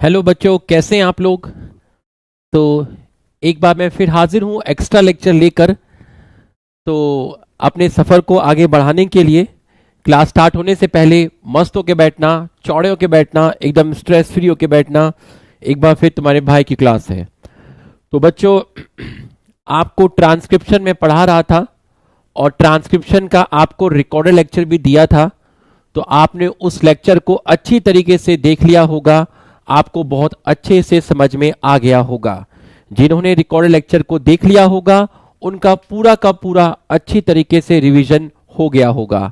Hello बच्चों, कैसे हैं आप लोग। तो एक बार मैं फिर हाजिर हूँ एक्स्ट्रा लेक्चर लेकर। तो अपने सफ़र को आगे बढ़ाने के लिए क्लास स्टार्ट होने से पहले मस्त होके बैठना, चौड़े होके बैठना, एकदम स्ट्रेस फ्री होके बैठना। एक बार फिर तुम्हारे भाई की क्लास है। तो बच्चों, आपको ट्रांसक्रिप्शन में पढ़ा रहा था और ट्रांसक्रिप्शन का आपको रिकॉर्डेड लेक्चर भी दिया था। तो आपने उस लेक्चर को अच्छी तरीके से देख लिया होगा, आपको बहुत अच्छे से समझ में आ गया होगा। जिन्होंने रिकॉर्डेड लेक्चर को देख लिया होगा उनका पूरा का पूरा अच्छी तरीके से रिवीजन हो गया होगा।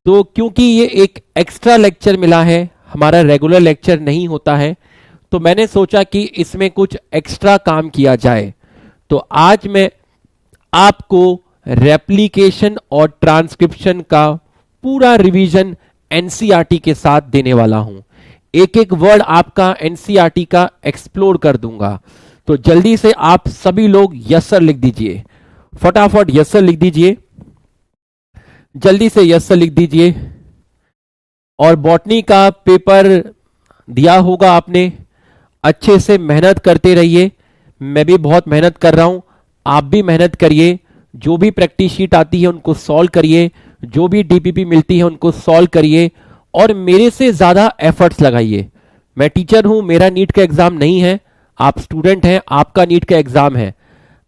तो क्योंकि ये एक एक्स्ट्रा लेक्चर मिला है, हमारा रेगुलर लेक्चर नहीं होता है, तो मैंने सोचा कि इसमें कुछ एक्स्ट्रा काम किया जाए। तो आज मैं आपको रेप्लिकेशन और ट्रांसक्रिप्शन का पूरा रिवीजन एनसीईआरटी के साथ देने वाला हूं। एक एक वर्ड आपका एनसीईआरटी का एक्सप्लोर कर दूंगा। तो जल्दी से आप सभी लोग यस सर लिख दीजिए, फटाफट यस सर लिख दीजिए, जल्दी से यस सर लिख दीजिए। और बॉटनी का पेपर दिया होगा आपने, अच्छे से मेहनत करते रहिए। मैं भी बहुत मेहनत कर रहा हूं, आप भी मेहनत करिए। जो भी प्रैक्टिस शीट आती है उनको सॉल्व करिए, जो भी डीपीपी मिलती है उनको सॉल्व करिए और मेरे से ज्यादा एफर्ट्स लगाइए। मैं टीचर हूं, मेरा नीट का एग्जाम नहीं है, आप स्टूडेंट हैं, आपका नीट का एग्जाम है।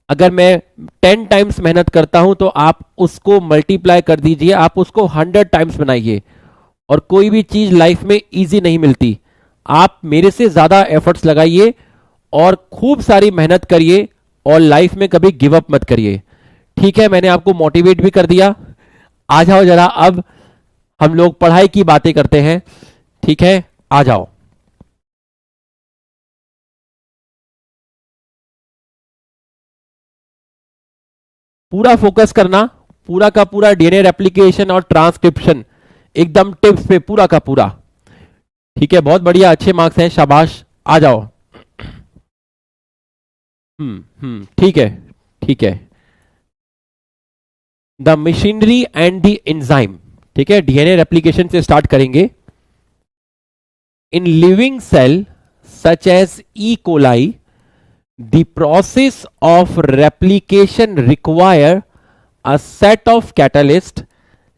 अगर मैं 10 टाइम्स मेहनत करता हूं तो आप उसको मल्टीप्लाई कर दीजिए, आप उसको 100 टाइम्स बनाइए। और कोई भी चीज लाइफ में इजी नहीं मिलती। आप मेरे से ज्यादा एफर्ट्स लगाइए और खूब सारी मेहनत करिए और लाइफ में कभी गिव अप मत करिए। ठीक है, मैंने आपको मोटिवेट भी कर दिया। आ जाओ जरा, अब हम लोग पढ़ाई की बातें करते हैं। ठीक है, आ जाओ। पूरा फोकस करना, पूरा का पूरा डीएनए रेप्लिकेशन और ट्रांसक्रिप्शन एकदम टिप्स पे पूरा का पूरा। ठीक है, बहुत बढ़िया, अच्छे मार्क्स हैं, शाबाश। आ जाओ। ठीक है, ठीक है। The machinery and the enzyme. ठीक है, डीएनए रेप्लिकेशन से स्टार्ट करेंगे। In living cell such as E coli the process of replication require a set of catalyst,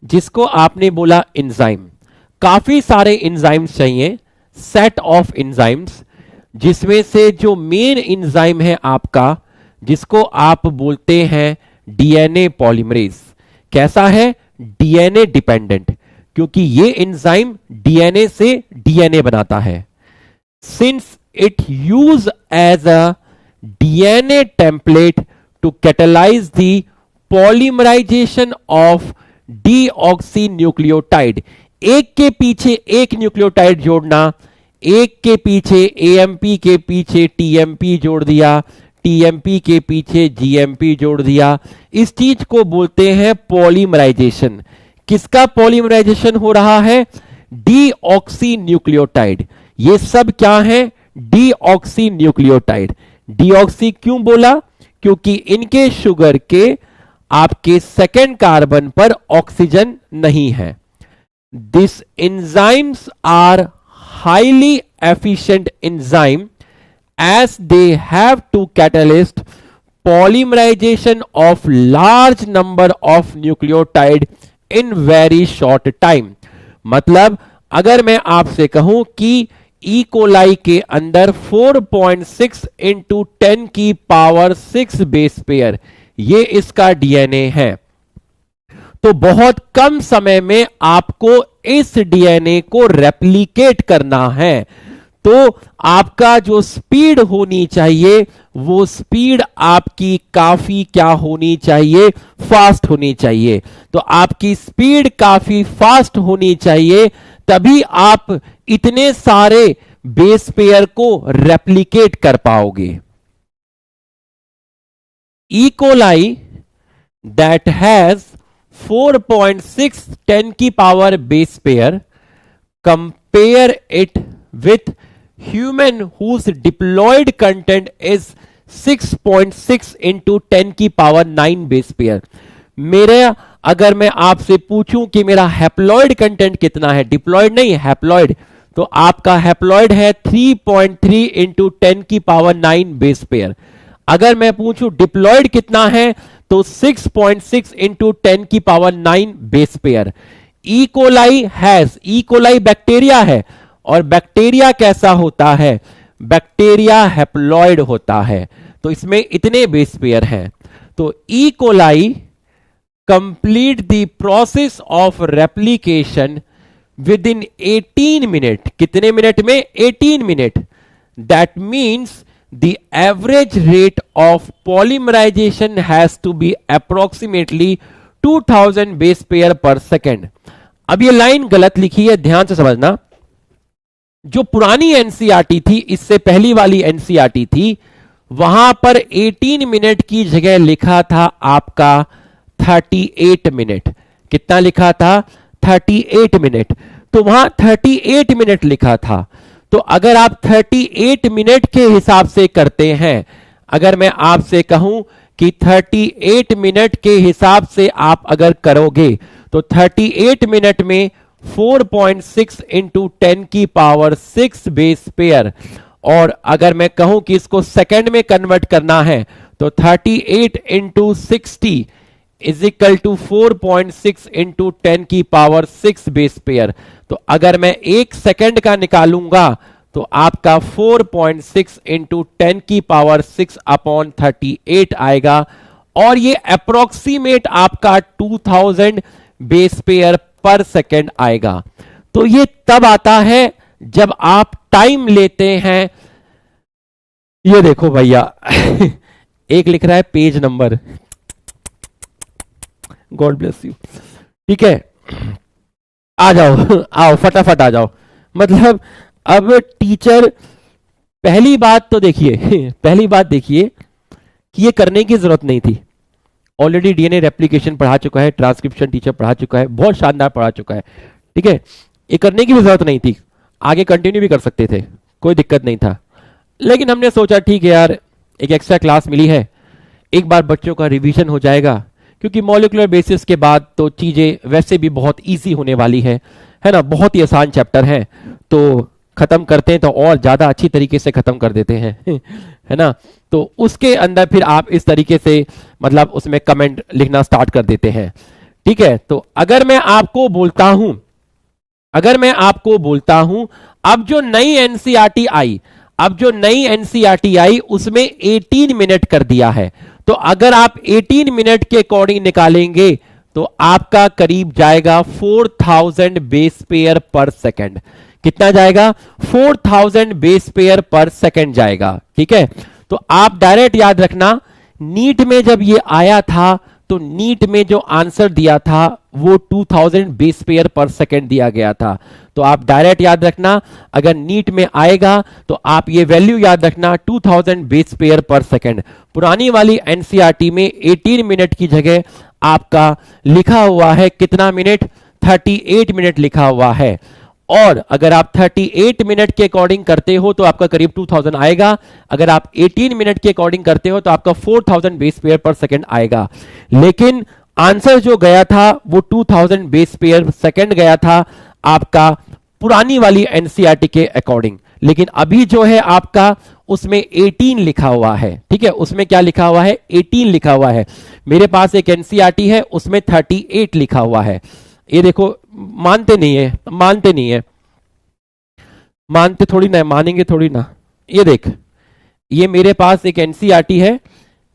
जिसको आपने बोला एंजाइम। काफी सारे एंजाइम्स चाहिए, सेट ऑफ एंजाइम्स, जिसमें से जो मेन एंजाइम है आपका, जिसको आप बोलते हैं डीएनए पॉलीमरेज। कैसा है? डीएनए डिपेंडेंट, क्योंकि ये एंजाइम डीएनए से डीएनए बनाता है। Since it use as a DNA template to catalyze the polymerization of deoxynucleotide। एक के पीछे एक न्यूक्लियोटाइड जोड़ना, एक के पीछे AMP के पीछे TMP जोड़ दिया, TMP के पीछे GMP जोड़ दिया। इस चीज को बोलते हैं पॉलीमराइजेशन। किसका पॉलीमराइजेशन हो रहा है? डीऑक्सीन्यूक्लियोटाइड। ये सब क्या है? डीऑक्सीन्यूक्लियोटाइड। डीऑक्सी क्यों बोला? क्योंकि इनके शुगर के आपके सेकेंड कार्बन पर ऑक्सीजन नहीं है। This enzymes are highly efficient enzyme as they have to catalyst polymerization of large number of nucleotide in very short time. मतलब अगर मैं आपसे कहूं कि ई कोलाई के अंदर 4.6 इंटू 10 की पावर 6 बेस पेयर, ये इसका डीएनए है। तो बहुत कम समय में आपको इस डीएनए को रेप्लिकेट करना है। तो आपका जो स्पीड होनी चाहिए, वो स्पीड आपकी काफी क्या होनी चाहिए? फास्ट होनी चाहिए। तो आपकी स्पीड काफी फास्ट होनी चाहिए, तभी आप इतने सारे बेस पेयर को रेप्लिकेट कर पाओगे। ई कोलाई दैट हैज 4.6 10 की power base pair, compare it with human whose diploid content is 6.6 into 10 की पावर 9 बेस पेयर। मेरे अगर मैं आपसे पूछूं कि मेरा हैप्लॉयड कंटेंट कितना है, डिप्लॉयड नहीं हैप्लॉयड, तो आपका हैप्लॉइड है 3.3 इंटू 10 की पावर 9 बेस पेयर। अगर मैं पूछूं डिप्लॉइड कितना है तो 6.6 इंटू 10 की power 9 base pair. E coli has, E coli bacteria है, और बैक्टीरिया कैसा होता है? बैक्टीरिया हैप्लॉइड होता है, तो इसमें इतने बेस पेयर हैं। तो E coli complete the process of replication within 18 minute. कितने मिनट में? 18 minute. That means the average rate of polymerization has to be approximately 2000 base pair per second. अब ये लाइन गलत लिखी है, ध्यान से समझना। जो पुरानी एनसीईआरटी थी, इससे पहली वाली एनसीईआरटी थी, वहां पर 18 मिनट की जगह लिखा था आपका 38 मिनट। कितना लिखा था? 38 मिनट। तो वहां 38 मिनट लिखा था। तो अगर आप 38 मिनट के हिसाब से करते हैं, अगर मैं आपसे कहूं कि 38 मिनट के हिसाब से आप अगर करोगे तो 38 मिनट में 4.6 इंटू 10 की पावर 6 बेस पेयर, और अगर मैं कहूं कि इसको सेकंड में कन्वर्ट करना है तो 38 into 60 is equal to 4.6 into 10 की पावर 6 बेस पेयर। तो अगर मैं एक सेकंड का निकालूंगा तो आपका 4.6 इंटू 10 की पावर 6 अपॉन 38 आएगा, और ये अप्रोक्सीमेट आपका 2000 बेस पेयर पर सेकेंड आएगा। तो ये तब आता है जब आप टाइम लेते हैं। ये देखो भैया एक लिख रहा है page number, God bless you. ठीक है, आ जाओ, आओ फटाफट आ जाओ। मतलब अब टीचर, पहली बात तो देखिए पहली बात देखिए कि ये करने की जरूरत नहीं थी। ऑलरेडी डीएनए रेप्लिकेशन पढ़ा चुका है, ट्रांसक्रिप्शन टीचर पढ़ा चुका है, बहुत शानदार पढ़ा चुका है। ठीक है, ये करने की भी जरूरत नहीं थी, आगे कंटिन्यू भी कर सकते थे, कोई दिक्कत नहीं था। लेकिन हमने सोचा ठीक है यार, एक एक्स्ट्रा क्लास मिली है, एक बार बच्चों का रिवीजन हो जाएगा, क्योंकि मॉलिक्यूलर बेसिस के बाद तो चीजें वैसे भी बहुत ईजी होने वाली है ना, बहुत ही आसान चैप्टर है। तो खत्म करते हैं तो और ज्यादा अच्छी तरीके से खत्म कर देते हैं है ना। तो उसके अंदर फिर आप इस तरीके से मतलब उसमें कमेंट लिखना स्टार्ट कर देते हैं। ठीक है, तो अगर मैं आपको बोलता हूं अब जो नई एनसीईआरटी आई, उसमें 18 मिनट कर दिया है। तो अगर आप 18 मिनट के अकॉर्डिंग निकालेंगे तो आपका करीब जाएगा 4000 बेस पेयर पर सेकेंड। कितना जाएगा? 4000 बेस पेयर पर सेकेंड जाएगा। ठीक है, तो आप डायरेक्ट याद रखना, नीट में जब ये आया था तो नीट में जो आंसर दिया था वो 2000 बेस पेयर पर सेकेंड दिया गया था। तो आप डायरेक्ट याद रखना, अगर नीट में आएगा तो आप ये वैल्यू याद रखना 2000 बेस पेयर पर सेकेंड। पुरानी वाली एनसीईआरटी में 18 मिनट की जगह आपका लिखा हुआ है कितना मिनट? 38 मिनट लिखा हुआ है। और अगर आप 38 मिनट के अकॉर्डिंग करते हो तो आपका करीब 2000 आएगा। अगर आप 18 मिनट के अकॉर्डिंग करते हो तो आपका 4000 बेस पेयर पर सेकेंड आएगा। लेकिन आंसर जो गया था वो 2000 बेस पेयर सेकेंड गया था आपका पुरानी वाली एनसीईआरटी के अकॉर्डिंग। लेकिन अभी जो है आपका उसमें 18 लिखा हुआ है। ठीक है, उसमें क्या लिखा हुआ है? 18 लिखा हुआ है। मेरे पास एक एनसीईआरटी है, उसमें 38 लिखा हुआ है। ये देखो, मानते नहीं है, मानते थोड़ी ना, मानेंगे थोड़ी ना। ये देख, ये मेरे पास एक एनसीईआरटी है,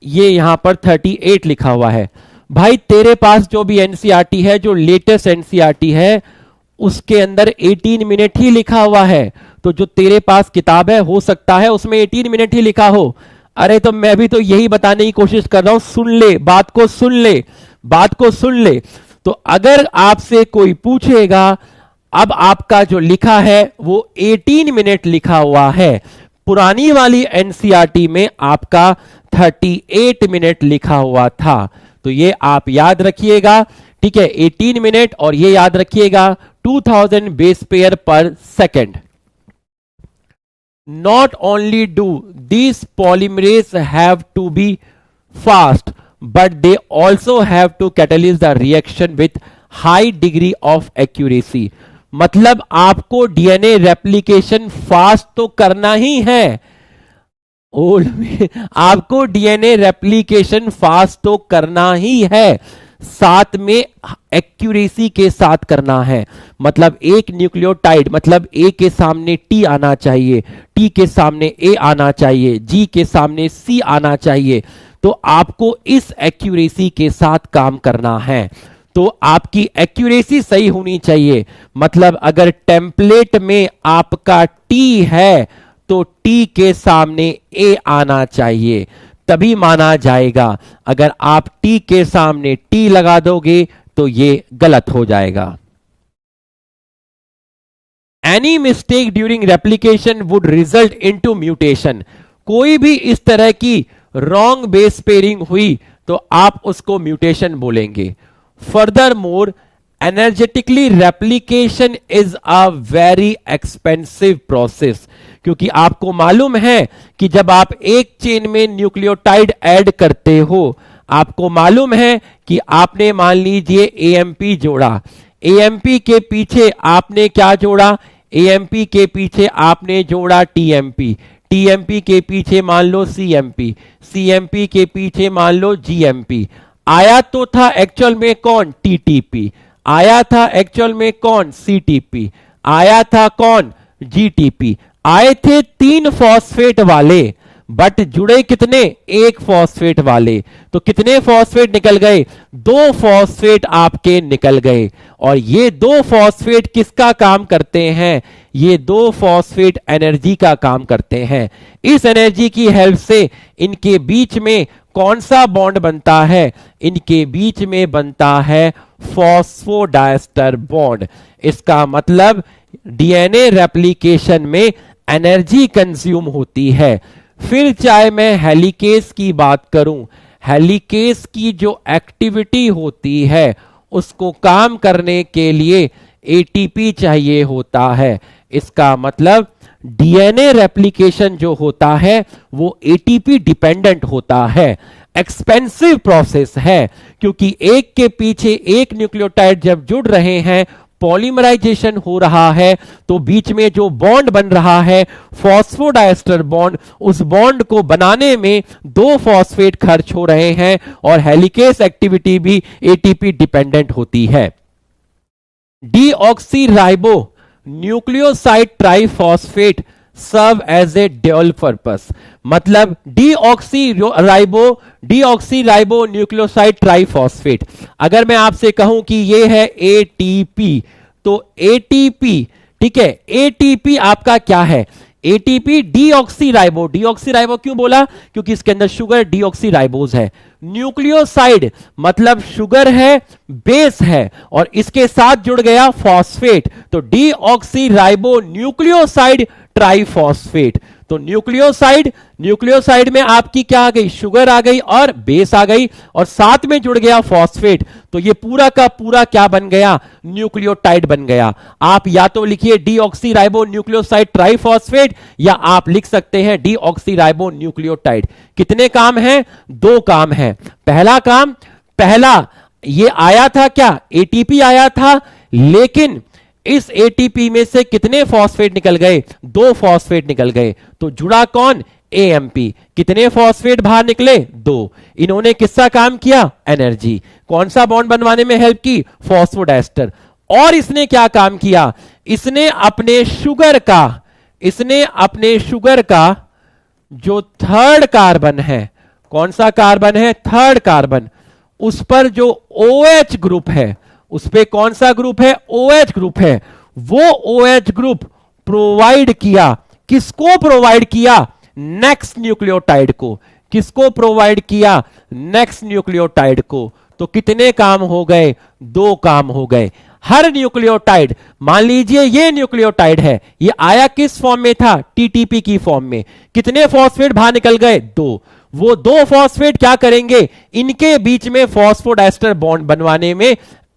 ये यहां पर 38 लिखा हुआ है। भाई तेरे पास जो भी एनसीईआरटी है, जो लेटेस्ट एनसीईआरटी है, उसके अंदर 18 मिनट ही लिखा हुआ है। तो जो तेरे पास किताब है, हो सकता है उसमें 18 मिनट ही लिखा हो। अरे तो मैं भी तो यही बताने की कोशिश कर रहा हूं, सुन ले बात को, सुन ले। तो अगर आपसे कोई पूछेगा, अब आपका जो लिखा है वो 18 मिनट लिखा हुआ है, पुरानी वाली एनसीईआरटी में आपका 38 मिनट लिखा हुआ था। तो ये आप याद रखिएगा। ठीक है, 18 मिनट, और ये याद रखिएगा 2000 base pair per second. Not only do these polymerase have to be fast, but they also have to catalyze the reaction with high degree of accuracy. मतलब आपको डीएनए रेप्लिकेशन फास्ट तो करना ही है। ओल्ड में आपको डीएनए रेप्लिकेशन फास्ट तो करना ही है, साथ में एक्यूरेसी के साथ करना है। मतलब एक न्यूक्लियोटाइड, मतलब ए के सामने टी आना चाहिए, टी के सामने ए आना चाहिए, जी के सामने सी आना चाहिए। तो आपको इस एक्यूरेसी के साथ काम करना है। तो आपकी एक्यूरेसी सही होनी चाहिए। मतलब अगर टेम्पलेट में आपका टी है तो टी के सामने ए आना चाहिए, तभी माना जाएगा। अगर आप टी के सामने टी लगा दोगे तो ये गलत हो जाएगा। Any mistake during replication would result into mutation. कोई भी इस तरह की रॉन्ग बेस पेयरिंग हुई तो आप उसको म्यूटेशन बोलेंगे। Further more, energetically replication is a very expensive process. क्योंकि आपको मालूम है कि जब आप एक चेन में न्यूक्लियोटाइड ऐड करते हो, आपको मालूम है कि आपने मान लीजिए एएमपी जोड़ा, एएमपी के पीछे आपने क्या जोड़ा, एएमपी के पीछे आपने जोड़ा टीएमपी, टीएमपी के पीछे मान लो सीएमपी, सीएमपी के पीछे मान लो जीएमपी। आया तो था एक्चुअल में कौन, टीटीपी, आया था एक्चुअल में कौन, सीटीपी, आया था कौन, जीटीपी। आए थे 3 फॉस्फेट वाले, बट जुड़े कितने, 1 फॉस्फेट वाले। तो कितने फॉस्फेट निकल गए, 2 फॉस्फेट आपके निकल गए। और ये 2 फॉस्फेट किसका काम करते हैं, ये 2 फॉस्फेट एनर्जी का काम करते हैं। इस एनर्जी की हेल्प से इनके बीच में कौन सा बॉन्ड बनता है, इनके बीच में बनता है फॉस्फोडाइस्टर बॉन्ड। इसका मतलब डीएनए रेप्लिकेशन में एनर्जी कंज्यूम होती है। फिर चाहे मैं हेलिकेस की बात करूं, हेलिकेस की जो एक्टिविटी होती है उसको काम करने के लिए एटीपी चाहिए होता है। इसका मतलब डीएनए रेप्लिकेशन जो होता है वो एटीपी डिपेंडेंट होता है। एक्सपेंसिव प्रोसेस है, क्योंकि एक के पीछे एक न्यूक्लियोटाइड जब जुड़ रहे हैं, पॉलीमराइजेशन हो रहा है, तो बीच में जो बॉन्ड बन रहा है फॉस्फोडाइस्टर बॉन्ड, उस बॉन्ड को बनाने में 2 फॉस्फेट खर्च हो रहे हैं और हेलिकेस एक्टिविटी भी एटीपी डिपेंडेंट होती है। Deoxyribo nucleoside triphosphate serve as a dual purpose. मतलब डीऑक्सीराइबो न्यूक्लियोसाइड ट्राइफॉस्फेट, अगर मैं आपसे कहूं कि ये है एटीपी, तो एटीपी, ठीक है, एटीपी आपका क्या है, एटीपी डीऑक्सीराइबो। डीऑक्सीराइबो क्यों बोला, क्योंकि इसके अंदर शुगर डीऑक्सीराइबोज है। न्यूक्लियोसाइड मतलब शुगर है, बेस है, और इसके साथ जुड़ गया फॉस्फेट, तो डीऑक्सीराइबो न्यूक्लियोसाइड ट्राइफॉस्फेट। तो न्यूक्लियोसाइड में आपकी क्या आ गई, शुगर आ गई और बेस आ गई, और साथ में जुड़ गया फॉस्फेट, तो ये पूरा का पूरा क्या बन गया, न्यूक्लियोटाइड बन गया। आप या तो लिखिए डीऑक्सीराइबो न्यूक्लियोसाइड ट्राइफॉस्फेट, या आप लिख सकते हैं डीऑक्सीराइबो न्यूक्लियोटाइड। कितने काम हैं, 2 काम हैं। पहला काम, पहला ये आया था क्या, एटीपी आया था, लेकिन इस एटीपी में से कितने फॉस्फेट निकल गए, 2 फॉस्फेट निकल गए, तो जुड़ा कौन, एएमपी। कितने फॉस्फेट बाहर निकले, 2। इन्होंने किसका काम किया, एनर्जी। कौन सा बॉन्ड बनवाने में हेल्प की, फॉस्फोडाइस्टर। और इसने क्या काम किया, इसने अपने शुगर का जो थर्ड कार्बन है, कौन सा कार्बन है, थर्ड कार्बन, उस पर जो OH ग्रुप है, उस पे कौन सा ग्रुप है, OH ग्रुप है, वो OH ग्रुप प्रोवाइड किया, किसको प्रोवाइड किया, नेक्स्ट न्यूक्लियोटाइड को। किसको प्रोवाइड किया, नेक्स्ट न्यूक्लियोटाइड को। तो कितने काम हो गए, 2 काम हो गए। हर न्यूक्लियोटाइड, मान लीजिए ये न्यूक्लियोटाइड है, ये आया किस फॉर्म में था, टीटीपी की फॉर्म में। कितने फॉस्फेट बाहर निकल गए, 2। वो 2 फॉस्फेट क्या करेंगे, इनके बीच में फॉस्फोडाइस्टर बॉन्ड बनवाने में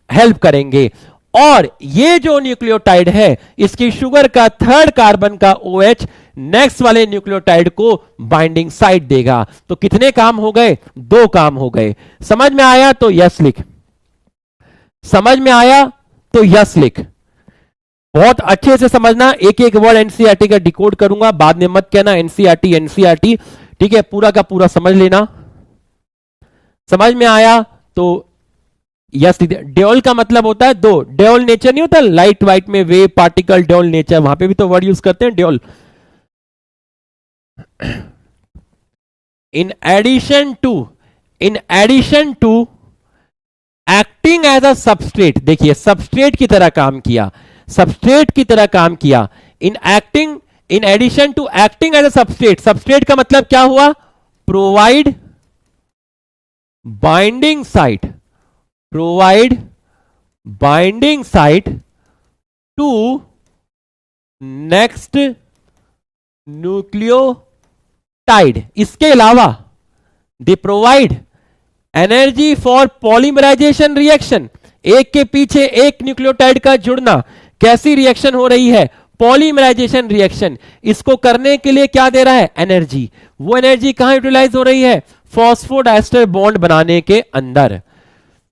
हेल्प करेंगे। और ये जो न्यूक्लियोटाइड है, इसकी शुगर का थर्ड कार्बन का OH नेक्स्ट वाले न्यूक्लियोटाइड को बाइंडिंग साइट देगा। तो कितने काम हो गए, 2 काम हो गए। समझ में आया तो यस लिख, समझ में आया तो यस लिख। बहुत अच्छे से समझना, एक एक वर्ड एनसीईआरटी का डिकोड करूंगा, बाद में मत कहना एनसीईआरटी एनसीईआरटी, ठीक है, पूरा का पूरा समझ लेना। समझ में आया तो यस। ड्यूल का मतलब होता है दो, ड्यूल नेचर नहीं होता लाइट वाइट में, वेव पार्टिकल ड्यूल नेचर, वहां पे भी तो वर्ड यूज करते हैं dual. In addition to acting as a substrate, देखिए सबस्ट्रेट की तरह काम किया, सबस्ट्रेट की तरह काम किया। In addition to acting as a substrate, substrate का मतलब क्या हुआ, provide binding site, provide binding site to next nucleotide. इसके अलावा they provide energy for polymerization reaction, एक के पीछे एक न्यूक्लियोटाइड का जुड़ना, कैसी रिएक्शन हो रही है, पॉलीमराइजेशन रिएक्शन, इसको करने के लिए क्या दे रहा है, एनर्जी। वो एनर्जी कहां यूटिलाइज हो रही है, फॉस्फोडाइस्टर बॉन्ड बनाने के अंदर।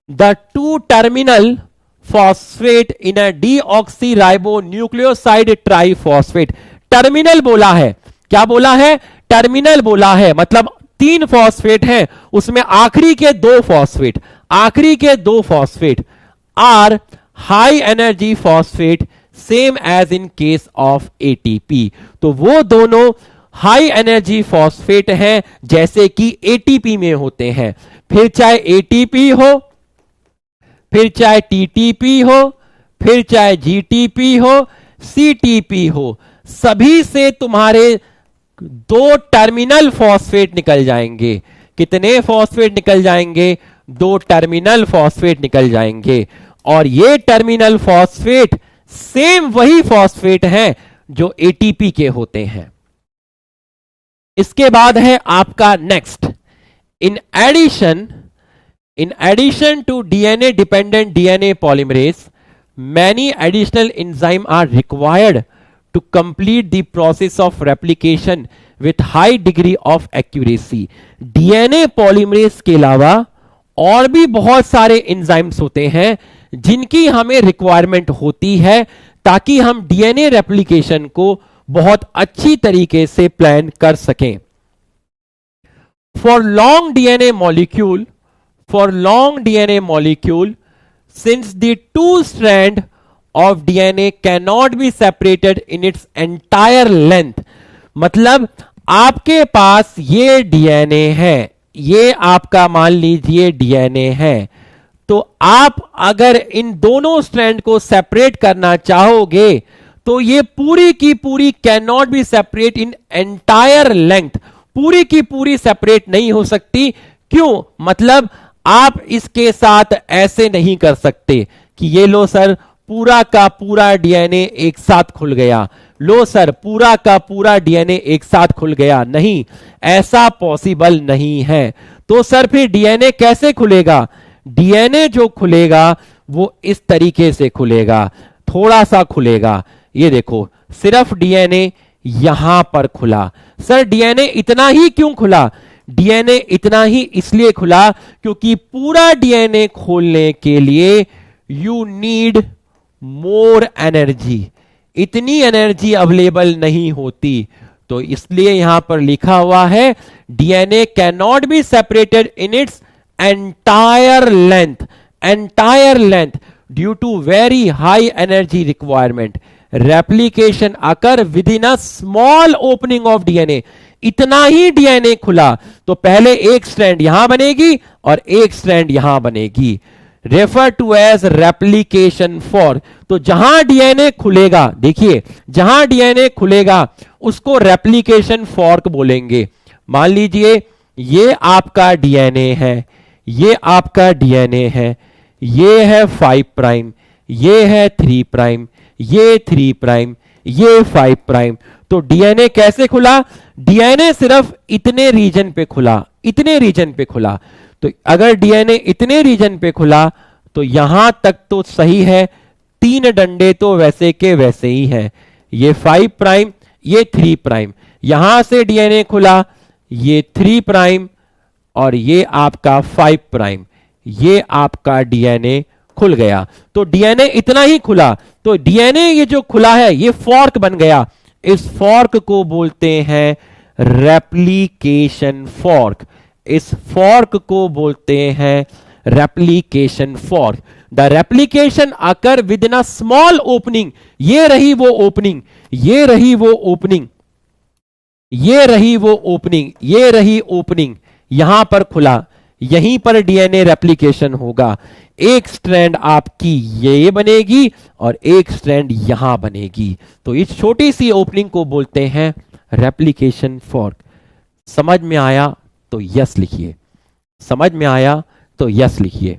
The two terminal phosphate in a deoxyribo nucleoside triphosphate, terminal बोला है, क्या बोला है, टर्मिनल बोला है, मतलब 3 फॉस्फेट हैं, उसमें आखिरी के 2 फॉस्फेट, आखिरी के 2 phosphate are high energy phosphate same as in case of ATP. तो वो दोनों हाई एनर्जी फॉस्फेट हैं जैसे कि एटीपी में होते हैं। फिर चाहे एटीपी हो, फिर चाहे टीटीपी हो, फिर चाहे जीटीपी हो, सीटीपी हो, सभी से तुम्हारे 2 टर्मिनल फॉस्फेट निकल जाएंगे। कितने फॉस्फेट निकल जाएंगे, 2 टर्मिनल फॉस्फेट निकल जाएंगे। और ये टर्मिनल फॉस्फेट सेम वही फॉस्फेट हैं जो एटीपी के होते हैं। इसके बाद है आपका next, in addition to DNA dependent DNA polymerase many additional enzyme are required to complete the process of replication with high degree of accuracy। DNA polymerase के अलावा और भी बहुत सारे एंजाइम्स होते हैं जिनकी हमें रिक्वायरमेंट होती है ताकि हम डीएनए रेप्लिकेशन को बहुत अच्छी तरीके से प्लान कर सकें। For long DNA molecule since the 2 strand of DNA cannot be separated in its entire length, मतलब आपके पास ये डीएनए है, ये आपका मान लीजिए डीएनए है, तो आप अगर इन दोनों स्ट्रैंड को सेपरेट करना चाहोगे तो ये पूरी की पूरी can not B separate in entire length, पूरी की पूरी सेपरेट नहीं हो सकती। क्यों, मतलब आप इसके साथ ऐसे नहीं कर सकते कि ये लो सर पूरा का पूरा डीएनए एक साथ खुल गया, लो सर पूरा का पूरा डीएनए एक साथ खुल गया, नहीं, ऐसा पॉसिबल नहीं है। तो सर फिर डीएनए कैसे खुलेगा, डीएनए जो खुलेगा वो इस तरीके से खुलेगा, थोड़ा सा खुलेगा, ये देखो सिर्फ डीएनए यहां पर खुला। सर डीएनए इतना ही क्यों खुला, डीएनए इतना ही इसलिए खुला क्योंकि पूरा डीएनए खोलने के लिए यू नीड मोर एनर्जी, इतनी एनर्जी अवेलेबल नहीं होती, तो इसलिए यहां पर लिखा हुआ है DNA can not be separated in its entire length due to very high energy requirement, replication occur within a small opening of DNA. इतना ही डीएनए खुला तो पहले एक स्ट्रैंड यहां बनेगी और एक स्ट्रैंड यहां बनेगी, refer to as replication fork. तो जहां डीएनए खुलेगा, देखिए जहां डीएनए खुलेगा उसको रेप्लिकेशन फॉर्क बोलेंगे। मान लीजिए ये आपका डीएनए है, ये आपका डीएनए है, ये है 5 प्राइम, ये है 3 प्राइम, ये 3 प्राइम, ये 5 प्राइम। तो डीएनए कैसे खुला, डीएनए सिर्फ इतने रीजन पे खुला, इतने रीजन पे खुला। तो अगर डीएनए इतने रीजन पे खुला तो यहां तक तो सही है, 3 डंडे तो वैसे के वैसे ही हैं, ये 5 प्राइम, ये 3 प्राइम, यहां से डीएनए खुला, ये 3 प्राइम और ये आपका 5 प्राइम, ये आपका डीएनए खुल गया। तो डीएनए इतना ही खुला, तो डीएनए ये जो खुला है ये फॉर्क बन गया। इस फॉर्क को बोलते हैं रेप्लिकेशन फॉर्क। इस फॉर्क को बोलते हैं replication fork. The replication occur within a small opening. ये रही वो ओपनिंग, ये रही वो ओपनिंग, ये रही वो ओपनिंग, ये रही ओपनिंग, यहां पर खुला, यहीं पर डीएनए रेप्लिकेशन होगा। एक स्ट्रैंड आपकी ये बनेगी और एक स्ट्रैंड यहां बनेगी। तो इस छोटी सी ओपनिंग को बोलते हैं रेप्लिकेशन फॉर्क। समझ में आया तो यस लिखिए, समझ में आया तो यस लिखिए।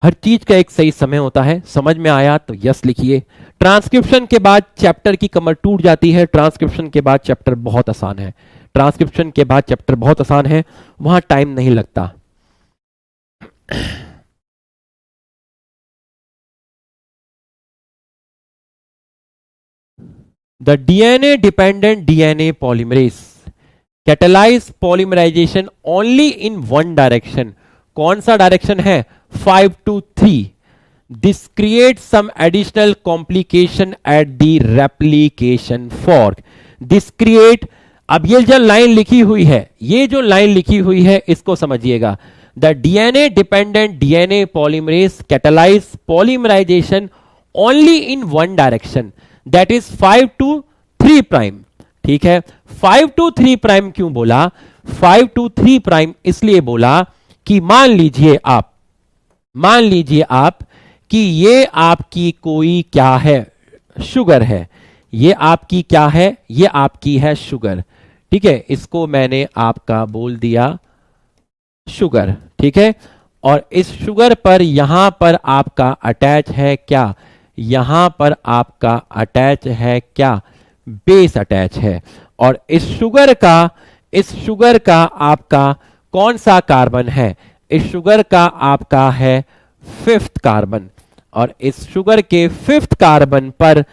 हर चीज का एक सही समय होता है। समझ में आया तो यस लिखिए। ट्रांसक्रिप्शन के बाद चैप्टर की कमर टूट जाती है। ट्रांसक्रिप्शन के बाद चैप्टर बहुत आसान है। ट्रांसक्रिप्शन के बाद चैप्टर बहुत आसान है, वहां टाइम नहीं लगता। The DNA dependent DNA polymerase catalyse polymerization only in one direction. कौन सा डायरेक्शन है? 5 to 3। This create some additional complication at the replication fork. This create, अब ये जो लाइन लिखी हुई है, ये जो लाइन लिखी हुई है इसको समझिएगा। The DNA dependent DNA polymerase catalyse polymerization only in one direction, that is 5 to 3 prime. ठीक है, 5 to 3 प्राइम क्यों बोला? 5 to 3 प्राइम इसलिए बोला कि मान लीजिए आप कि ये आपकी कोई क्या है, शुगर है। ये आपकी क्या है? ये आपकी है शुगर। ठीक है, इसको मैंने आपका बोल दिया शुगर। ठीक है, और इस शुगर पर यहां पर आपका अटैच है क्या? यहां पर आपका अटैच है क्या? बेस अटैच है। और इस शुगर का आपका कौन सा कार्बन है? इस शुगर का आपका है 5th कार्बन। और इस शुगर के 5th कार्बन पर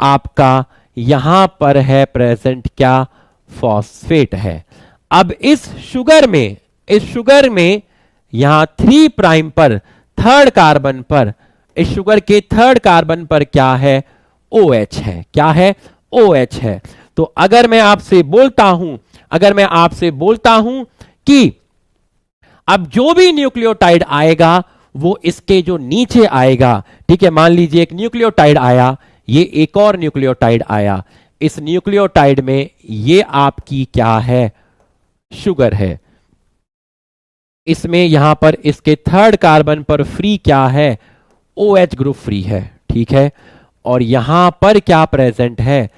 आपका यहां पर है प्रेजेंट क्या? फॉस्फेट है। अब इस शुगर में यहां 3 प्राइम पर 3rd कार्बन पर, इस शुगर के 3rd कार्बन पर क्या है? OH है। क्या है? OH है। तो अगर मैं आपसे बोलता हूं कि अब जो भी न्यूक्लियोटाइड आएगा वो इसके जो नीचे आएगा। ठीक है, मान लीजिए एक न्यूक्लियोटाइड आया, ये एक और न्यूक्लियोटाइड आया। इस न्यूक्लियोटाइड में ये आपकी क्या है? शुगर है। इसमें यहां पर इसके 3rd कार्बन पर फ्री क्या है? OH ग्रुप फ्री है। ठीक है, और यहां पर क्या प्रेजेंट है?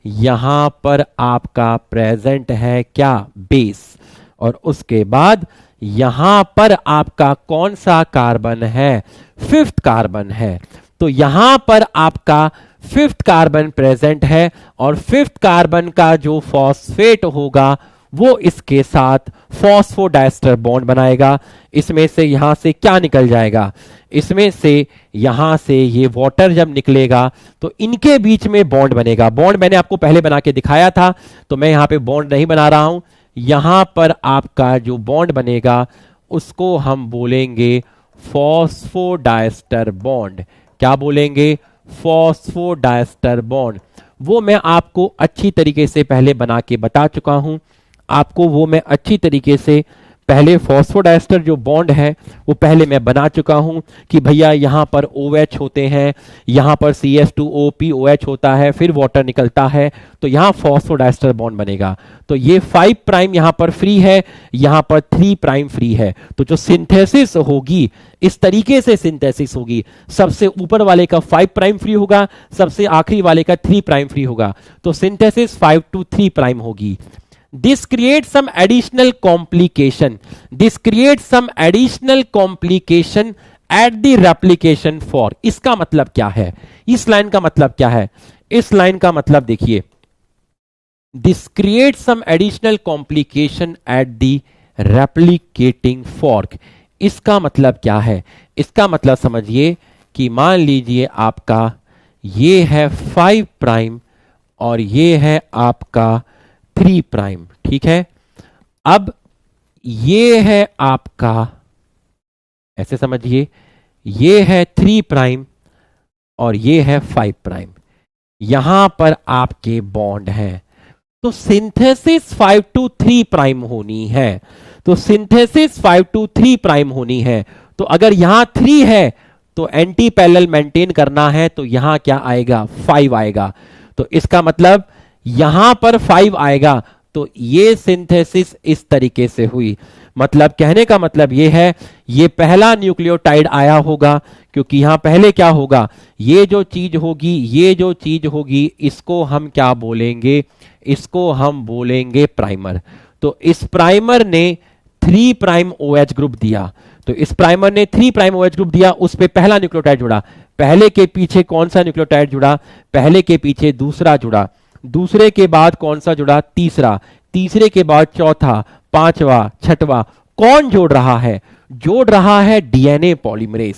यहां पर आपका प्रेजेंट है क्या? बेस। और उसके बाद यहां पर आपका कौन सा कार्बन है? 5th कार्बन है। तो यहां पर आपका 5th कार्बन प्रेजेंट है और 5th कार्बन का जो फॉस्फेट होगा वो इसके साथ फॉस्फोडाइस्टर बॉन्ड बनाएगा। इसमें से यहां से क्या निकल जाएगा? इसमें से यहां से ये वाटर जब निकलेगा तो इनके बीच में बॉन्ड बनेगा। बॉन्ड मैंने आपको पहले बना के दिखाया था, तो मैं यहां पे बॉन्ड नहीं बना रहा हूं। यहां पर आपका जो बॉन्ड बनेगा उसको हम बोलेंगे फॉस्फोडाइस्टर बॉन्ड। क्या बोलेंगे? Phosphodiester bond. वो मैं आपको अच्छी तरीके से पहले बना के बता चुका हूं। आपको वो मैं अच्छी तरीके से पहले फॉस्फोडाइस्टर जो बॉन्ड है वो पहले मैं बना चुका हूं कि भैया यहां पर OH होते हैं, यहां पर CH2O POH होता है, फिर वाटर निकलता है, तो यहां फॉस्फोडाइस्टर बॉन्ड बनेगा। तो ये 5 प्राइम यहां पर फ्री है, यहां पर 3 प्राइम फ्री है। तो जो सिंथेसिस होगी इस तरीके से सिंथेसिस होगी, सबसे ऊपर वाले का 5 प्राइम फ्री होगा, सबसे आखिरी वाले का 3 प्राइम फ्री होगा। तो सिंथेसिस 5 to 3 प्राइम होगी। This creates some additional complication. This creates some additional complication at the replication fork. इसका मतलब क्या है? इस लाइन का मतलब क्या है? इस लाइन का मतलब देखिए, This creates some additional complication at the replicating fork. इसका मतलब क्या है? इसका मतलब समझिए कि मान लीजिए आपका ये है 5 प्राइम और ये है आपका 3 प्राइम। ठीक है, अब ये है आपका ऐसे समझिए, ये है 3 प्राइम और ये है 5 प्राइम, यहां पर आपके बॉन्ड हैं। तो सिंथेसिस 5 to 3 प्राइम होनी है, तो सिंथेसिस 5 to 3 प्राइम होनी है। तो अगर यहां 3 है तो एंटी पैरेलल मेंटेन करना है, तो यहां क्या आएगा, 5 आएगा। तो इसका मतलब यहां पर 5 आएगा। तो ये सिंथेसिस इस तरीके से हुई। मतलब कहने का मतलब ये है, ये पहला न्यूक्लियोटाइड आया होगा, क्योंकि यहां पहले क्या होगा, ये जो चीज होगी, ये जो चीज होगी, इसको हम क्या बोलेंगे, इसको हम बोलेंगे प्राइमर। तो इस प्राइमर ने 3 प्राइम OH ग्रुप दिया, तो इस प्राइमर ने 3 प्राइम OH ग्रुप दिया, उस पे पहला न्यूक्लियोटाइड जुड़ा, पहले के पीछे कौन सा न्यूक्लियोटाइड जुड़ा, पहले के पीछे दूसरा जुड़ा, दूसरे के बाद कौन सा जुड़ा, तीसरा, तीसरे के बाद चौथा, पांचवा, छठवा। कौन जोड़ रहा है, जोड़ रहा है डीएनए पॉलीमरेज।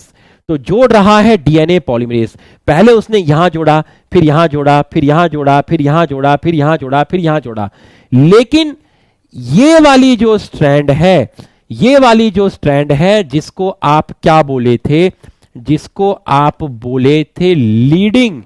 तो जोड़ रहा है डीएनए पॉलीमरेज। पहले उसने यहां जोड़ा, फिर यहां जोड़ा, फिर यहां जोड़ा, फिर यहां जोड़ा, फिर यहां जोड़ा, फिर यहां जोड़ा। लेकिन ये वाली जो स्ट्रैंड है, ये वाली जो स्ट्रैंड है, जिसको आप क्या बोले थे, जिसको आप बोले थे लीडिंग,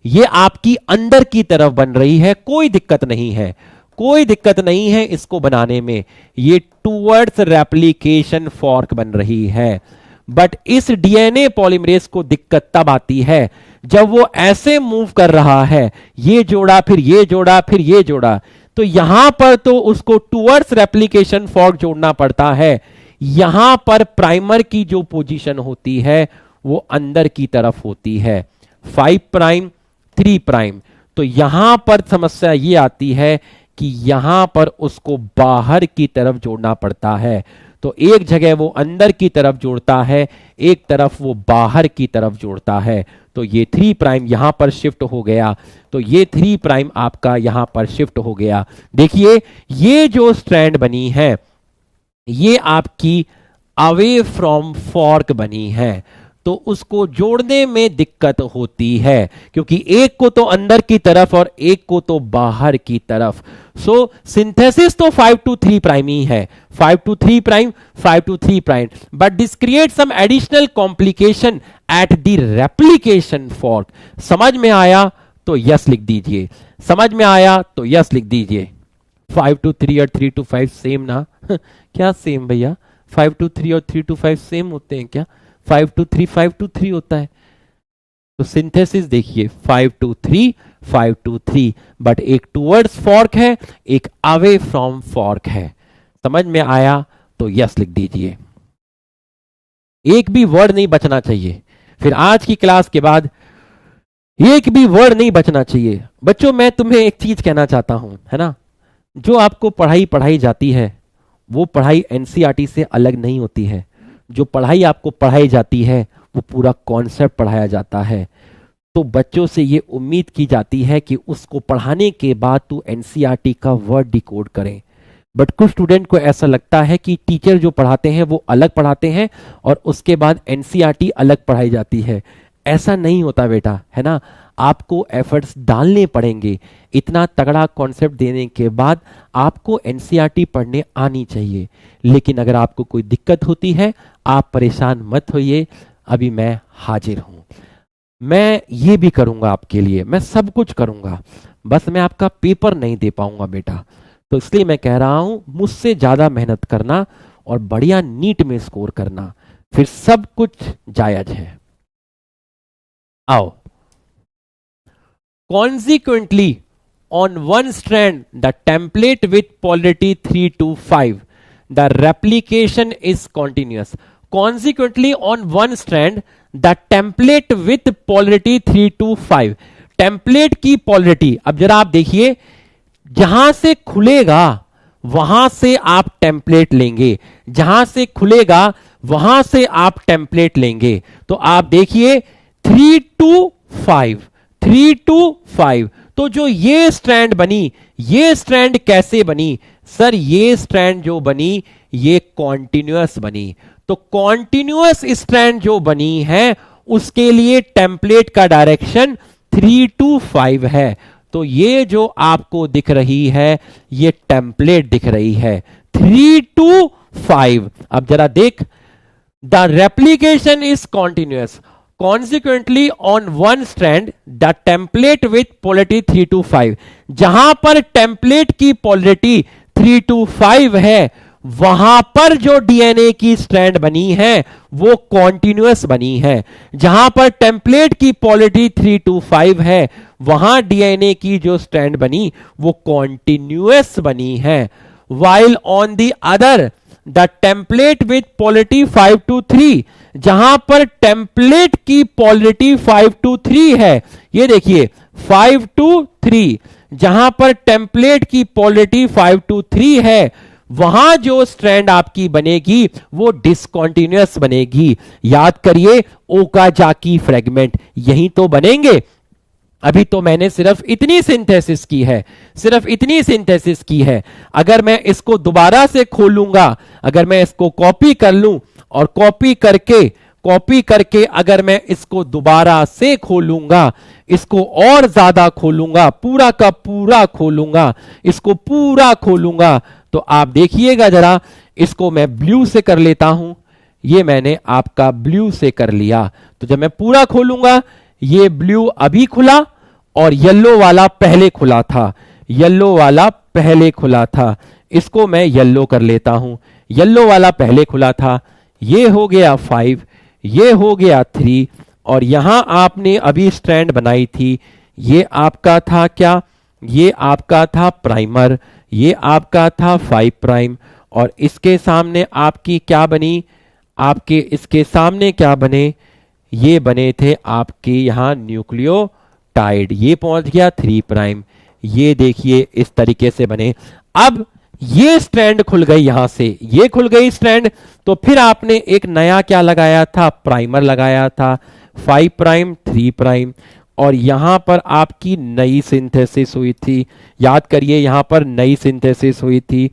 ये आपकी अंदर की तरफ बन रही है। कोई दिक्कत नहीं है, कोई दिक्कत नहीं है इसको बनाने में, ये टूवर्ड्स रेप्लिकेशन फॉर्क बन रही है। बट इस डीएनए पॉलीमरेज को दिक्कत तब आती है जब वो ऐसे मूव कर रहा है, ये जोड़ा, फिर ये जोड़ा, फिर ये जोड़ा। तो यहां पर तो उसको टूवर्ड्स रेप्लिकेशन फॉर्क जोड़ना पड़ता है, यहां पर प्राइमर की जो पोजीशन होती है वो अंदर की तरफ होती है, 5 प्राइम 3 प्राइम। तो यहां पर समस्या ये आती है कि यहां पर उसको बाहर की तरफ जोड़ना पड़ता है। तो एक जगह वो अंदर की तरफ जोड़ता है, एक तरफ वो बाहर की तरफ जोड़ता है। तो ये 3 प्राइम यहां पर शिफ्ट हो गया, तो ये 3 प्राइम आपका यहां पर शिफ्ट हो गया। देखिए ये जो स्ट्रैंड बनी है, ये आपकी अवे फ्रॉम फॉर्क बनी है, तो उसको जोड़ने में दिक्कत होती है, क्योंकि एक को तो अंदर की तरफ और एक को तो बाहर की तरफ। सो सिंथेसिस तो 5 to 3 प्राइम ही है, 5 to 3 prime, 5 to 3 prime, but this create some additional complication at the replication fork. समझ में आया तो यस लिख दीजिए, समझ में आया तो यस लिख दीजिए। 5 to 3 और 3 to 5 सेम ना? क्या सेम भैया, 5 to 3 और 3 to 5 सेम होते हैं क्या? 5 to 3 5 to 3 होता है। तो सिंथेसिस देखिए 5 to 3 5 to 3, बट एक टूवर्ड्स फॉर्क है, एक अवे फ्रॉम फॉर्क है। समझ में आया तो यस लिख दीजिए। एक भी वर्ड नहीं बचना चाहिए, फिर आज की क्लास के बाद एक भी वर्ड नहीं बचना चाहिए। बच्चों मैं तुम्हें एक चीज कहना चाहता हूं, है ना, जो आपको पढ़ाई जाती है वो पढ़ाई एनसीईआरटी से अलग नहीं होती है। जो पढ़ाई आपको पढ़ाई जाती है वो पूरा कॉन्सेप्ट पढ़ाया जाता है। तो बच्चों से ये उम्मीद की जाती है कि उसको पढ़ाने के बाद तू एनसीईआरटी का वर्ड डिकोड करें। बट कुछ स्टूडेंट को ऐसा लगता है कि टीचर जो पढ़ाते हैं वो अलग पढ़ाते हैं और उसके बाद एनसीईआरटी अलग पढ़ाई जाती है। ऐसा नहीं होता बेटा, है ना। आपको एफर्ट्स डालने पड़ेंगे। इतना तगड़ा कॉन्सेप्ट देने के बाद आपको एनसीईआरटी पढ़ने आनी चाहिए। लेकिन अगर आपको कोई दिक्कत होती है आप परेशान मत होइए, अभी मैं हाजिर हूं। मैं ये भी करूंगा आपके लिए, मैं सब कुछ करूंगा, बस मैं आपका पेपर नहीं दे पाऊंगा बेटा। तो इसलिए मैं कह रहा हूं मुझसे ज्यादा मेहनत करना और बढ़िया नीट में स्कोर करना, फिर सब कुछ जायज है। आओ, consequently on one strand the template with polarity 3 to 5 the replication is continuous. Consequently on one strand the template with polarity 3 to 5, template की पोलरिटी, अब जरा आप देखिए, जहां से खुलेगा वहां से आप टेम्पलेट लेंगे, जहां से खुलेगा वहां से आप टेम्पलेट लेंगे। तो आप देखिए 3 to 5, 3 to 5, तो जो ये स्ट्रैंड बनी, ये स्ट्रैंड कैसे बनी सर? ये स्ट्रैंड जो बनी ये कॉन्टिन्यूअस बनी। तो कॉन्टिन्यूअस स्ट्रैंड जो बनी है उसके लिए टेम्पलेट का डायरेक्शन 3 to 5 है। तो ये जो आपको दिख रही है ये टेम्पलेट दिख रही है 3 to 5। अब जरा देख, the replication is continuous, consequently on one strand the template with polarity 3 to 5, जहां पर टेम्पलेट की पोलरिटी 3 to 5 है वहां पर जो डीएनए की स्ट्रैंड बनी है वो कॉन्टिन्यूअस बनी है। जहां पर टेम्पलेट की पोलरिटी 3 to 5 है वहां डीएनए की जो स्ट्रैंड बनी वो कॉन्टिन्यूअस बनी है। While on the other the template with polarity 5 to 3, जहां पर टेम्पलेट की पोलरिटी 5 to 3 है, ये देखिए 5 to 3, जहां पर टेम्पलेट की पोलरिटी 5 to 3 है वहां जो स्ट्रैंड आपकी बनेगी वो डिसकंटीन्यूअस बनेगी। याद करिए ओकाजाकी फ्रेगमेंट यही तो बनेंगे। अभी तो मैंने सिर्फ इतनी सिंथेसिस की है, सिर्फ इतनी सिंथेसिस की है। अगर मैं इसको दोबारा से खोलूंगा, अगर मैं इसको कॉपी कर लूं और कॉपी करके अगर मैं इसको दोबारा से खोलूंगा, इसको और ज्यादा खोलूंगा, पूरा का पूरा खोलूंगा, इसको पूरा खोलूंगा, तो आप देखिएगा जरा, इसको मैं ब्लू से कर लेता हूं। ये मैंने आपका ब्लू से कर लिया, तो जब मैं पूरा खोलूंगा ये ब्लू अभी खुला और येलो वाला पहले खुला था, येलो वाला पहले खुला था। इसको मैं येलो कर लेता हूं, येलो वाला पहले खुला था। ये हो गया 5, ये हो गया 3, और यहां आपने अभी स्ट्रैंड बनाई थी, ये आपका था क्या, ये आपका था प्राइमर, ये आपका था 5 प्राइम, और इसके सामने आपकी क्या बनी, आपके इसके सामने क्या बने, ये बने थे आपके यहां न्यूक्लियोटाइड, ये पहुंच गया 3 प्राइम। ये देखिए इस तरीके से बने। अब ये स्ट्रैंड खुल गई, यहां से ये खुल गई स्ट्रैंड, तो फिर आपने एक नया क्या लगाया था, प्राइमर लगाया था 5 प्राइम 3 प्राइम, और यहां पर आपकी नई सिंथेसिस हुई थी। याद करिए यहां पर नई सिंथेसिस हुई थी,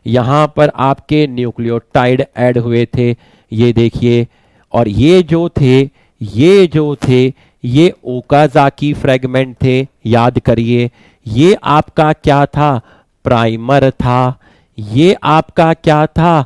यहां पर आपके न्यूक्लियोटाइड ऐड हुए थे, ये देखिए। और ये जो थे ये ओकाजाकी फ्रेगमेंट थे। याद करिए ये आपका क्या था, प्राइमर था, ये आपका क्या था,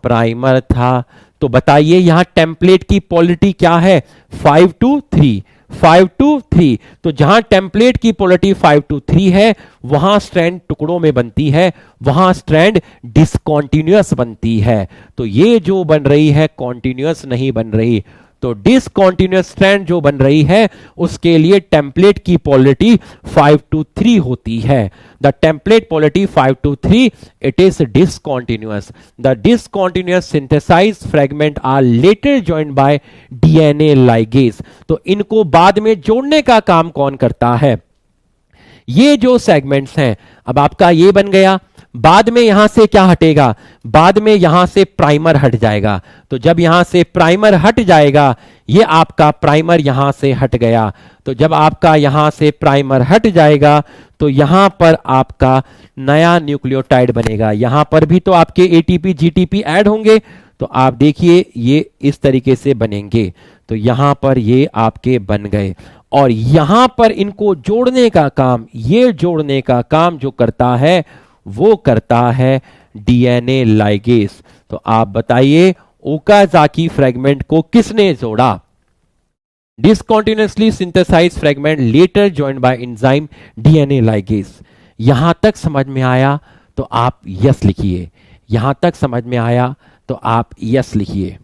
प्राइमर था। तो बताइए यहां टेम्पलेट की पोलरिटी क्या है, 5 to 3, 5 to 3। तो जहां टेम्पलेट की पोलरिटी 5 to 3 है वहां स्ट्रैंड टुकड़ों में बनती है, वहां स्ट्रैंड डिसकंटीन्यूअस बनती है। तो ये जो बन रही है कॉन्टिन्यूअस नहीं बन रही। तो डिसकंटीन्यूअस स्ट्रैंड जो बन रही है उसके लिए टेम्पलेट की पोलरिटी 5 to 3 होती है। The template polarity 5 to 3, it is discontinuous. The discontinuous synthesized fragment are later joined by DNA ligase. तो इनको बाद में जोड़ने का काम कौन करता है, ये जो सेगमेंट्स हैं। अब आपका ये बन गया, बाद में यहां से क्या हटेगा, बाद में यहां से प्राइमर हट जाएगा। तो जब यहां से प्राइमर हट जाएगा, ये आपका प्राइमर यहां से हट गया, तो जब आपका यहां से प्राइमर हट जाएगा तो यहां पर आपका नया न्यूक्लियोटाइड बनेगा। यहां पर भी तो आपके एटीपी जीटीपी ऐड होंगे, तो आप देखिए ये इस तरीके से बनेंगे। तो यहां पर ये आपके बन गए, और यहां पर इनको जोड़ने का काम, ये जोड़ने का काम जो करता है वो करता है डीएनए लाइगेज। तो आप बताइए ओकाजाकी फ्रेगमेंट को किसने जोड़ा, discontinuously synthesised fragment later joined by enzyme DNA ligase. यहां तक समझ में आया तो आप यस लिखिए, यहां तक समझ में आया तो आप यस लिखिए।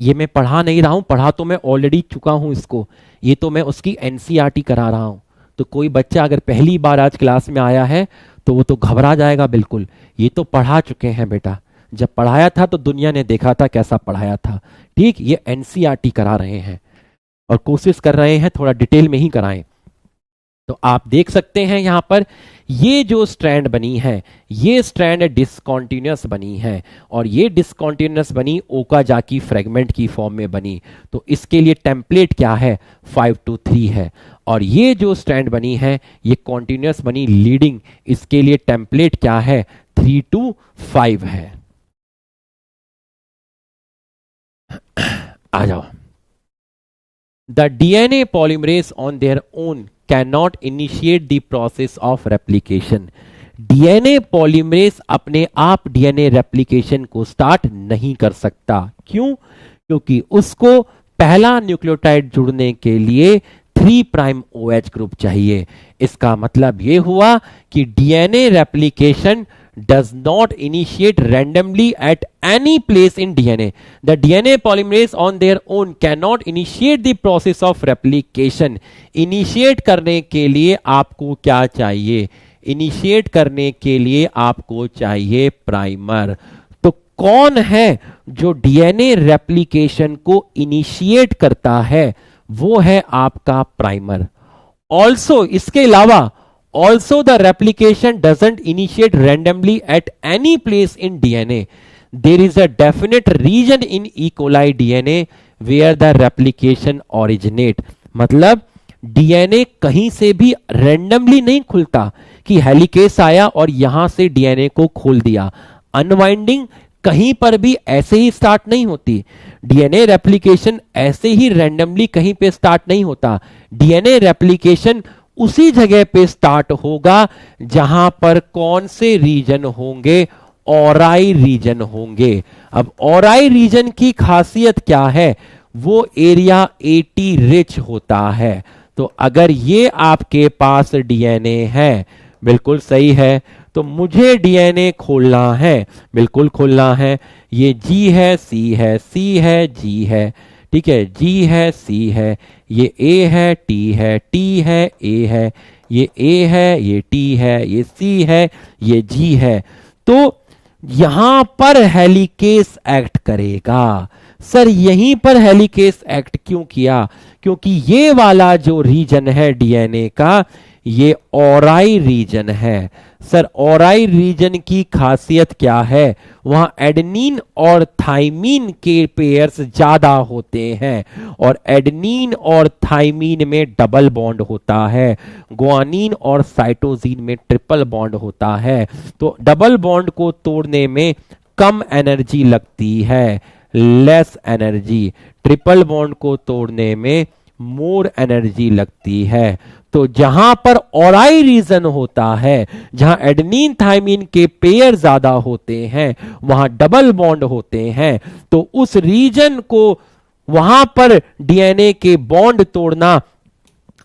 ये मैं पढ़ा नहीं रहा हूं, पढ़ा तो मैं ऑलरेडी चुका हूं इसको, ये तो मैं उसकी एनसीईआरटी करा रहा हूं। तो कोई बच्चा अगर पहली बार आज क्लास में आया है तो वो तो घबरा जाएगा बिल्कुल। ये तो पढ़ा चुके हैं बेटा, जब पढ़ाया था तो दुनिया ने देखा था कैसा पढ़ाया था। ठीक, ये एनसीईआरटी करा रहे हैं और कोशिश कर रहे हैं थोड़ा डिटेल में ही कराएं। तो आप देख सकते हैं यहां पर ये जो स्ट्रैंड बनी है, ये स्ट्रैंड डिसकंटीन्यूअस बनी है, और ये डिसकंटीन्यूअस बनी ओकाजाकी फ्रेगमेंट की फॉर्म में बनी। तो इसके लिए टेम्पलेट क्या है, 5 to 3 है। और ये जो स्ट्रैंड बनी है ये कॉन्टिन्यूअस बनी लीडिंग, इसके लिए टेम्पलेट क्या है, 3 to 5 है। आ जाओ। The DNA polymerase on their own cannot initiate the process of replication. DNA polymerase अपने आप डीएनए रेप्लिकेशन को स्टार्ट नहीं कर सकता। क्यों? क्योंकि उसको पहला न्यूक्लियोटाइड जुड़ने के लिए 3 प्राइम OH ग्रुप चाहिए। इसका मतलब यह हुआ कि DNA replication does not initiate randomly at any place in DNA. The DNA polymerase on their own cannot initiate the process of replication. Initiate करने के लिए आपको क्या चाहिए? Initiate करने के लिए आपको चाहिए प्राइमर। तो कौन है जो डीएनए रेप्लिकेशन को इनिशिएट करता है? वो है आपका प्राइमर। ऑल्सो इसके अलावा also the replication doesn't initiate randomly at any place in DNA. There is a definite region in E. coli DNA where the replication originate. मतलब डीएनए कहीं से भी रैंडमली नहीं खुलता कि हेलिकेस आया और यहां से डीएनए को खोल दिया। अनवाइंडिंग कहीं पर भी ऐसे ही स्टार्ट नहीं होती। डीएनए रेप्लिकेशन ऐसे ही रैंडमली कहीं पे स्टार्ट नहीं होता। डीएनए रेप्लिकेशन उसी जगह पे स्टार्ट होगा जहां पर कौन से रीजन होंगे? ऑराई रीजन होंगे। अब ऑराई रीजन की खासियत क्या है? वो एरिया 80 रिच होता है। तो अगर ये आपके पास डीएनए है, बिल्कुल सही है, तो मुझे डीएनए खोलना है, बिल्कुल खोलना है। ये जी है, सी है, सी है, जी है, ठीक है, जी है, सी है, ये ए है, टी है, टी है, ए है, ये ए है, ये टी है, ये सी है, ये जी है। तो यहां पर हेलिकेस एक्ट करेगा। सर यहीं पर हेलिकेस एक्ट क्यों किया? क्योंकि ये वाला जो रीजन है डीएनए का, ये ऑराई रीजन है। सर ऑराई रीजन की खासियत क्या है? वहां एडेनिन और थाइमीन के पेयर्स ज्यादा होते हैं और एडेनिन और थाइमीन में डबल बॉन्ड होता है, ग्वानिन और साइटोसिन में ट्रिपल बॉन्ड होता है। तो डबल बॉन्ड को तोड़ने में कम एनर्जी लगती है, लेस एनर्जी। ट्रिपल बॉन्ड को तोड़ने में मोर एनर्जी लगती है। तो जहां पर ऑराई रीजन होता है, जहां एडेनिन थाइमीन के पेयर ज्यादा होते हैं, वहां डबल बॉन्ड होते हैं, तो उस रीजन को वहां पर डीएनए के बॉन्ड तोड़ना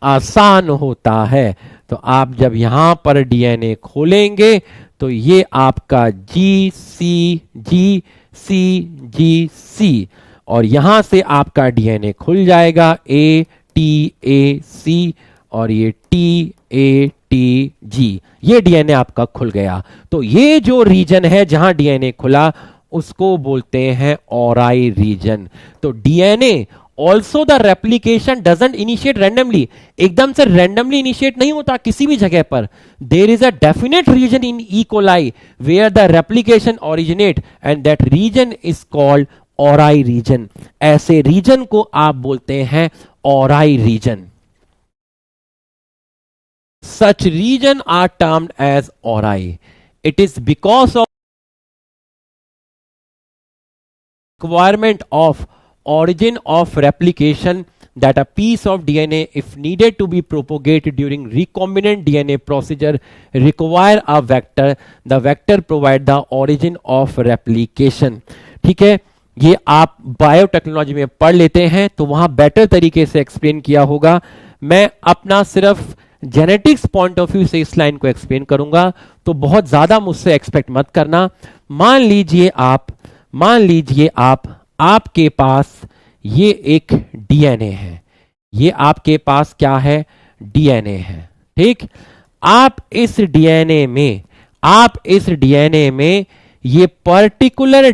आसान होता है। तो आप जब यहां पर डीएनए खोलेंगे तो ये आपका जी सी जी सी जी सी, और यहां से आपका डीएनए खुल जाएगा ए टी ए सी, और ये टी ए टी जी, ये डीएनए आपका खुल गया। तो ये जो रीजन है जहां डीएनए खुला, उसको बोलते हैं ऑराई रीजन। तो DNA also the replication doesn't initiate randomly, एकदम से रैंडमली इनिशिएट नहीं होता किसी भी जगह पर। There is a definite region in E coli where the replication originate and that region is called ori region. ऐसे रीजन को आप बोलते हैं ori region. Such region are termed as ori. It is because of requirement of origin of replication that a piece of DNA, if needed to be propagated during recombinant DNA procedure, require a vector. The vector provide the origin of replication. ठीक है, ये आप biotechnology में पढ़ लेते हैं तो वहां बेटर तरीके से एक्सप्लेन किया होगा। मैं अपना सिर्फ जेनेटिक्स पॉइंट ऑफ व्यू से इस लाइन को एक्सप्लेन करूंगा, तो बहुत ज्यादा मुझसे एक्सपेक्ट मत करना। मान लीजिए आप आपके पास ये एक डीएनए है, ये आपके पास क्या है? डीएनए है। ठीक, आप इस डीएनए में ये पर्टिकुलर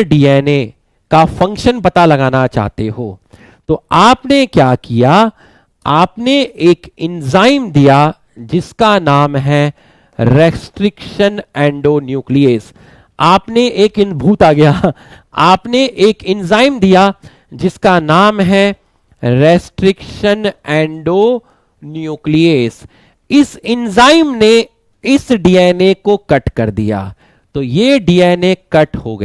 डीएनए का फंक्शन पता लगाना चाहते हो। तो आपने क्या किया? आपने एक एंजाइम दिया जिसका नाम है रेस्ट्रिक्शन एंडोन्यूक्लियस। आपने एक आपने एक एंजाइम दिया जिसका नाम है रेस्ट्रिक्शन एंडोन्यूक्लियस। इस एंजाइम ने इस डीएनए को कट कर दिया, तो ये डीएनए कट हो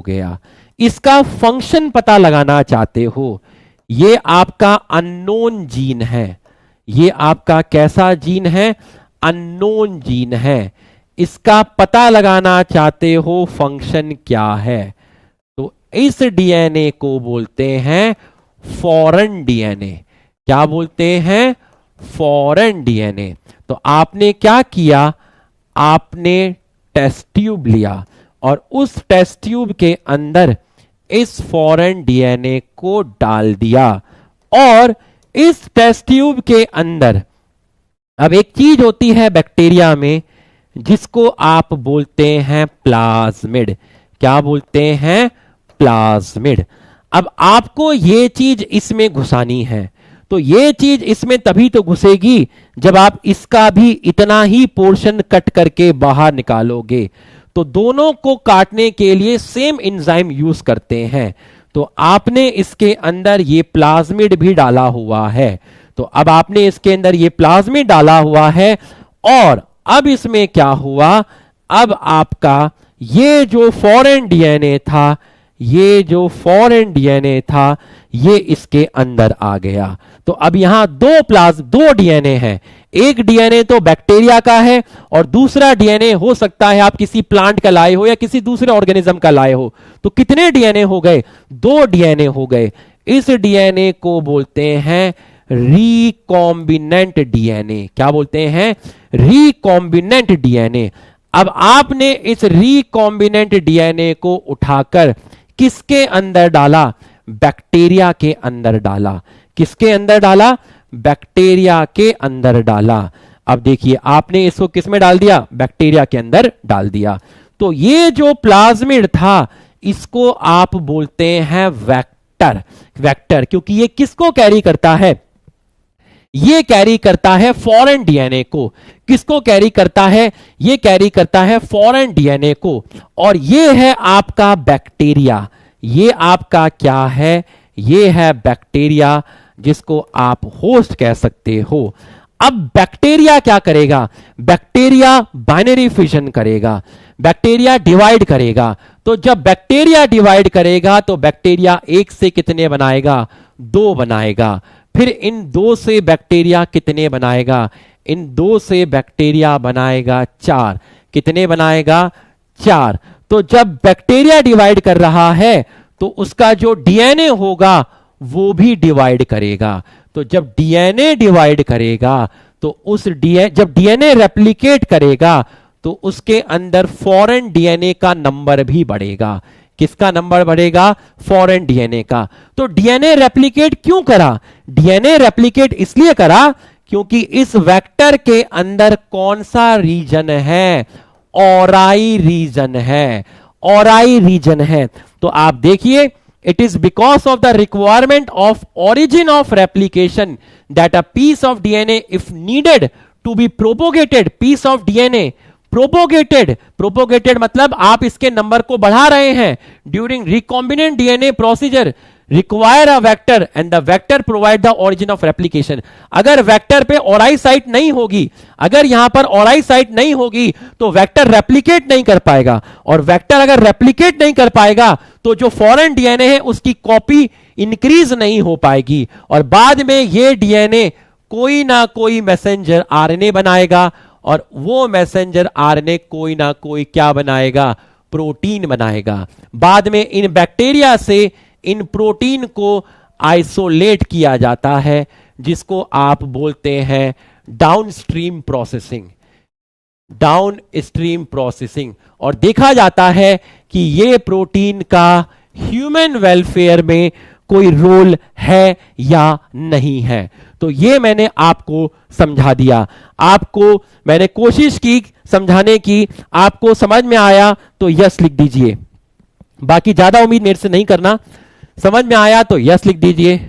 गया। इसका फंक्शन पता लगाना चाहते हो, ये आपका अननोन जीन है, ये आपका कैसा जीन है? अननोन जीन है। इसका पता लगाना चाहते हो फंक्शन क्या है, तो इस डीएनए को बोलते हैं फॉरेन डीएनए। क्या बोलते हैं? Foreign DNA. तो आपने क्या किया? आपने टेस्ट ट्यूब लिया और उस टेस्ट ट्यूब के अंदर इस फॉरेन डीएनए को डाल दिया और इस टेस्ट ट्यूब के अंदर अब एक चीज होती है बैक्टीरिया में जिसको आप बोलते हैं प्लाज्मिड। क्या बोलते हैं? प्लाज्मिड। अब आपको ये चीज इसमें घुसानी है, तो ये चीज इसमें तभी तो घुसेगी जब आप इसका भी इतना ही पोर्शन कट करके बाहर निकालोगे। तो दोनों को काटने के लिए सेम एंजाइम यूज करते हैं। तो आपने इसके अंदर ये प्लाज्मिड भी डाला हुआ है। तो अब आपने इसके अंदर ये प्लाज्मिड डाला हुआ है और अब इसमें क्या हुआ? अब आपका ये जो फॉरेन डीएनए था, ये जो फॉरेन डीएनए था, ये इसके अंदर आ गया। तो अब यहां दो डीएनए हैं। एक डीएनए तो बैक्टीरिया का है और दूसरा डीएनए हो सकता है आप किसी प्लांट का लाए हो या किसी दूसरे ऑर्गेनिज्म का लाए हो। तो कितने डीएनए हो गए? 2 डीएनए हो गए। इस डीएनए को बोलते हैं रिकॉम्बिनेंट डीएनए। क्या बोलते हैं? Recombinant DNA. अब आपने इस रिकॉम्बिनेंट डीएनए को उठाकर किसके अंदर डाला? बैक्टीरिया के अंदर डाला। किसके अंदर डाला? बैक्टीरिया के अंदर डाला। अब देखिए आपने इसको किस में डाल दिया? बैक्टीरिया के अंदर डाल दिया। तो ये जो प्लाज्मिड था इसको आप बोलते हैं वेक्टर। वेक्टर क्योंकि ये किसको कैरी करता है? ये कैरी करता है फॉरेन डीएनए को। किसको कैरी करता है? ये कैरी करता है फॉरेन डीएनए को। और ये है आपका बैक्टीरिया। ये आपका क्या है? ये है बैक्टीरिया, जिसको आप होस्ट कह सकते हो। अब बैक्टीरिया क्या करेगा? बैक्टीरिया बाइनरी फिशन करेगा, बैक्टीरिया डिवाइड करेगा। तो जब बैक्टीरिया डिवाइड करेगा तो बैक्टीरिया 1 से कितने बनाएगा? 2 बनाएगा। फिर इन 2 से बैक्टीरिया कितने बनाएगा? इन 2 से बैक्टीरिया बनाएगा 4। कितने बनाएगा? 4। तो जब बैक्टीरिया डिवाइड कर रहा है तो उसका जो डीएनए होगा वो भी डिवाइड करेगा। तो जब डीएनए डिवाइड करेगा तो जब डीएनए रेप्लिकेट करेगा तो उसके अंदर फॉरेन डीएनए का नंबर भी बढ़ेगा। किसका नंबर बढ़ेगा? फॉरेन डीएनए का। तो डीएनए रेप्लिकेट क्यों करा? डीएनए रेप्लिकेट इसलिए करा क्योंकि इस वेक्टर के अंदर कौन सा रीजन है? ऑराई रीजन है। ऑराई रीजन है। तो आप देखिए, it is because of the requirement of origin of replication that a piece of DNA, if needed to be propagated, piece of DNA propagated मतलब आप इसके नंबर को बढ़ा रहे हैं। during recombinant DNA procedure require a vector and the vector provide the origin of replication। अगर vector पे ऑराई site नहीं होगी, अगर यहां पर ऑराई साइट नहीं होगी तो वेक्टर रेप्लिकेट नहीं कर पाएगा, और वेक्टर अगर रेप्लिकेट नहीं कर पाएगा तो जो फॉरेन डीएनए है उसकी कॉपी इंक्रीज नहीं हो पाएगी, और बाद में ये डीएनए कोई ना कोई मैसेंजर आरएनए बनाएगा, और वो मैसेंजर आरएनए कोई ना कोई क्या बनाएगा? प्रोटीन बनाएगा। बाद में इन बैक्टीरिया से इन प्रोटीन को आइसोलेट किया जाता है, जिसको आप बोलते हैं डाउनस्ट्रीम प्रोसेसिंग। Downstream processing. और देखा जाता है कि ये प्रोटीन का ह्यूमन वेलफेयर में कोई रोल है या नहीं है। तो ये मैंने आपको समझा दिया। आपको मैंने कोशिश की समझाने की, आपको समझ में आया तो यस लिख दीजिए। बाकी ज्यादा उम्मीद मेरे से नहीं करना। समझ में आया तो यस लिख दीजिए।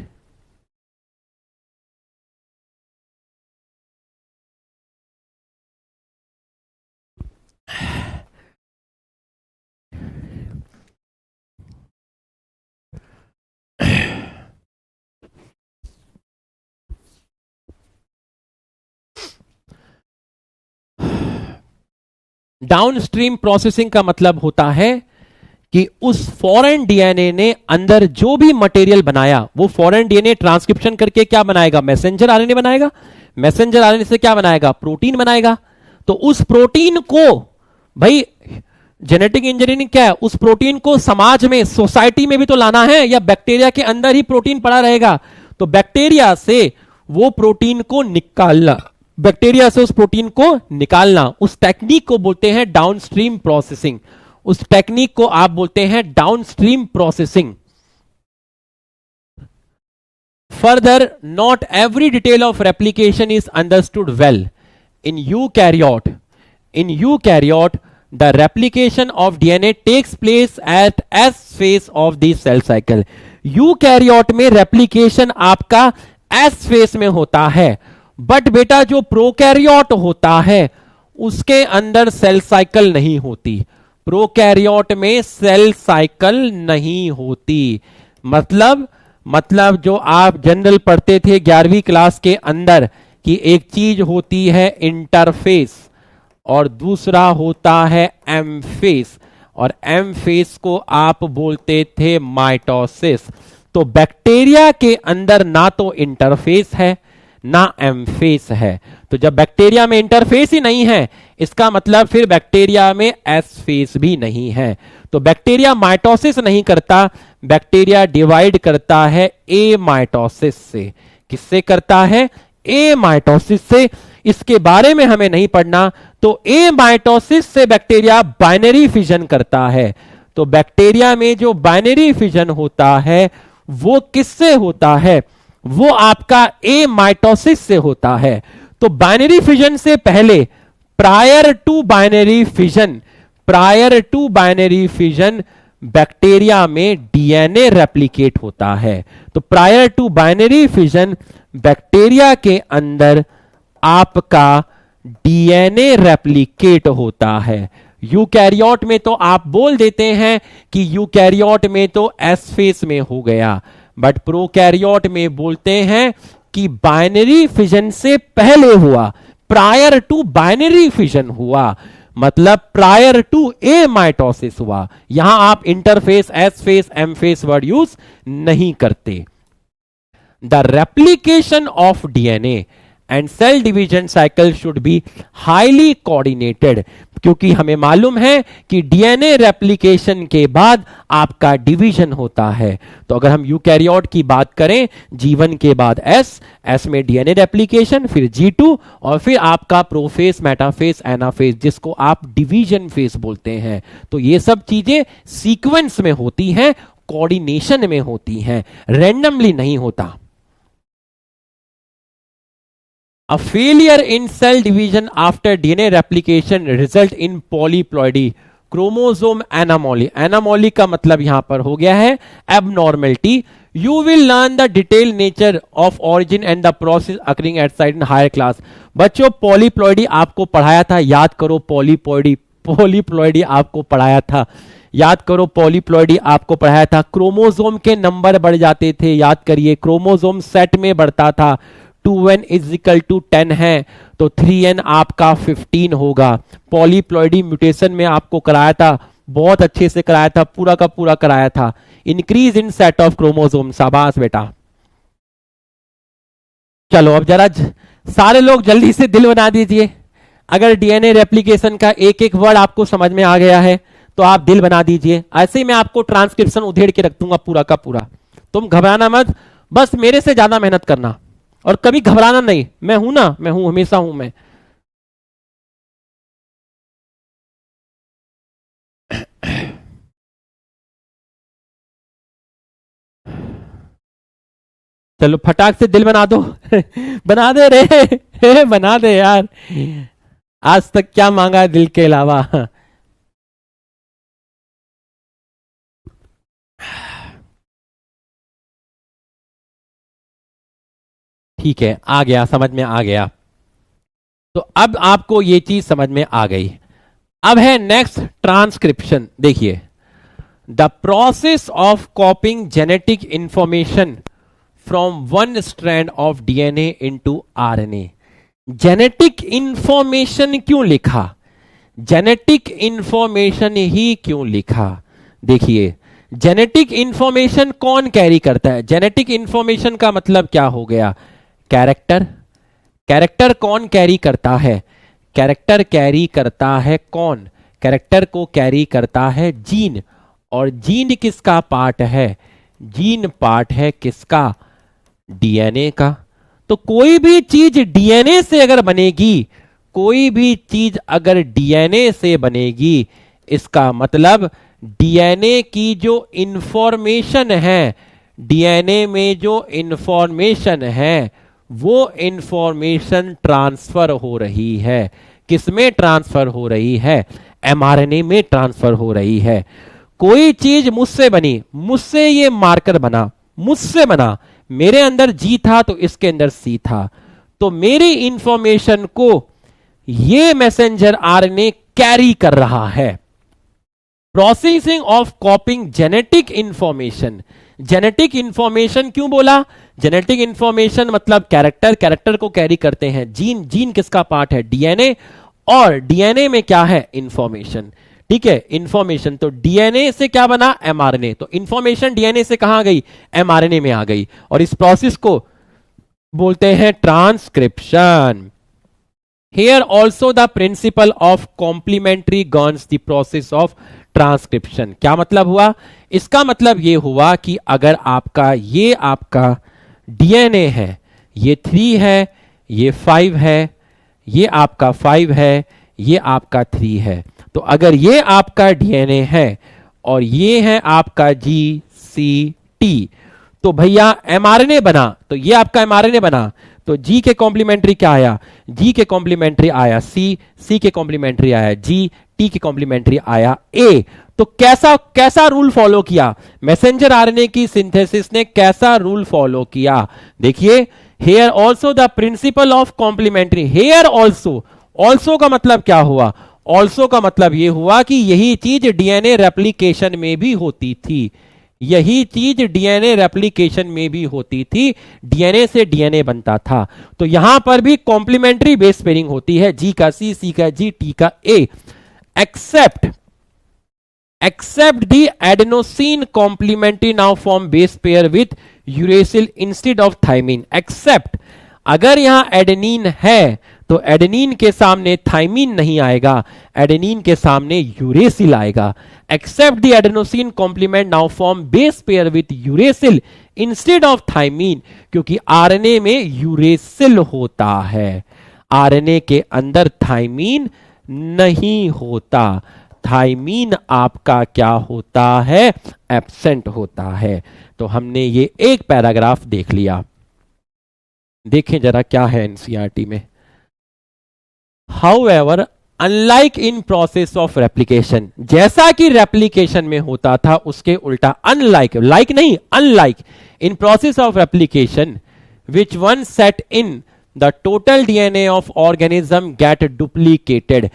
डाउनस्ट्रीम प्रोसेसिंग का मतलब होता है कि उस फॉरेन डीएनए ने अंदर जो भी मटेरियल बनाया वो फॉरेन डीएनए ट्रांसक्रिप्शन करके क्या बनाएगा? मैसेंजर आरएनए बनाएगा। मैसेंजर आरएनए से क्या बनाएगा, प्रोटीन बनाएगा। तो उस प्रोटीन को भाई जेनेटिक इंजीनियरिंग क्या है, उस प्रोटीन को समाज में, सोसाइटी में भी तो लाना है, या बैक्टीरिया के अंदर ही प्रोटीन पड़ा रहेगा। तो बैक्टीरिया से वो प्रोटीन को निकालना, बैक्टीरिया से उस प्रोटीन को निकालना, उस टेक्निक को बोलते हैं डाउनस्ट्रीम प्रोसेसिंग। उस टेक्निक को आप बोलते हैं downstream processing. Further, not every detail of replication is understood well in eukaryote. The replication of DNA takes place at S phase of the cell cycle. Eukaryote में replication आपका S phase में होता है, but बेटा जो prokaryote होता है उसके अंदर सेल साइकिल नहीं होती। प्रोकैरियोट में सेल साइकिल नहीं होती। मतलब जो आप जनरल पढ़ते थे 11वीं क्लास के अंदर कि एक चीज होती है इंटरफेस और दूसरा होता है एम फेस, और एम फेस को आप बोलते थे माइटोसिस। तो बैक्टीरिया के अंदर ना तो इंटरफेस है ना एम फेस है। तो जब बैक्टीरिया में इंटरफेस ही नहीं है, इसका मतलब फिर बैक्टीरिया में एस फेस भी नहीं है। तो बैक्टीरिया माइटोसिस नहीं करता, बैक्टीरिया डिवाइड करता है ए माइटोसिस से। किससे करता है, ए माइटोसिस से। इसके बारे में हमें नहीं पढ़ना। तो ए माइटोसिस से बैक्टीरिया बाइनरी फिजन करता है। तो बैक्टीरिया में जो बाइनरी फिजन होता है वो किससे होता है, वो आपका ए माइटोसिस से होता है। तो बाइनरी फिजन से पहले, prior to binary fission bacteria में डीएनए रेप्लिकेट होता है। तो prior to binary fission bacteria के अंदर आपका डीएनए रेप्लिकेट होता है। यूकैरियोट में तो आप बोल देते हैं कि यूकैरियोट में तो एस फेस में हो गया, बट प्रोकैरियोट में बोलते हैं कि बाइनरी फिजन से पहले हुआ, प्रायर टू बाइनरी फिजन हुआ, मतलब प्रायर टू ए माइटोसिस हुआ। यहां आप interphase, S phase, M phase word use नहीं करते। The replication of DNA and cell division cycle should be highly coordinated, क्योंकि हमें मालूम है कि डीएनए रेप्लिकेशन के बाद आपका डिवीजन होता है। तो अगर हम यूकैरियोट की बात करें, G1 के बाद S में डीएनए रेप्लिकेशन, फिर G2 और फिर आपका प्रोफेस, मेटाफेस, एनाफेस, जिसको आप डिवीजन फेस बोलते हैं। तो ये सब चीजें सीक्वेंस में होती हैं, कोऑर्डिनेशन में होती हैं, रैंडमली नहीं होता। A failure in cell division after DNA replication result in polyploidy, chromosome anomaly। anomaly का मतलब यहां पर हो गया है abnormality। You will learn the detailed nature of origin and the process occurring at site in higher class। बच्चों polyploidy आपको पढ़ाया था, याद करो। polyploidy आपको पढ़ाया था, याद करो। polyploidy आपको पढ़ाया था। क्रोमोसोम के नंबर बढ़ जाते थे, याद करिए। क्रोमोसोम सेट में बढ़ता था। 2n इज इक्वल टू 10 है तो 3n आपका 15 होगा। पॉलीप्लॉइडी म्यूटेशन में आपको कराया था, बहुत अच्छे से कराया था, पूरा का पूरा कराया था। Increase in set of chromosome, शाबाश बेटा। चलो अब जरा सारे लोग जल्दी से दिल बना दीजिए। अगर डीएनए रेप्लिकेशन का एक एक वर्ड आपको समझ में आ गया है तो आप दिल बना दीजिए। ऐसे ही मैं आपको ट्रांसक्रिप्शन उधेड़ के रख दूंगा पूरा का पूरा। तुम घबराना मत, बस मेरे से ज्यादा मेहनत करना और कभी घबराना नहीं। मैं हूं ना, मैं हूं, हमेशा हूं मैं। चलो फटाक से दिल बना दो। बना दे रे बना दे यार। आज तक क्या मांगा है दिल के अलावा। ठीक है, आ गया, समझ में आ गया। तो अब आपको ये चीज समझ में आ गई। अब है नेक्स्ट ट्रांसक्रिप्शन। देखिए, the process of कॉपिंग genetic information from one strand of DNA into RNA. Genetic information क्यों लिखा, जेनेटिक इंफॉर्मेशन ही क्यों लिखा? देखिए, जेनेटिक इंफॉर्मेशन कौन कैरी करता है? जेनेटिक इंफॉर्मेशन का मतलब क्या हो गया? कैरेक्टर, कैरेक्टर कौन कैरी करता है? कैरेक्टर कैरी करता है कौन? कैरेक्टर को कैरी करता है जीन। और जीन किसका पार्ट है? जीन पार्ट है किसका? डीएनए का। तो कोई भी चीज डीएनए से अगर बनेगी, कोई भी चीज अगर डीएनए से बनेगी, इसका मतलब डीएनए की जो इंफॉर्मेशन है, डीएनए में जो इंफॉर्मेशन है वो इंफॉर्मेशन ट्रांसफर हो रही है। किसमें ट्रांसफर हो रही है? एमआरएनए में ट्रांसफर हो रही है। कोई चीज मुझसे बनी, मुझसे ये मार्कर बना, मुझसे बना, मेरे अंदर जी था तो इसके अंदर सी था, तो मेरी इंफॉर्मेशन को ये मैसेंजर आरएनए कैरी कर रहा है। Processing of कॉपिंग genetic information. Genetic information क्यों बोला? जेनेटिक इंफॉर्मेशन मतलब कैरेक्टर, कैरेक्टर को कैरी करते हैं जीन। जीन किसका पार्ट है? डीएनए। और डीएनए में क्या है? इंफॉर्मेशन। ठीक है, इंफॉर्मेशन। तो डीएनए से क्या बना? एमआरएनए। तो इंफॉर्मेशन डीएनए से कहां गई? एमआरएनए में आ गई। और इस प्रोसेस को बोलते हैं transcription. Here also the principle of complementary governs the process of transcription. क्या मतलब हुआ? इसका मतलब ये हुआ कि अगर ये आपका डीएनए है, ये 3 है, ये 5 है, ये आपका 5 है, ये आपका 3 है, तो अगर ये आपका डीएनए है और ये है आपका जीसीटी, तो भैया एमआरएनए बना, तो ये आपका एमआरएनए बना, तो जी के कॉम्प्लीमेंट्री क्या आया? जी के कॉम्प्लीमेंट्री आया सी, सी के कॉम्प्लीमेंट्री आया जी, टी के कॉम्प्लीमेंट्री आया ए। तो कैसा कैसा रूल फॉलो किया? मैसेंजर आरएनए की सिंथेसिस ने कैसा रूल फॉलो किया? देखिए, here also the principle of complementary. Here also, also का मतलब क्या हुआ? ऑल्सो का मतलब यह हुआ कि यही चीज डीएनए रेप्लिकेशन में भी होती थी, यही चीज डीएनए रेप्लिकेशन में भी होती थी, डीएनए से डीएनए बनता था। तो यहां पर भी कॉम्प्लीमेंट्री बेस पेयरिंग होती है, जी का सी, सी का जी, टी का A. Except the adenosine complementary now form base pair with uracil instead of thymine. Except, अगर यहां एडेनिन है तो एडेनिन के सामने थाइमिन नहीं आएगा, एडेनिन के सामने यूरेसिल आएगा। Except the adenosine complement now form base pair with uracil instead of thymine, क्योंकि आरएनए में यूरेसिल होता है, आरएनए के अंदर थाइमिन नहीं होता। थाइमिन आपका क्या होता है? एब्सेंट होता है। तो हमने ये एक पैराग्राफ देख लिया। देखें जरा क्या है एनसीईआरटी में। However, unlike in process of replication, जैसा कि रेप्लिकेशन में होता था उसके उल्टा, अनलाइक, लाइक नहीं, unlike in process of replication which one set in the total DNA of organism get duplicated.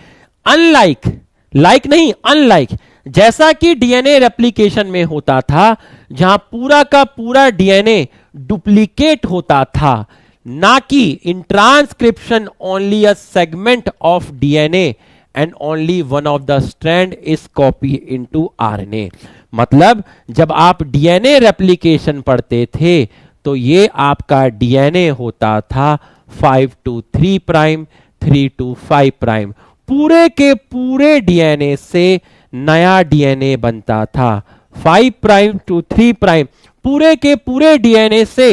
Unlike, like नहीं, अनलाइक, जैसा कि डीएनए रेप्लिकेशन में होता था जहां पूरा का पूरा डीएनए डुप्लीकेट होता था, ना कि in transcription only a segment of DNA and only one of the strand is copy into RNA. मतलब जब आप डीएनए रेप्लिकेशन पढ़ते थे तो ये आपका डीएनए होता था 5 to 3 प्राइम, 3 to 5 प्राइम, पूरे के पूरे डीएनए से नया डीएनए बनता था। 5 प्राइम to 3 प्राइम, पूरे के पूरे डीएनए से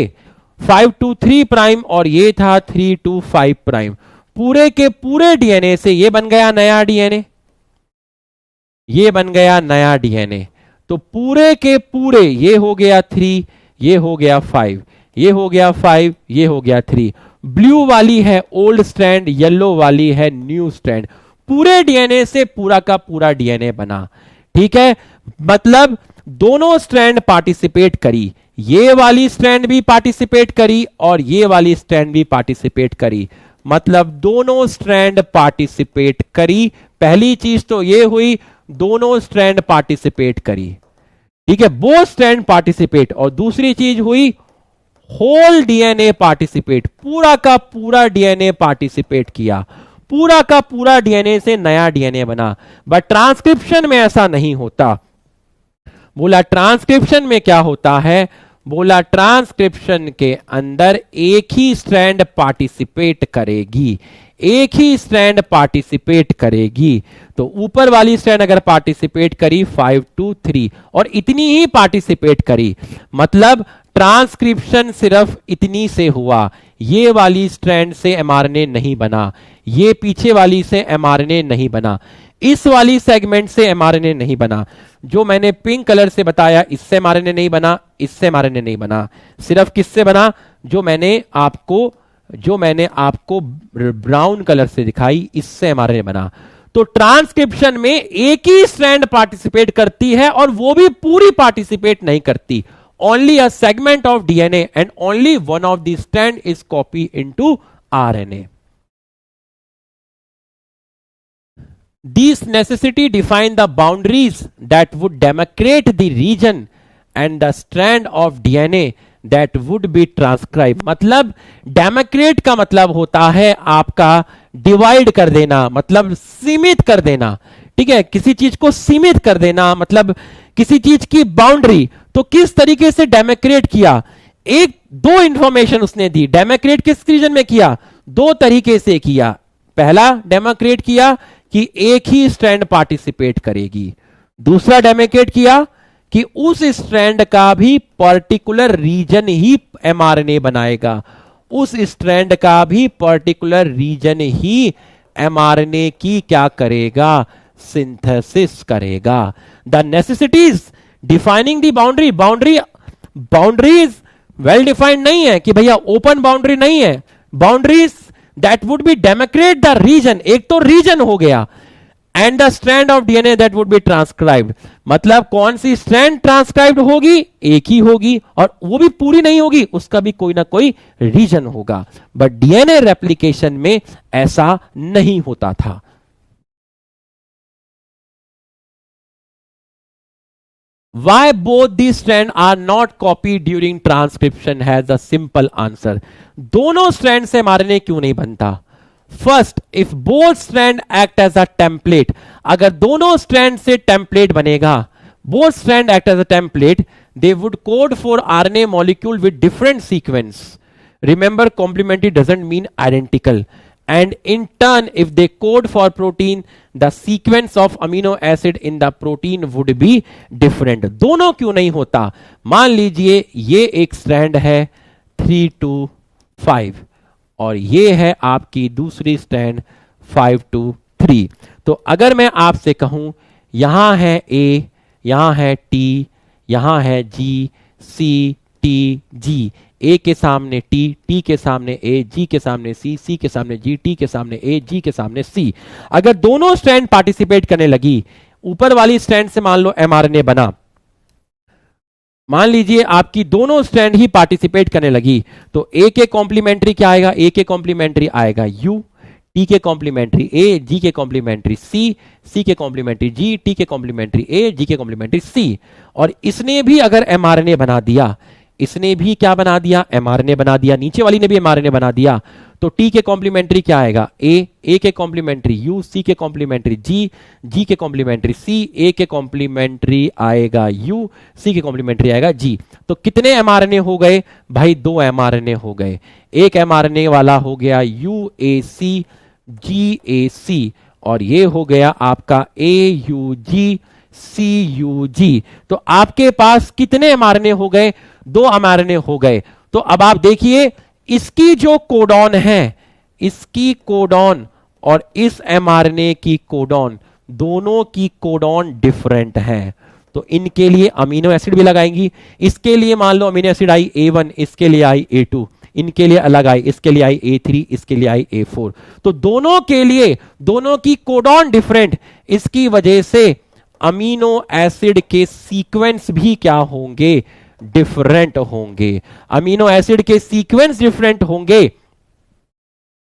5 to 3 प्राइम, और ये था 3 to 5 प्राइम, पूरे के पूरे डीएनए से ये बन गया नया डीएनए, ये बन गया नया डीएनए। तो पूरे के पूरे ये हो गया 3, ये हो गया 5, ये हो गया 5, ये हो गया 3। ब्लू वाली है ओल्ड स्ट्रैंड, येलो वाली है न्यू स्ट्रैंड। पूरे डीएनए से पूरा का पूरा डीएनए बना। ठीक है, मतलब दोनों स्ट्रैंड पार्टिसिपेट करी, ये वाली स्ट्रैंड भी पार्टिसिपेट करी और ये वाली स्ट्रैंड भी पार्टिसिपेट करी, मतलब दोनों स्ट्रैंड पार्टिसिपेट करी। पहली चीज तो ये हुई, दोनों स्ट्रैंड पार्टिसिपेट करी, ठीक है, वो स्ट्रैंड पार्टिसिपेट। और दूसरी चीज हुई होल डीएनए पार्टिसिपेट, पूरा का पूरा डीएनए पार्टिसिपेट किया, पूरा का पूरा डीएनए से नया डीएनए बना। बट ट्रांसक्रिप्शन में ऐसा नहीं होता। बोला ट्रांसक्रिप्शन में क्या होता है? बोला ट्रांसक्रिप्शन के अंदर एक ही स्ट्रैंड पार्टिसिपेट करेगी, एक ही स्ट्रैंड पार्टिसिपेट करेगी। तो ऊपर वाली स्ट्रैंड अगर पार्टिसिपेट करी 5 to 3 और इतनी ही पार्टिसिपेट करी, मतलब ट्रांसक्रिप्शन सिर्फ इतनी से हुआ, ये वाली स्ट्रैंड से एमआरएनए नहीं बना, ये पीछे वाली से एमआरएनए नहीं बना, इस वाली सेगमेंट से एमआरएनए नहीं बना, जो मैंने पिंक कलर से बताया इससे एमआरएनए नहीं बना, इससे एमआरएनए नहीं बना, सिर्फ किससे बना, जो मैंने आपको ब्राउन कलर से दिखाई, इससे एमआरएनए बना। तो ट्रांसक्रिप्शन में एक ही स्ट्रैंड पार्टिसिपेट करती है और वो भी पूरी पार्टिसिपेट नहीं करती, only a segment of DNA and only one of the strand is copy into RNA. These necessity define the boundaries that would demarcate the region and the strand of DNA that would be transcribed। मतलब demarcate का मतलब होता है आपका divide कर देना, मतलब सीमित कर देना, ठीक है, किसी चीज को सीमित कर देना, मतलब किसी चीज की बाउंड्री। तो किस तरीके से डेमोक्रेट किया, एक दो इंफॉर्मेशन उसने दी। डेमोक्रेट किस रीजन में किया, दो तरीके से किया। पहला डेमोक्रेट किया कि एक ही स्ट्रैंड पार्टिसिपेट करेगी, दूसरा डेमोक्रेट किया कि उस स्ट्रैंड का भी पर्टिकुलर रीजन ही एमआरएनए बनाएगा, उस स्ट्रैंड का भी पर्टिकुलर रीजन ही एमआरएनए की क्या करेगा, सिंथेसिस करेगा। The necessities defining the boundary, boundaries well defined नहीं है कि भैया ओपन बाउंड्री नहीं है, boundaries that would be democrat the region, एक तो रीजन हो गया, and the strand of DNA that would be transcribed, मतलब कौन सी स्ट्रैंड ट्रांसक्राइब्ड होगी, एक ही होगी, और वो भी पूरी नहीं होगी, उसका भी कोई ना कोई रीजन होगा। बट डीएनए रेप्लिकेशन में ऐसा नहीं होता था। Why both these strands are not copied during transcription has a simple answer। दोनों स्ट्रैंड से एमआरएनए क्यों नहीं बनता? First, if both strand act as a template, अगर दोनों स्ट्रैंड से टेम्पलेट बनेगा, both strand act as a template, they would code for RNA molecule with different sequence. Remember, complementary doesn't mean identical, and in turn if they code for protein, the sequence of amino acid in the protein would be different। दोनों क्यों नहीं होता? मान लीजिए ये एक strand है 3 to 5 और ये है आपकी दूसरी स्ट्रैंड 5 to 3। तो अगर मैं आपसे कहूं यहां है A, यहां है T, यहां है G, C, T, G, ए के सामने टी, टी के सामने ए, जी के सामने सी, सी के सामने जी, टी के सामने ए, जी के सामने सी। अगर दोनों स्ट्रैंड पार्टिसिपेट करने लगी, ऊपर वाली स्ट्रैंड से मान लो एमआरएनए बना, मान लीजिए आपकी दोनों स्ट्रैंड ही पार्टिसिपेट करने लगी, तो ए के कॉम्प्लीमेंट्री क्या आएगा, ए के कॉम्प्लीमेंट्री आएगा यू, टी के कॉम्प्लीमेंट्री ए, जी के कॉम्प्लीमेंट्री सी, सी के कॉम्प्लीमेंट्री जी, टी के कॉम्प्लीमेंट्री ए, जी के कॉम्प्लीमेंट्री सी। और इसने भी अगर एमआरएनए बना दिया, इसने भी क्या बना दिया, एमआरएनए बना दिया, नीचे वाली ने भी एमआरएनए बना दिया, तो टी के कॉम्प्लीमेंट्री क्या आएगा, ए के कॉम्प्लीमेंट्री यू, सी के कॉम्प्लीमेंट्री जी, जी के कॉम्प्लीमेंट्री सी, ए के कॉम्प्लीमेंट्री आएगा यू, सी के कॉम्प्लीमेंट्री आएगा जी। तो कितने एमआरएनए हो गए भाई, 2 एमआरएनए हो गए। एक एमआरएनए वाला हो गया यूएसी जीएसी और ये हो गया आपका एयूजी सीयूजी। तो आपके पास कितने एमआरएनए हो गए, 2 एमआरएनए हो गए। तो अब आप देखिए इसकी जो कोडॉन है, इसकी कोडॉन और इस एमआरएनए की कोडॉन, दोनों की कोडॉन डिफरेंट है, तो इनके लिए अमीनो एसिड भी लगाएंगी। इसके लिए मान लो अमीनो एसिड आई A1, इसके लिए आई A2, इनके लिए अलग आई, इसके लिए आई A3, इसके लिए आई A4। तो दोनों के लिए दोनों की कोडॉन डिफरेंट, इसकी वजह से अमीनो एसिड के सीक्वेंस भी क्या होंगे, डिफरेंट होंगे। अमीनो एसिड के सीक्वेंस डिफरेंट होंगे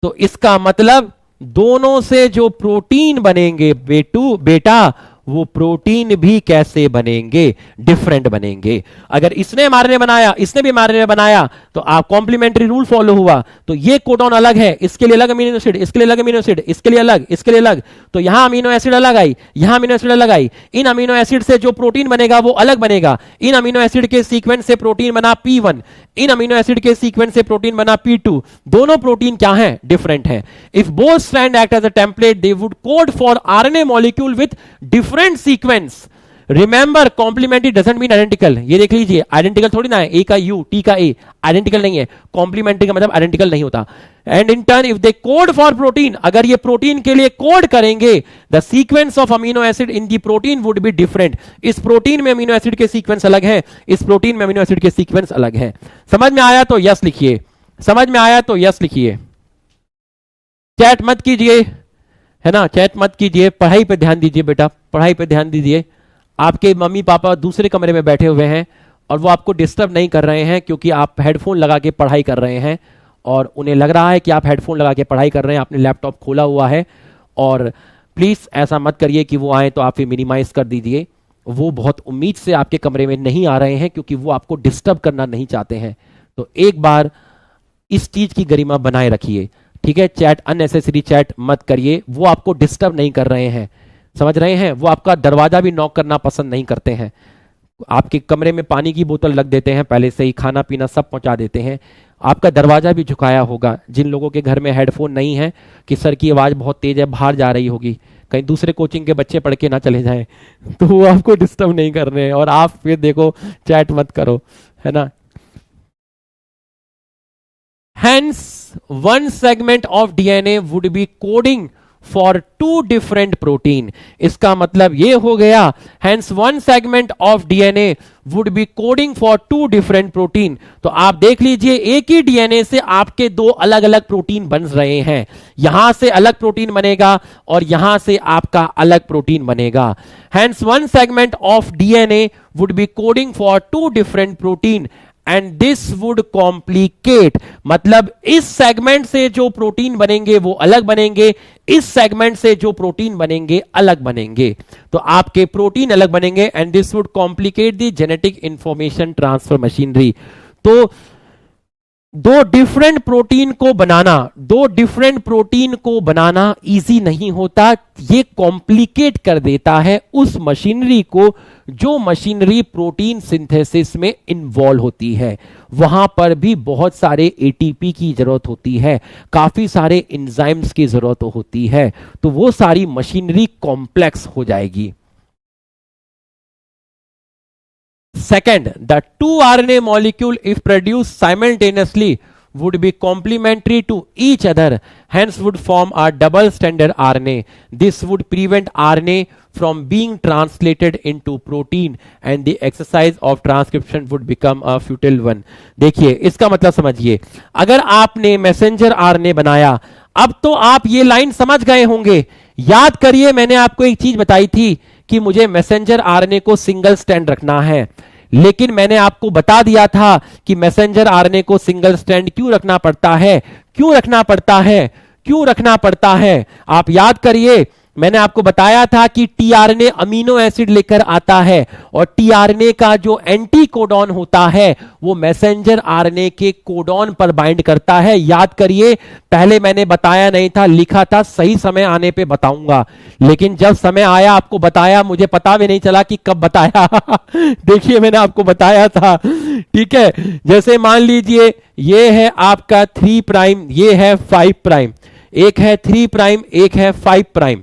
तो इसका मतलब दोनों से जो प्रोटीन बनेंगे बेटा, वो प्रोटीन भी कैसे बनेंगे, डिफरेंट बनेंगे। अगर इसने mRNA बनाया, इसने भी mRNA बनाया, तो आप कॉम्प्लीमेंट्री रूल फॉलो हुआ, तो ये कोडॉन अलग है, इसके लिए अलग अमीनो एसिड, इसके लिए अलग अमीनो एसिड, इसके लिए अलग, इसके लिए अलग, तो यहां अमीनो एसिड अलग आई, यहां अमीनो एसिड अलग आई। इन अमीनो एसिड से जो प्रोटीन बनेगा वो अलग बनेगा। इन अमीनो एसिड के सीक्वेंस से प्रोटीन बना P1, इन अमीनो एसिड के सीक्वेंस से प्रोटीन बना P2। दोनों प्रोटीन क्या है, डिफरेंट है। If both strand act as a template, they would code for RNA molecule with different sequence. Remember, complementary doesn't mean identical. ये देख लीजिए, आइडेंटिकल थोड़ी ना है, ए का यू, टी का ए, आइडेंटिकल नहीं है। कॉम्प्लीमेंट्री का मतलब आइडेंटिकल नहीं होता। And in turn if they code for protein, अगर ये प्रोटीन के लिए कोड करेंगे, the sequence of amino acid in the protein would be different. इस प्रोटीन में अमीनो एसिड के सीक्वेंस अलग है, इस प्रोटीन में अमीनो एसिड के सीक्वेंस अलग है। समझ में आया तो यस लिखिए, समझ में आया तो यस लिखिए। चैट मत कीजिए, है ना, चैट मत कीजिए, पढ़ाई पे ध्यान दीजिए बेटा, पढ़ाई पे ध्यान दीजिए। आपके मम्मी पापा दूसरे कमरे में बैठे हुए हैं और वो आपको डिस्टर्ब नहीं कर रहे हैं, क्योंकि आप हेडफोन लगा के पढ़ाई कर रहे हैं और उन्हें लग रहा है कि आप हेडफोन लगा के पढ़ाई कर रहे हैं, आपने लैपटॉप खोला हुआ है। और प्लीज़ ऐसा मत करिए कि वो आए तो आप फिर मिनिमाइज कर दीजिए। वो बहुत उम्मीद से आपके कमरे में नहीं आ रहे हैं, क्योंकि वो आपको डिस्टर्ब करना नहीं चाहते हैं। तो एक बार इस चीज़ की गरिमा बनाए रखिए, ठीक है। चैट, अननेसेसरी चैट मत करिए, वो आपको डिस्टर्ब नहीं कर रहे हैं, समझ रहे हैं। वो आपका दरवाजा भी नॉक करना पसंद नहीं करते हैं। आपके कमरे में पानी की बोतल रख देते हैं, पहले से ही खाना पीना सब पहुंचा देते हैं। आपका दरवाजा भी झुकाया होगा। जिन लोगों के घर में हेडफोन नहीं है, कि सर की आवाज़ बहुत तेज है, बाहर जा रही होगी, कहीं दूसरे कोचिंग के बच्चे पढ़ के ना चले जाएं, तो वो आपको डिस्टर्ब नहीं कर रहे हैं। और आप फिर देखो, चैट मत करो, है ना। Hence, one segment of DNA would be coding for two different protein. इसका मतलब ये हो गया, hence one segment of DNA would be coding for two different protein. तो आप देख लीजिए, एक ही DNA से आपके दो अलग अलग प्रोटीन बन रहे हैं। यहां से अलग प्रोटीन बनेगा और यहां से आपका अलग प्रोटीन बनेगा। Hence one segment of DNA would be coding for two different protein. And this would complicate, मतलब इस सेगमेंट से जो प्रोटीन बनेंगे वो अलग बनेंगे, इस सेगमेंट से जो प्रोटीन बनेंगे अलग बनेंगे। तो आपके प्रोटीन अलग बनेंगे and this would complicate the genetic information transfer machinery. तो दो डिफरेंट प्रोटीन को बनाना इजी नहीं होता, ये कॉम्प्लिकेट कर देता है उस मशीनरी को जो मशीनरी प्रोटीन सिंथेसिस में इन्वॉल्व होती है। वहां पर भी बहुत सारे एटीपी की जरूरत होती है, काफी सारे एंजाइम्स की जरूरत होती है, तो वो सारी मशीनरी कॉम्प्लेक्स हो जाएगी। Second, the two RNA molecule if produced simultaneously would be complementary to each other, hence would form a double stranded RNA. This would prevent RNA from being translated into protein and the exercise of transcription would become a futile one. देखिए, इसका मतलब समझिए, अगर आपने messenger RNA बनाया, अब तो आप ये लाइन समझ गए होंगे। याद करिए, मैंने आपको एक चीज बताई थी कि मुझे मैसेंजर आरएनए को सिंगल स्ट्रैंड रखना है, लेकिन मैंने आपको बता दिया था कि मैसेंजर आरएनए को सिंगल स्ट्रैंड क्यों रखना पड़ता है, क्यों रखना पड़ता है, क्यों रखना पड़ता है। आप याद करिए, मैंने आपको बताया था कि टीआरएनए अमीनो एसिड लेकर आता है और टीआरएनए का जो एंटी कोडॉन होता है वो मैसेंजर आरएनए के कोडॉन पर बाइंड करता है। याद करिए, पहले मैंने बताया नहीं था, लिखा था सही समय आने पे बताऊंगा, लेकिन जब समय आया आपको बताया, मुझे पता भी नहीं चला कि कब बताया। देखिए, मैंने आपको बताया था, ठीक है। जैसे मान लीजिए ये है आपका 3 प्राइम, ये है 5 प्राइम, एक है 3 प्राइम, एक है 5 प्राइम,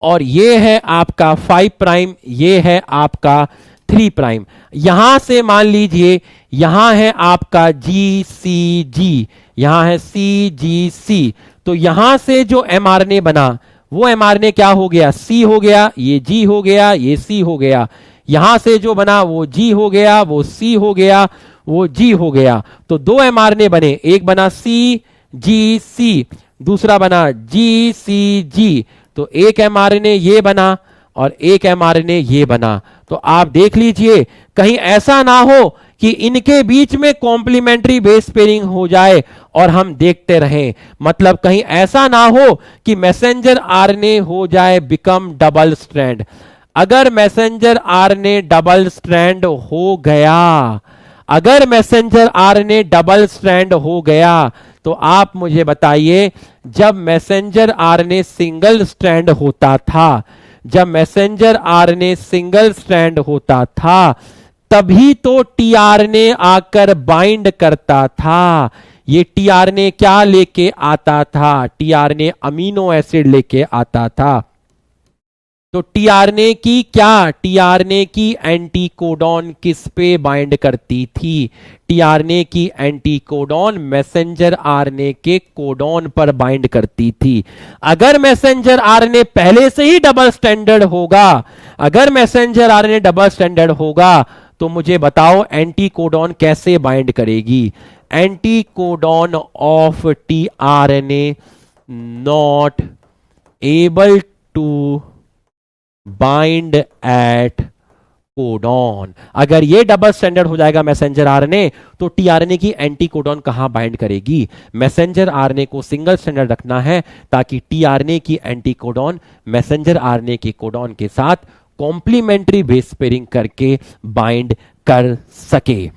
और ये है आपका 5 प्राइम, ये है आपका 3 प्राइम। यहां से मान लीजिए यहां है आपका GCG, यहां है CGC, तो यहां से जो mRNA बना वो mRNA क्या हो गया, C हो गया, ये G हो गया, ये C हो गया। यहां से जो बना वो G हो गया, वो C हो गया, वो G हो गया। तो 2 mRNA बने, एक बना CGC, दूसरा बना GCG। तो एक mRNA ये बना और एक mRNA ये बना। तो आप देख लीजिए, कहीं ऐसा ना हो कि इनके बीच में कॉम्प्लीमेंट्री बेस पेयरिंग हो जाए और हम देखते रहें। मतलब कहीं ऐसा ना हो कि मैसेंजर आरएनए हो जाए बिकम डबल स्ट्रैंड। अगर मैसेंजर आरएनए डबल स्ट्रैंड हो गया, अगर मैसेंजर आरएनए डबल स्ट्रैंड हो गया, तो आप मुझे बताइए, जब मैसेंजर आरएनए सिंगल स्ट्रैंड होता था, जब मैसेंजर आरएनए सिंगल स्ट्रैंड होता था, तभी तो टीआरएनए आकर बाइंड करता था। ये टीआरएनए क्या लेके आता था? टीआरएनए अमीनो एसिड लेके आता था। तो टीआरएनए की क्या, टीआरएनए की एंटीकोडॉन किस पे बाइंड करती थी? टीआरएनए की एंटीकोडॉन मैसेंजर आरएनए के कोडॉन पर बाइंड करती थी। अगर मैसेंजर आरएनए पहले से ही डबल स्टैंडर्ड होगा, अगर मैसेंजर आरएनए डबल स्टैंडर्ड होगा, तो मुझे बताओ एंटीकोडॉन कैसे बाइंड करेगी? Anticodon of tRNA not able to bind at codon. अगर ये डबल स्टैंडर्ड हो जाएगा मैसेंजर आरएनए, तो टीआरएनए की एंटी कोडॉन कहां बाइंड करेगी? मैसेंजर आरएनए को सिंगल स्टैंडर्ड रखना है ताकि टीआरएनए की एंटी कोडॉन मैसेंजर आरएनए के कोडॉन के साथ कॉम्प्लीमेंट्री बेस पेयरिंग करके बाइंड कर सके।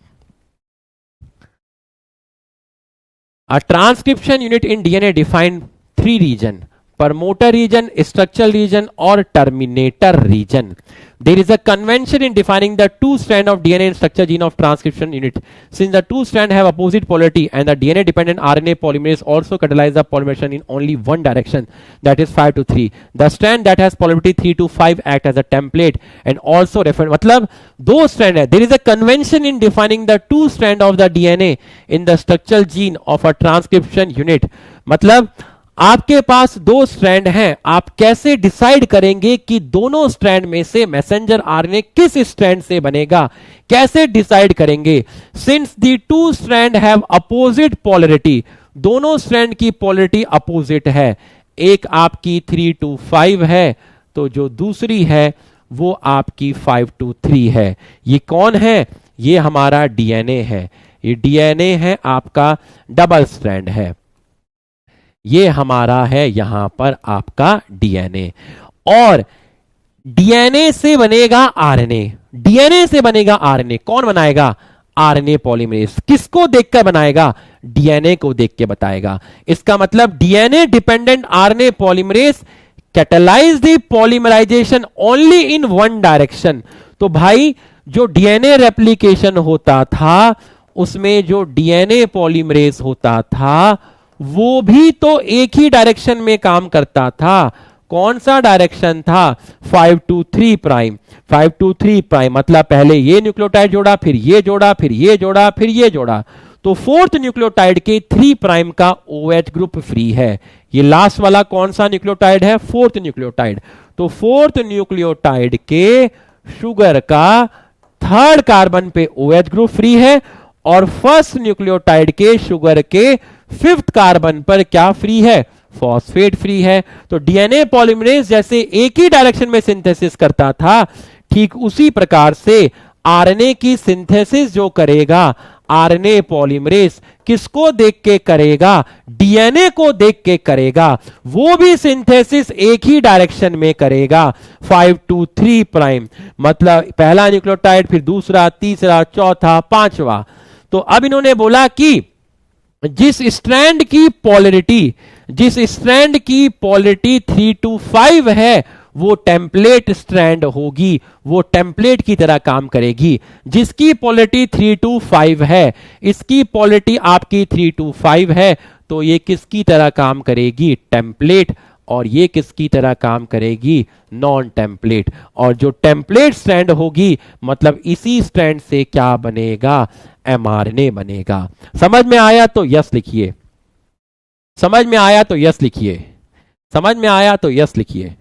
A transcription unit in DNA define three region: promoter region, structural region, or terminator region. There is a convention in defining the two strand of DNA in structure gene of transcription unit. Since the two strand have opposite polarity and the DNA dependent RNA polymerase also catalyze the polymerization in only one direction, that is 5 to 3. The strand that has polarity 3 to 5 act as a template and also refer, मतलब दो strand है. There is a convention in defining the two strand of the DNA in the structural gene of a transcription unit. मतलब आपके पास दो strand हैं, आप कैसे decide करेंगे कि दोनों स्ट्रैंड में से मैसेंजर आरएनए किस स्ट्रैंड से बनेगा? कैसे डिसाइड करेंगे? Since the two strand have opposite polarity, दोनों स्ट्रैंड की पोलरिटी अपोजिट है, एक आपकी 3 to 5 है, तो जो दूसरी है वो आपकी 5 to 3 है। ये कौन है? ये हमारा डीएनए है। ये डीएनए है, आपका डबल स्ट्रैंड है। ये हमारा है यहां पर आपका डीएनए, और डीएनए से बनेगा आरएनए, डीएनए से बनेगा आरएनए। कौन बनाएगा? RNA polymerase. किसको देखकर बनाएगा? डीएनए को देख के बताएगा। इसका मतलब DNA dependent RNA polymerase catalyse the polymerisation only in one direction. तो भाई जो डीएनए रेप्लिकेशन होता था, उसमें जो डीएनए पॉलीमरेज होता था, वो भी तो एक ही डायरेक्शन में काम करता था। कौन सा डायरेक्शन था? 5 to 3 प्राइम। 5 to 3 प्राइम मतलब पहले ये न्यूक्लियोटाइड जोड़ा, फिर ये जोड़ा, फिर ये जोड़ा, फिर ये जोड़ा, तो फोर्थ न्यूक्लियोटाइड के 3 प्राइम का OH ग्रुप फ्री है। ये लास्ट वाला कौन सा न्यूक्लियोटाइड है? Fourth nucleotide. तो फोर्थ न्यूक्लियोटाइड के शुगर का थर्ड कार्बन पे OH ग्रुप फ्री है, और फर्स्ट न्यूक्लियोटाइड के शुगर के फिफ्थ कार्बन पर क्या फ्री है? फॉस्फेट फ्री है। तो डीएनए पॉलीमरेज जैसे एक ही डायरेक्शन में सिंथेसिस करता था, ठीक उसी प्रकार से आरएनए की सिंथेसिस जो करेगा आरएनए पॉलीमरेज, किसको देख के करेगा? डीएनए को देख के करेगा। वो भी सिंथेसिस एक ही डायरेक्शन में करेगा, 5 to 3 प्राइम। मतलब पहला न्यूक्लियोटाइड, फिर दूसरा, तीसरा, चौथा, पांचवा। तो अब इन्होंने बोला कि जिस स्ट्रैंड की पॉलरिटी, जिस स्ट्रैंड की पॉलरिटी 3 to 5 है, वो टेम्पलेट स्ट्रैंड होगी, वो टेम्पलेट की तरह काम करेगी। जिसकी पॉलरिटी 3 to 5 है, इसकी पॉलरिटी आपकी 3 to 5 है, तो ये किसकी तरह काम करेगी? टेम्पलेट। और ये किसकी तरह काम करेगी? Non template. और जो टेम्पलेट स्ट्रैंड होगी, मतलब इसी स्ट्रैंड से क्या बनेगा? एमआरएनए बनेगा। समझ में आया तो यस लिखिए, समझ में आया तो यस लिखिए, समझ में आया तो यस लिखिए।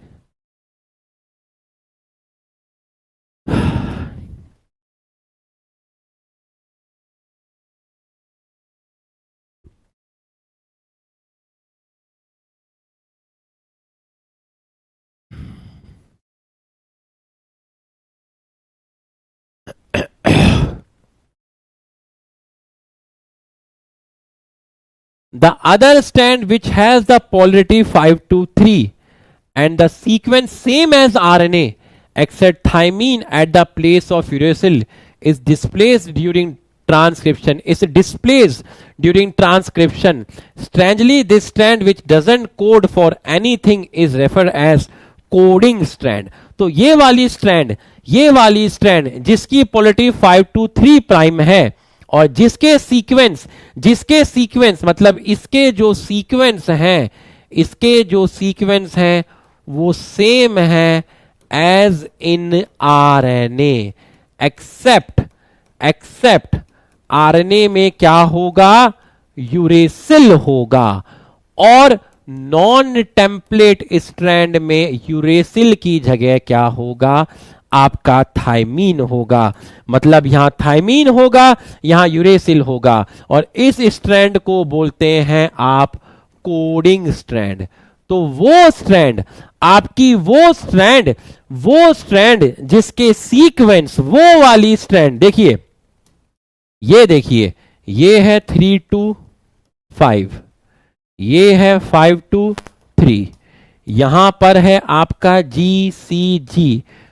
The other strand which has the polarity 5 to 3 and the sequence same as RNA except thymine at the place of uracil is displaced during transcription. Strangely, this strand which doesn't code for anything is referred as coding strand. तो ये वाली strand जिसकी polarity 5 to 3 prime है और जिसके sequence मतलब इसके जो सीक्वेंस हैं वो सेम है as in RNA except RNA में क्या होगा, यूरेसिल होगा और नॉन टेम्पलेट स्ट्रैंड में यूरेसिल की जगह क्या होगा, आपका थाइमीन होगा। मतलब यहां थाइमीन होगा, यहां यूरेसिल होगा और इस स्ट्रैंड को बोलते हैं आप कोडिंग स्ट्रैंड। तो वो स्ट्रैंड जिसके सीक्वेंस, वो वाली स्ट्रैंड देखिए, ये है 3 to 5, ये है 5 to 3, यहां पर है आपका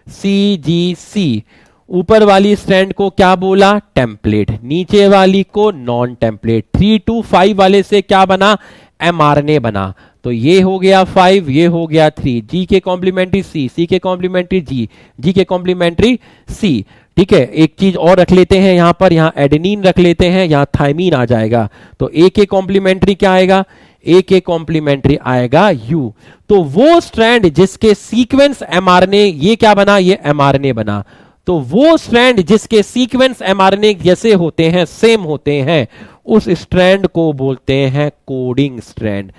CGC। ऊपर वाली स्ट्रैंड को क्या बोला, टेम्पलेट, नीचे वाली को नॉन टेम्पलेट। 3 to 5 वाले से क्या बना, mRNA बना। तो ये हो गया 5, ये हो गया 3, G के कॉम्प्लीमेंट्री C के कॉम्प्लीमेंट्री G के कॉम्प्लीमेंट्री C। ठीक है, एक चीज और रख लेते हैं यहां पर, यहां एडेनिन रख लेते हैं, यहां थाइमीन आ जाएगा। तो A के कॉम्प्लीमेंट्री क्या आएगा, A के कॉम्प्लीमेंट्री आएगा U। तो वो स्ट्रैंड जिसके सीक्वेंस mRNA, ये क्या बना, ये mRNA बना। तो वो स्ट्रैंड जिसके सीक्वेंस mRNA जैसे होते हैं, सेम होते हैं, उस स्ट्रैंड को बोलते हैं coding strand.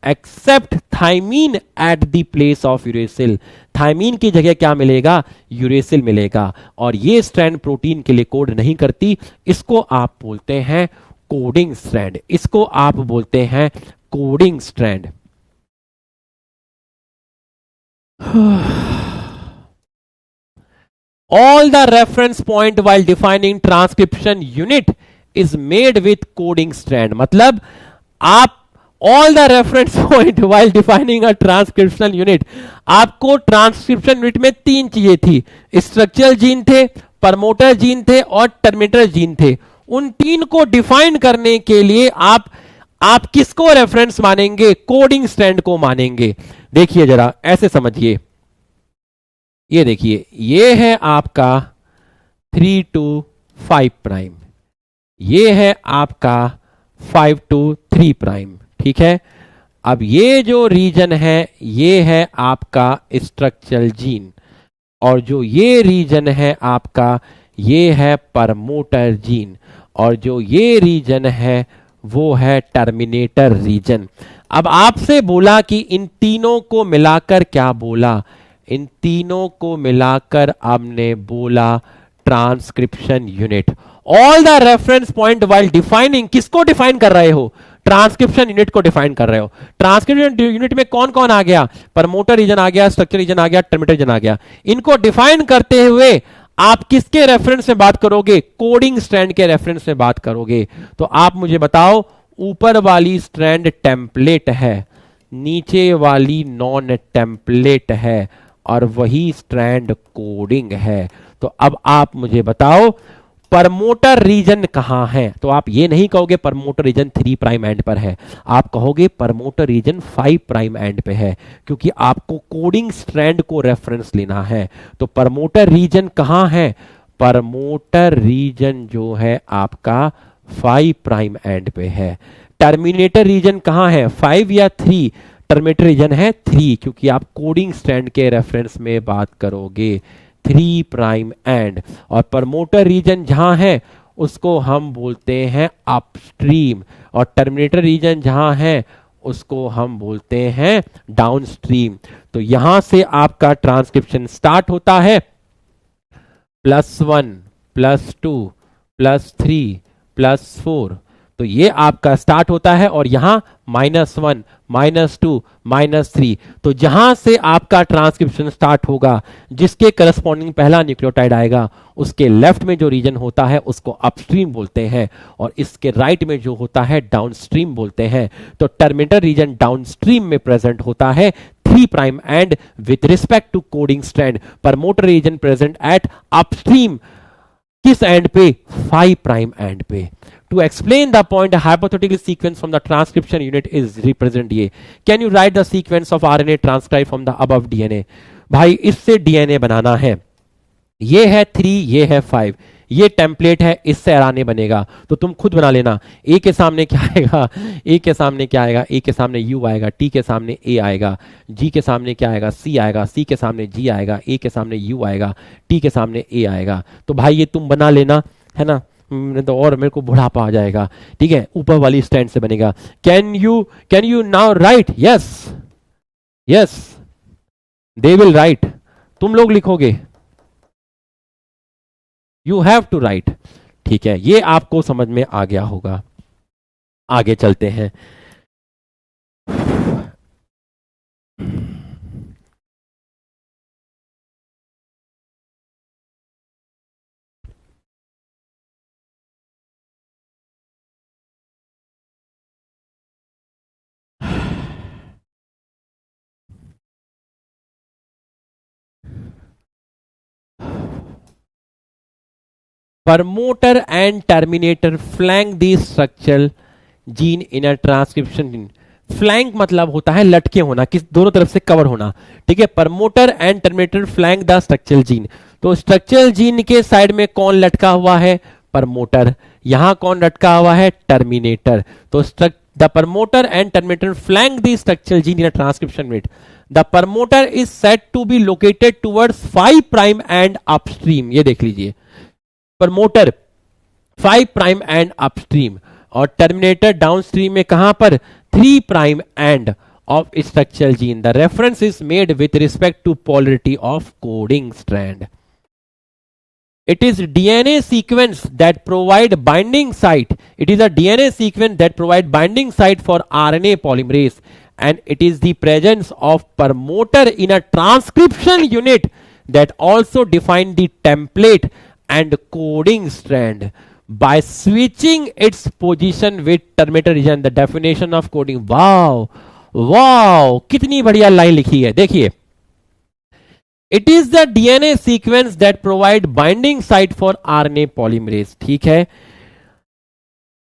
Except thymine at the place of uracil, thymine की जगह क्या मिलेगा, यूरेसिल मिलेगा और ये स्ट्रैंड प्रोटीन के लिए कोड नहीं करती। इसको आप बोलते हैं coding strand, All the reference point while defining transcription unit is made with coding strand। मतलब आप all the reference point while defining a transcription unit, आपको ट्रांसक्रिप्शन यूनिट में 3 चीजें थी, स्ट्रक्चरल जीन थे, प्रमोटर जीन थे और टर्मिनेटर जीन थे। उन 3 को डिफाइन करने के लिए आप किसको रेफरेंस मानेंगे, कोडिंग स्ट्रैंड को मानेंगे। देखिए जरा ऐसे समझिए, ये देखिए, ये है आपका 3 to 5 प्राइम, ये है आपका 5 to 3 प्राइम। ठीक है, अब ये जो रीजन है ये है आपका स्ट्रक्चरल जीन और जो ये रीजन है आपका ये है प्रमोटर जीन और जो ये रीजन है वो है टर्मिनेटर रीजन। अब आपसे बोला कि इन तीनों को मिलाकर क्या बोला, इन तीनों को मिलाकर आपने बोला transcription unit. All the reference point while defining, किसको डिफाइन कर रहे हो, ट्रांसक्रिप्शन यूनिट को डिफाइन कर रहे हो। ट्रांसक्रिप्शन यूनिट में कौन कौन आ गया, प्रमोटर रीजन आ गया, स्ट्रक्चर रीजन आ गया, टर्मिनेटर रीजन आ गया। इनको डिफाइन करते हुए आप किसके रेफरेंस में बात करोगे, कोडिंग स्ट्रैंड के रेफरेंस में बात करोगे। तो आप मुझे बताओ, ऊपर वाली स्ट्रैंड टेम्पलेट है, नीचे वाली नॉन टेम्पलेट है और वही स्ट्रैंड कोडिंग है। तो अब आप मुझे बताओ प्रमोटर रीजन कहां है। तो आप ये नहीं कहोगे प्रमोटर रीजन 3 प्राइम एंड पर है, आप कहोगे प्रमोटर रीजन 5 प्राइम एंड पे है, क्योंकि आपको कोडिंग स्ट्रैंड को रेफरेंस लेना है। तो प्रमोटर रीजन कहां है, प्रमोटर रीजन जो है आपका 5 प्राइम एंड पे है। टर्मिनेटर रीजन कहां है, 5 या 3, टर्मिनेटर रीजन है 3, क्योंकि आप कोडिंग स्ट्रैंड के रेफरेंस में बात करोगे 3 प्राइम एंड। और प्रमोटर रीजन जहां है उसको हम बोलते हैं अपस्ट्रीम और टर्मिनेटर रीजन जहां है उसको हम बोलते हैं डाउनस्ट्रीम। तो यहां से आपका ट्रांसक्रिप्शन स्टार्ट होता है, +1 +2 +3 +4 तो ये आपका स्टार्ट होता है और यहां -1, -2, -3। तो जहां से आपका ट्रांसक्रिप्शन स्टार्ट होगा, जिसके करस्पॉन्डिंग पहला न्यूक्लियोटाइड आएगा, उसके लेफ्ट में जो रीजन होता है उसको अपस्ट्रीम बोलते हैं, और इसके राइट में जो होता है डाउनस्ट्रीम बोलते हैं। तो टर्मिनेटर रीजन डाउनस्ट्रीम में प्रेजेंट होता है 3 prime end with respect to coding strand. Promoter region present at upstream किस एंड पे? 5 प्राइम एंड पे। To explain the point, a hypothetical sequence from the transcription unit is represent ये. Can you write the sequence of RNA transcribed from the above DNA? भाई इससे DNA बनाना है, ये है 3, ये है 5, ये टेम्पलेट है, इससे RNA बनेगा। तो तुम खुद बना लेना। A के सामने क्या आएगा? A के सामने क्या आएगा? A के सामने U आएगा, T के सामने A आएगा, G के सामने क्या आएगा? C आएगा, C के सामने G आएगा, A के सामने U आएगा, T के सामने A आएगा। तो भाई ये तुम बना लेना, है ना? तो और मेरे को बुढ़ापा आ जाएगा। ठीक है, ऊपर वाली स्टैंड से बनेगा। Can you now right? Yes yes, they will write. तुम लोग लिखोगे, यू हैव टू राइट। ठीक है, ये आपको समझ में आ गया होगा। आगे चलते हैं। Promoter and terminator flank the structural gene in a transcription gene. Flank मतलब होता है लटके होना, किस दोनों तरफ से कवर होना। ठीक है, promoter and terminator flank the structural gene. तो स्ट्रक्चरल जीन के साइड में कौन लटका हुआ है? प्रमोटर। यहां कौन लटका हुआ है? टर्मिनेटर। तो the promoter and terminator flank the structural gene in a transcription unit. The promoter is said to be located towards 5 prime end upstream. ये देख लीजिए, प्रमोटर 5 प्राइम एंड अपस्ट्रीम और टर्मिनेटर डाउनस्ट्रीम में कहां पर? 3 prime end of structural gene. The reference is made with respect to polarity of coding strand. It is DNA sequence that provide binding site. It is a DNA sequence that provide binding site for RNA polymerase, and it is the presence of promoter in a transcription unit that also define the template and coding strand by switching its position with terminator region. The definition of coding. Wow, wow, कितनी बढ़िया line लिखी है, देखिए। It is the DNA sequence that provide binding site for RNA polymerase. ठीक है,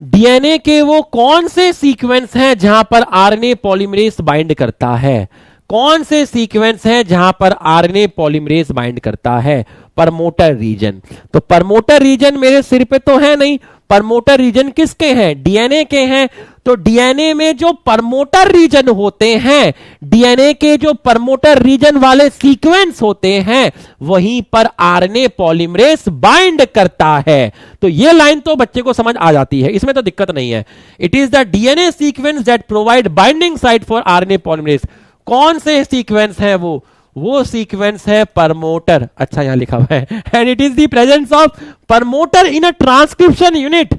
DNA के वो कौन से सीक्वेंस हैं जहां पर आरएनए पॉलीमरेज बाइंड करता है? कौन से सीक्वेंस हैं जहां पर आरएनए पॉलीमरेज बाइंड करता है? Promoter region. तो प्रमोटर रीजन मेरे सिर पे तो है नहीं, प्रमोटर रीजन किसके हैं? डीएनए के हैं। तो डीएनए में जो प्रमोटर रीजन होते हैं, डीएनए के जो प्रमोटर रीजन वाले सीक्वेंस होते हैं, वहीं पर आरएनए पॉलीमरेज बाइंड करता है। तो ये लाइन तो बच्चे को समझ आ जाती है, इसमें तो दिक्कत नहीं है। It is the DNA sequence that provide binding site for RNA polymerase. कौन से सीक्वेंस है वो सीक्वेंस है प्रमोटर। अच्छा, यहां लिखा हुआ है, and it is the presence of promoter in a transcription unit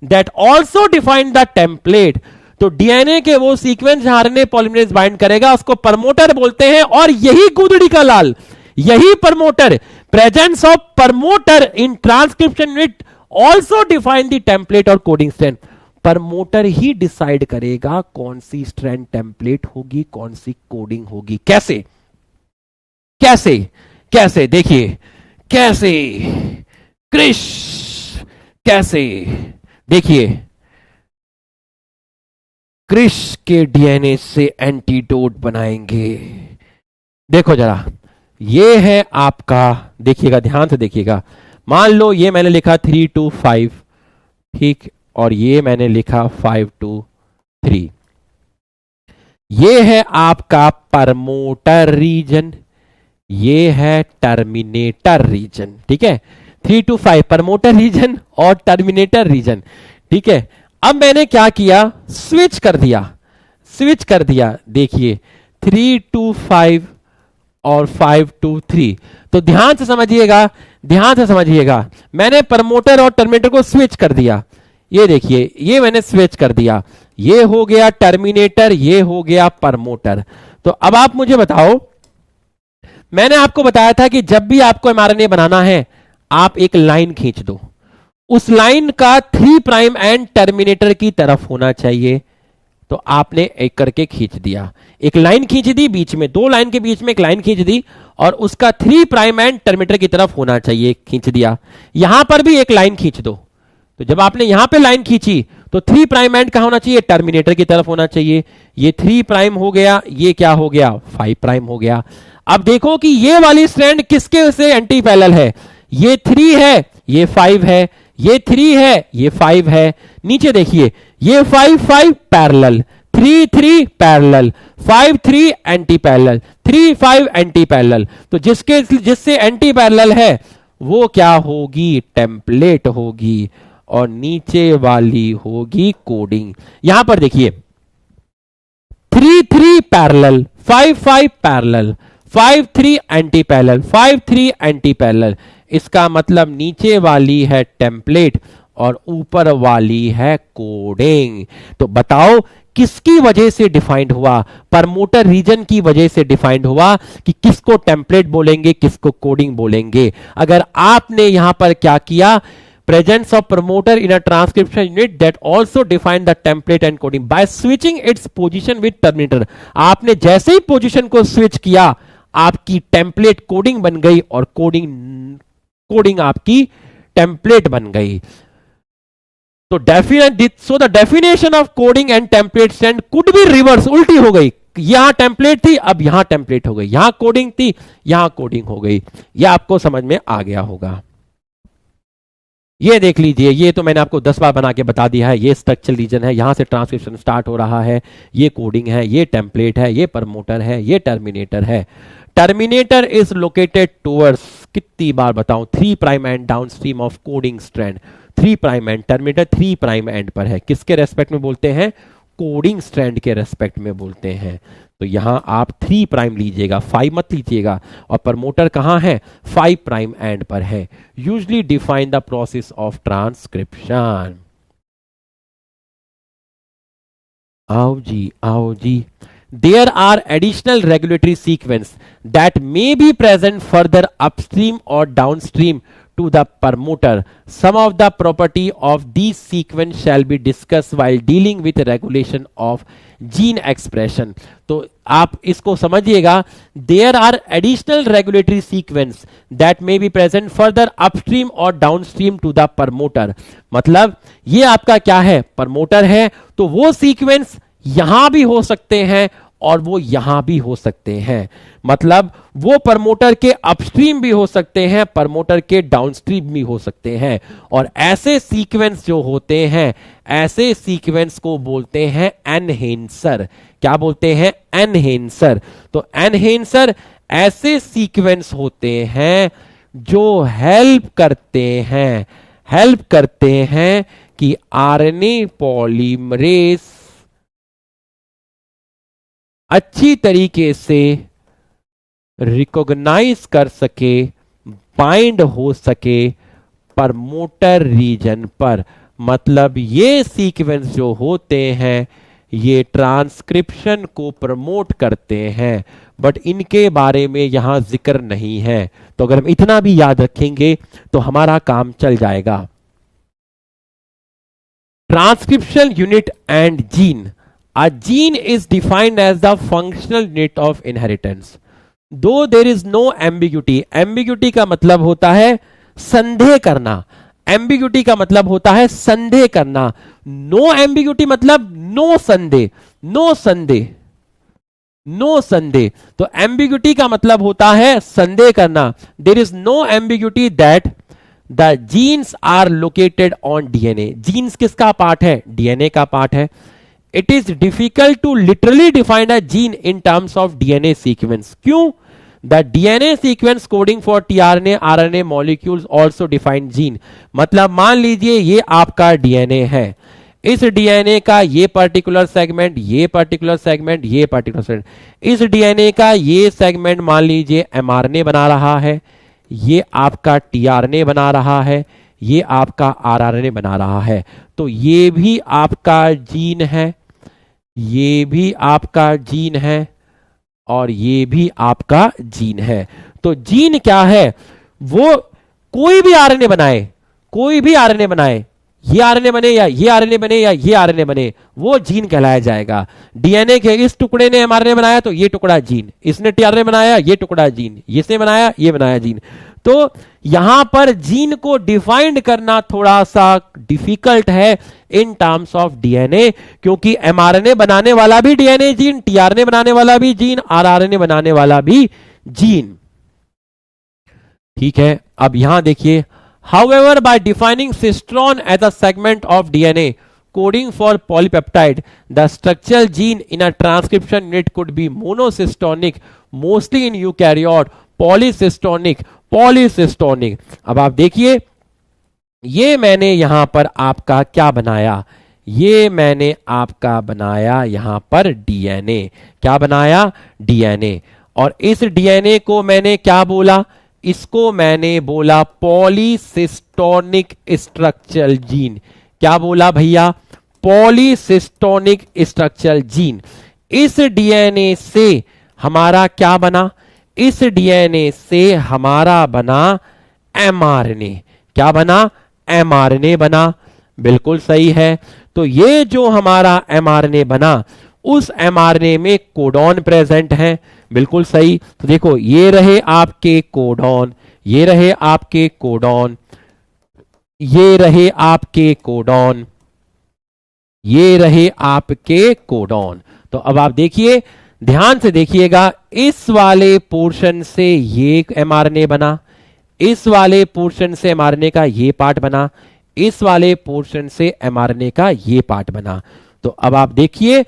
that also define the template. तो डीएनए के वो सीक्वेंस जहां आरएनए पॉलीमरेज बाइंड करेगा उसको प्रमोटर बोलते हैं। और यही गुदड़ी का लाल, यही promoter, presence of promoter in transcription unit also define the template और कोडिंग स्ट्रैंड। प्रमोटर ही डिसाइड करेगा कौन सी स्ट्रैंड टेम्पलेट होगी, कौन सी कोडिंग होगी। कैसे कैसे कैसे? देखिए कैसे, क्रिश कैसे, देखिए क्रिश के डीएनए से एंटीडोट बनाएंगे। देखो जरा, ये है आपका, देखिएगा ध्यान से देखिएगा। मान लो ये मैंने लिखा 3 to 5, ठीक, और ये मैंने लिखा 5 to 3। ये है आपका प्रमोटर रीजन, ये है टर्मिनेटर रीजन। ठीक है, 3 to 5 प्रमोटर रीजन और टर्मिनेटर रीजन। ठीक है, अब मैंने क्या किया? स्विच कर दिया। देखिए 3 to 5 और 5 to 3। तो ध्यान से समझिएगा, मैंने प्रमोटर और टर्मिनेटर को स्विच कर दिया। ये देखिए, ये मैंने स्विच कर दिया, ये हो गया टर्मिनेटर, ये हो गया प्रमोटर। तो अब आप मुझे बताओ, मैंने आपको बताया था कि जब भी आपको mRNA बनाना है, आप एक लाइन खींच दो, उस लाइन का 3 प्राइम एंड टर्मिनेटर की तरफ होना चाहिए। तो आपने एक करके खींच दिया, एक लाइन खींच दी, बीच में 2 लाइन के बीच में एक लाइन खींच दी, और उसका 3 प्राइम एंड टर्मिनेटर की तरफ होना चाहिए, खींच दिया। यहां पर भी एक लाइन खींच दो। तो जब आपने यहां पे लाइन खींची तो 3 प्राइम एंड कहां होना चाहिए? टर्मिनेटर की तरफ होना चाहिए। ये 3 प्राइम हो गया, ये क्या हो गया? 5 प्राइम हो गया। अब देखो कि ये वाली स्ट्रैंड किसके से एंटी पैरेलल है? ये 3 है, ये 5 है, ये 3 है, ये 5 है। नीचे देखिए, ये 5 5 parallel, 3 3 parallel, 5 3 anti parallel, 3 5 anti parallel. तो जिससे एंटी पैरेलल है वो क्या होगी? टेम्पलेट होगी, और नीचे वाली होगी कोडिंग। यहां पर देखिए, 3 3 parallel, 5 5 parallel, 5 3 anti parallel, 5 3 anti parallel. इसका मतलब नीचे वाली है टेम्पलेट और ऊपर वाली है कोडिंग। तो बताओ किसकी वजह से डिफाइंड हुआ? प्रमोटर रीजन की वजह से डिफाइंड हुआ कि किसको टेम्पलेट बोलेंगे, किसको कोडिंग बोलेंगे। अगर आपने यहां पर क्या किया, presence of promoter in a transcription unit that also define the template and coding by switching its position with terminator। आपने जैसे ही पोजीशन को स्विच किया, आपकी टेम्पलेट कोडिंग बन गई, और कोडिंग आपकी टेम्पलेट बन गई। तो the definition of coding and template stand could be reverse, उल्टी हो गई। यहां टेम्पलेट थी, अब यहां टेम्पलेट हो गई, यहां कोडिंग थी, यहां कोडिंग हो गई। यह आपको समझ में आ गया होगा। ये देख लीजिए, ये तो मैंने आपको 10 बार बना के बता दिया है। ये स्ट्रक्चरल रीजन है, यहां से ट्रांसक्रिप्शन स्टार्ट हो रहा है, ये कोडिंग है, ये टेम्पलेट है, ये प्रमोटर है, ये टर्मिनेटर है। टर्मिनेटर इज लोकेटेड टुवर्ड्स, कितनी बार बताऊं, 3 prime and downstream of coding strand. 3 prime and, terminator 3 prime and पर है। किसके रेस्पेक्ट में बोलते हैं? कोडिंग स्ट्रैंड के रेस्पेक्ट में बोलते हैं। तो यहां आप 3 प्राइम लीजिएगा, 5 मत लीजिएगा। और प्रमोटर कहां है? 5 प्राइम एंड पर है। Usually define the process of transcription. आओ जी, आओ जी। There are additional regulatory sequence that may be present further upstream or downstream to the promoter. Some of the property of these sequence shall be discussed while dealing with regulation of gene expression. तो आप इसको समझिएगा, there are additional regulatory sequence that may be present further upstream or downstream to the promoter. मतलब ये आपका क्या है? Promoter है, तो वो सीक्वेंस यहां भी हो सकते हैं और वो यहां भी हो सकते हैं। मतलब वो प्रमोटर के अपस्ट्रीम भी हो सकते हैं, प्रमोटर के डाउनस्ट्रीम भी हो सकते हैं। और ऐसे सीक्वेंस जो होते हैं, ऐसे सीक्वेंस को बोलते हैं एनहेंसर। क्या बोलते हैं? एनहेंसर। तो एनहेंसर ऐसे सीक्वेंस होते हैं जो हेल्प करते हैं कि आरएनए पॉलीमरेज अच्छी तरीके से रिकॉग्नाइज कर सके, बाइंड हो सके प्रमोटर रीजन पर। मतलब ये सीक्वेंस जो होते हैं, ये ट्रांसक्रिप्शन को प्रमोट करते हैं, बट इनके बारे में यहां जिक्र नहीं है। तो अगर हम इतना भी याद रखेंगे तो हमारा काम चल जाएगा। Transcription unit and gene. A gene is defined as the functional unit of inheritance. Though there is no ambiguity. Ambiguity का मतलब होता है संदेह करना। Ambiguity का मतलब होता है संदेह करना। No ambiguity मतलब नो संदेह, नो संदेह, नो संदेह। तो ambiguity का मतलब होता है संदेह करना। There is no ambiguity that the genes are located on DNA. Genes किसका पार्ट है? DNA का पार्ट है। It is difficult to literally define a gene in terms of DNA sequence. क्यों? The DNA sequence coding for tRNA, RNA molecules also define gene. मतलब मान लीजिए ये आपका DNA है, इस DNA का ये पर्टिकुलर सेगमेंट, ये पर्टिकुलर सेगमेंट, ये पर्टिकुलर सेगमेंट, इस DNA का ये सेगमेंट मान लीजिए mRNA बना रहा है, ये आपका tRNA बना रहा है, ये आपका आरआरएनए बना रहा है। तो ये भी आपका जीन है, ये भी आपका जीन है, और ये भी आपका जीन है। तो जीन क्या है? वो कोई भी आरएनए बनाए, कोई भी आरएनए बनाए, ये आरएनए बने या ये आरएनए बने या ये आरएनए बने, वो जीन कहलाया जाएगा। डीएनए के इस टुकड़े ने एमआरएनए बनाया तो ये टुकड़ा जीन, इसने टीआरएनए बनाया ये टुकड़ा जीन, इसने बनाया ये बनाया जीन। तो यहां पर जीन को डिफाइंड करना थोड़ा सा डिफिकल्ट है इन टर्म्स ऑफ डीएनए, क्योंकि एमआरएनए बनाने वाला भी डीएनए जीन, टीआरएनए बनाने वाला भी जीन, आरआरएनए बनाने वाला भी जीन। ठीक है, अब यहां देखिए, however by defining cistron as a segment of DNA coding for polypeptide, the structural gene in a transcription unit could be monocystonic, mostly in eukaryote, polycystonic। अब आप देखिए, ये मैंने यहां पर आपका क्या बनाया, ये मैंने आपका बनाया यहां पर डीएनए। क्या बनाया? डीएनए। और इस डीएनए को मैंने क्या बोला? इसको मैंने बोला पॉलीसिस्टोनिक स्ट्रक्चरल जीन। क्या बोला भैया? पॉलीसिस्टोनिक स्ट्रक्चरल जीन। इस डीएनए से हमारा क्या बना? इस डीएनए से हमारा बना एमआरएनए। क्या बना? एमआरएनए बना। बिल्कुल सही है। तो ये जो हमारा एमआरएनए बना, उस एमआरएनए में कोडॉन प्रेजेंट है। बिल्कुल सही। तो देखो, ये रहे आपके कोडॉन, ये रहे आपके कोडॉन, ये रहे आपके कोडॉन, ये रहे आपके कोडॉन। तो अब आप देखिए, ध्यान से देखिएगा, इस वाले पोर्शन से ये एमआरएनए बना, इस वाले पोर्शन से एमआरएनए का ये पार्ट बना, इस वाले पोर्शन से एमआरएनए का ये पार्ट बना। तो अब आप देखिए,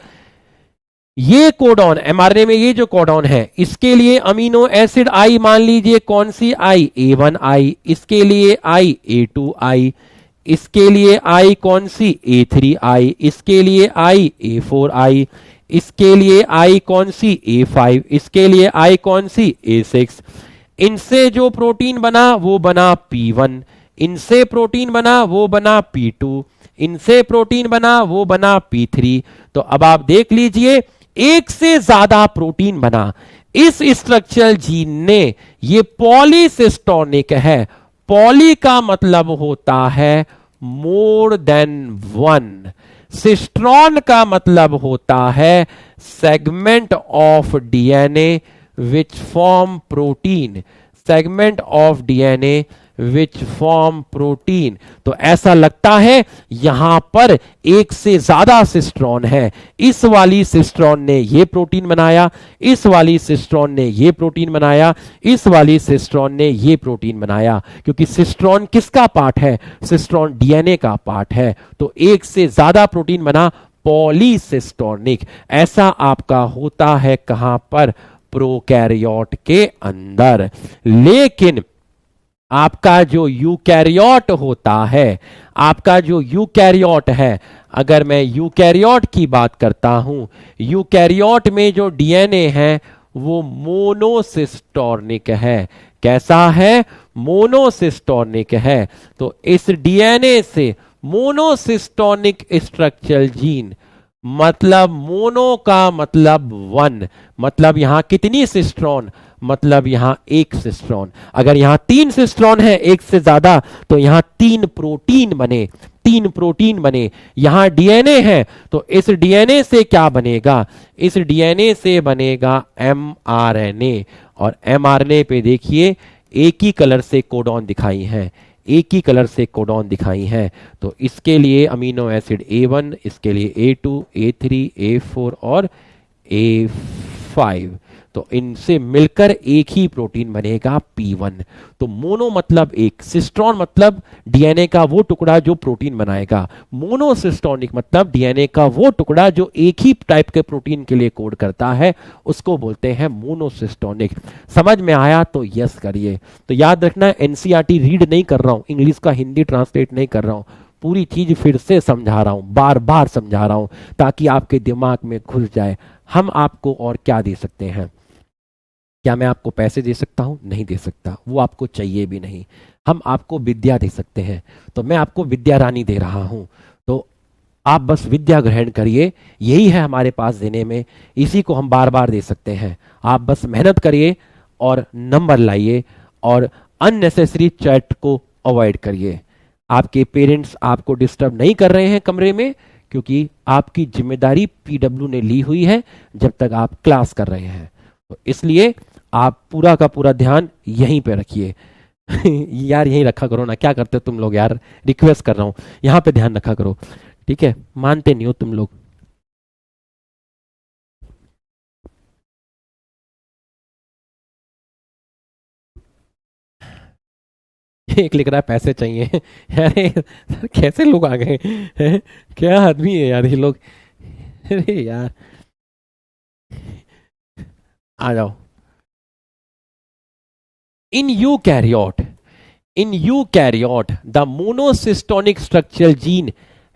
ये कोडॉन, एमआरएनए में ये जो कोडॉन है, इसके लिए अमीनो एसिड आई मान लीजिए, कौन सी आई? A1I। इसके लिए आई A2I, इसके लिए आई कौन सी? A3I, इसके लिए आई A4I, इसके लिए आई कौन सी? A5, इसके लिए आई कौन सी? A6। इनसे जो प्रोटीन बना वो बना P1, इनसे प्रोटीन बना वो बना P2, इनसे प्रोटीन बना वो बना P3। तो अब आप देख लीजिए, एक से ज्यादा प्रोटीन बना। इस स्ट्रक्चरल जीन ने, ये पॉलीसिस्टोनिक है। पॉली का मतलब होता है मोर देन वन, सिस्ट्रॉन का मतलब होता है segment of DNA which form protein, segment of DNA which form protein. तो ऐसा लगता है यहां पर एक से ज्यादा सिस्ट्रॉन है। इस वाली सिस्ट्रॉन ने ये प्रोटीन बनाया, इस वाली सिस्ट्रॉन ने ये प्रोटीन बनाया, इस वाली सिस्ट्रॉन ने ये प्रोटीन बनाया। क्योंकि सिस्ट्रॉन किसका पार्ट है? सिस्ट्रॉन डीएनए का पार्ट है। तो एक से ज्यादा प्रोटीन बना, पॉलीसिस्टोनिक। ऐसा आपका होता है कहां पर? प्रोकैरियोट के अंदर। लेकिन आपका जो यूकैरियोट होता है, आपका जो यूकैरियोट है, अगर मैं यूकैरियोट की बात करता हूं, यूकैरियोट में जो डीएनए है वो मोनोसिस्टोनिक है। कैसा है? मोनोसिस्टोनिक है। तो इस डीएनए से मोनोसिस्टोनिक स्ट्रक्चरल जीन, मतलब मोनो का मतलब वन, मतलब यहां कितनी सिस्ट्रॉन? मतलब यहां एक सिस्ट्रॉन। अगर यहां 3 सिस्ट्रॉन है, एक से ज्यादा, तो यहां 3 प्रोटीन बने, 3 प्रोटीन बने। यहां डीएनए है, तो इस डीएनए से क्या बनेगा? इस डीएनए से बनेगा एमआरएनए। और एमआरएनए पे देखिए, एक ही कलर से कोडॉन दिखाई है, एक ही कलर से कोडॉन दिखाई है। तो इसके लिए अमीनो एसिड A1, इसके लिए A2, A3, A4 और A5। तो इनसे मिलकर एक ही प्रोटीन बनेगा P1। तो मोनो मतलब एक, सिस्ट्रॉन मतलब डीएनए का वो टुकड़ा जो प्रोटीन बनाएगा, मोनोसिस्टोनिक मतलब डीएनए का वो टुकड़ा जो एक ही टाइप के प्रोटीन के लिए कोड करता है, उसको बोलते हैं मोनोसिस्टोनिक। समझ में आया तो यस करिए। तो याद रखना, एनसीईआरटी रीड नहीं कर रहा हूं, इंग्लिश का हिंदी ट्रांसलेट नहीं कर रहा हूं, पूरी चीज फिर से समझा रहा हूं, बार बार समझा रहा हूं, ताकि आपके दिमाग में घुस जाए। हम आपको और क्या दे सकते हैं? क्या मैं आपको पैसे दे सकता हूं? नहीं दे सकता, वो आपको चाहिए भी नहीं। हम आपको विद्या दे सकते हैं, तो मैं आपको विद्या रानी दे रहा हूं, तो आप बस विद्या ग्रहण करिए, यही है हमारे पास देने में, इसी को हम बार बार दे सकते हैं। आप बस मेहनत करिए और नंबर लाइए और अननेसेसरी चैट को अवॉइड करिए। आपके पेरेंट्स आपको डिस्टर्ब नहीं कर रहे हैं कमरे में, क्योंकि आपकी जिम्मेदारी पीडब्ल्यू ने ली हुई है जब तक आप क्लास कर रहे हैं। तो इसलिए आप पूरा का पूरा ध्यान यहीं पे रखिए। यार यहीं रखा करो ना, क्या करते हो तुम लोग यार, रिक्वेस्ट कर रहा हूं, यहाँ पे ध्यान रखा करो, ठीक है? मानते नहीं हो तुम लोग। एक लिख रहा है पैसे चाहिए। अरे कैसे लोग आ गए हैं? क्या आदमी है यार ये लोग। अरे यार आ जाओ। इन eukaryote, in eukaryote, the monocystonic structural gene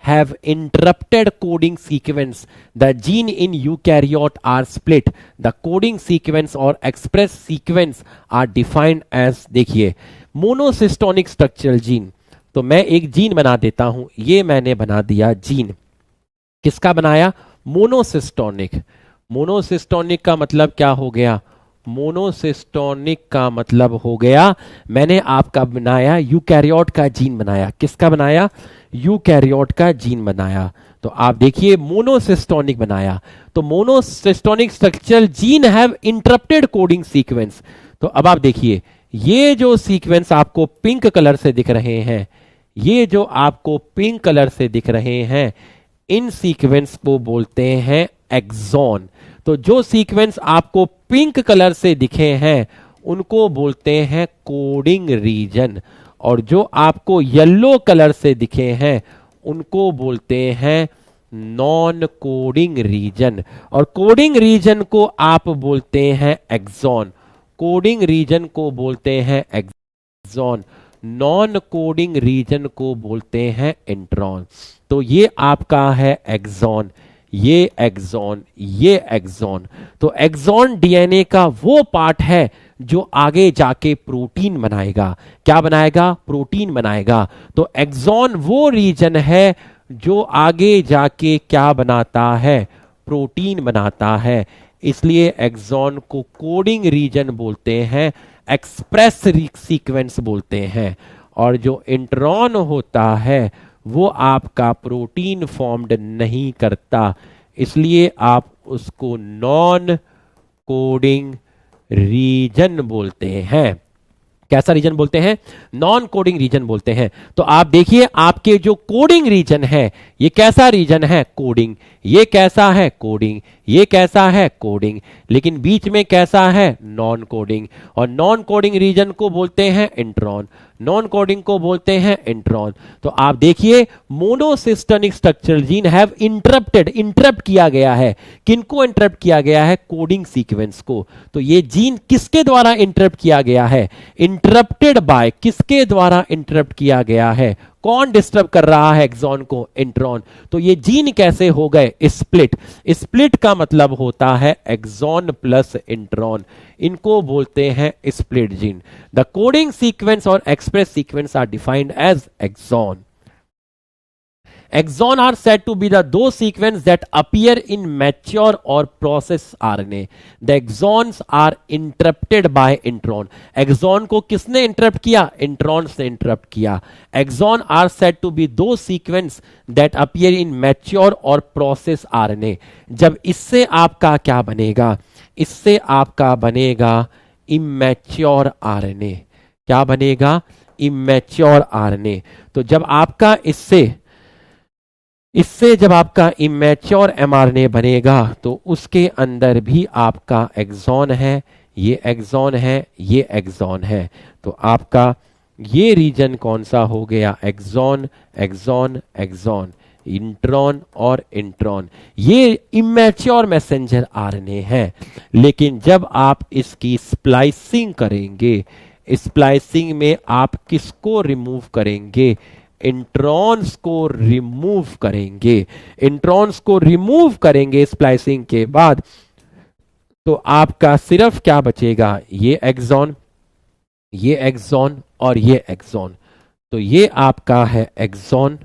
have interrupted coding sequence. The gene in eukaryote are split. The coding sequence or express sequence are defined as, देखिए, मोनोसिस्टोनिक स्ट्रक्चरल जीन। तो मैं एक जीन बना देता हूं, ये मैंने बना दिया जीन। किसका बनाया? मोनोसिस्टोनिक। मोनोसिस्टोनिक का मतलब क्या हो गया? मोनोसिस्टोनिक का मतलब हो गया मैंने आपका बनाया यूकैरियोट का जीन बनाया। किसका बनाया? यूकैरियोट का जीन बनाया। तो आप देखिए मोनोसिस्टोनिक बनाया, तो monocistronic structural gene have interrupted coding sequence. तो अब आप देखिए ये जो सीक्वेंस आपको पिंक कलर से दिख रहे हैं, ये जो आपको पिंक कलर से दिख रहे हैं, इन सीक्वेंस को बोलते हैं एक्सॉन। तो जो सीक्वेंस आपको पिंक कलर से दिखे हैं उनको बोलते हैं कोडिंग रीजन, और जो आपको येलो कलर से दिखे हैं उनको बोलते हैं नॉन कोडिंग रीजन, और कोडिंग रीजन को आप बोलते हैं एक्सॉन। कोडिंग रीजन को बोलते हैं एक्सॉन, नॉन कोडिंग रीजन को बोलते हैं इंट्रॉन। तो ये आपका है एक्सॉन, ये एक्सॉन, ये एक्सॉन। तो एक्सॉन डीएनए का वो पार्ट है जो आगे जाके प्रोटीन बनाएगा। क्या बनाएगा? प्रोटीन बनाएगा। तो एक्सॉन वो रीजन है जो आगे जाके क्या बनाता है? प्रोटीन बनाता है। इसलिए एक्सॉन को कोडिंग रीजन बोलते हैं, एक्सप्रेस सीक्वेंस बोलते हैं। और जो इंट्रॉन होता है वो आपका प्रोटीन फॉर्म्ड नहीं करता, इसलिए आप उसको नॉन कोडिंग रीजन बोलते हैं। कैसा रीजन बोलते हैं? नॉन कोडिंग रीजन बोलते हैं। तो आप देखिए आपके जो कोडिंग रीजन है, ये कैसा रीजन है? कोडिंग। ये कैसा है? कोडिंग। ये कैसा है? कोडिंग। लेकिन बीच में कैसा है? Non coding. और नॉन कोडिंग रीजन को बोलते हैं इंट्रॉन, नॉन कोडिंग को बोलते हैं इंट्रॉन। तो आप देखिए monocistronic structural gene have interrupted, interrupt किया गया है। किनको इंटरप्ट किया गया है? कोडिंग सीक्वेंस को। तो ये जीन किसके द्वारा इंटरप्ट किया गया है? इंटरप्टेड बाय, किसके द्वारा इंटरप्ट किया गया है? कौन डिस्टर्ब कर रहा है एक्सॉन को? इंट्रॉन। तो ये जीन कैसे हो गए? स्प्लिट। स्प्लिट का मतलब होता है एक्सॉन प्लस इंट्रॉन, इनको बोलते हैं split gene. The coding sequence और express sequence are defined as exon. Exon are said to be the those sequence that appear in mature or process RNA. The exons are interrupted by intron. Exon को किसने interrupt किया? Intron से interrupt किया। Exon are said to be those sequence that appear in mature or process RNA. जब इससे आपका क्या बनेगा? इससे आपका बनेगा immature RNA। क्या बनेगा? immature RNA। तो जब आपका इससे जब आपका इमेच्योर एमआरएनए बनेगा तो उसके अंदर भी आपका एक्सॉन है, ये एक्सॉन है, ये एक्सॉन है। तो आपका ये रीजन कौन सा हो गया? एक्सॉन, एक्सॉन, एक्सॉन, इंट्रॉन और इंट्रॉन। ये इमेच्योर मैसेंजर आरएनए है। लेकिन जब आप इसकी स्प्लाइसिंग करेंगे, स्प्लाइसिंग में आप किसको रिमूव करेंगे? इंट्रॉन्स को रिमूव करेंगे। इंट्रॉन्स को रिमूव करेंगे स्प्लाइसिंग के बाद, तो आपका सिर्फ क्या बचेगा, ये एक्सॉन, ये एक्सॉन और ये एक्सॉन। तो ये आपका है एक्सॉन,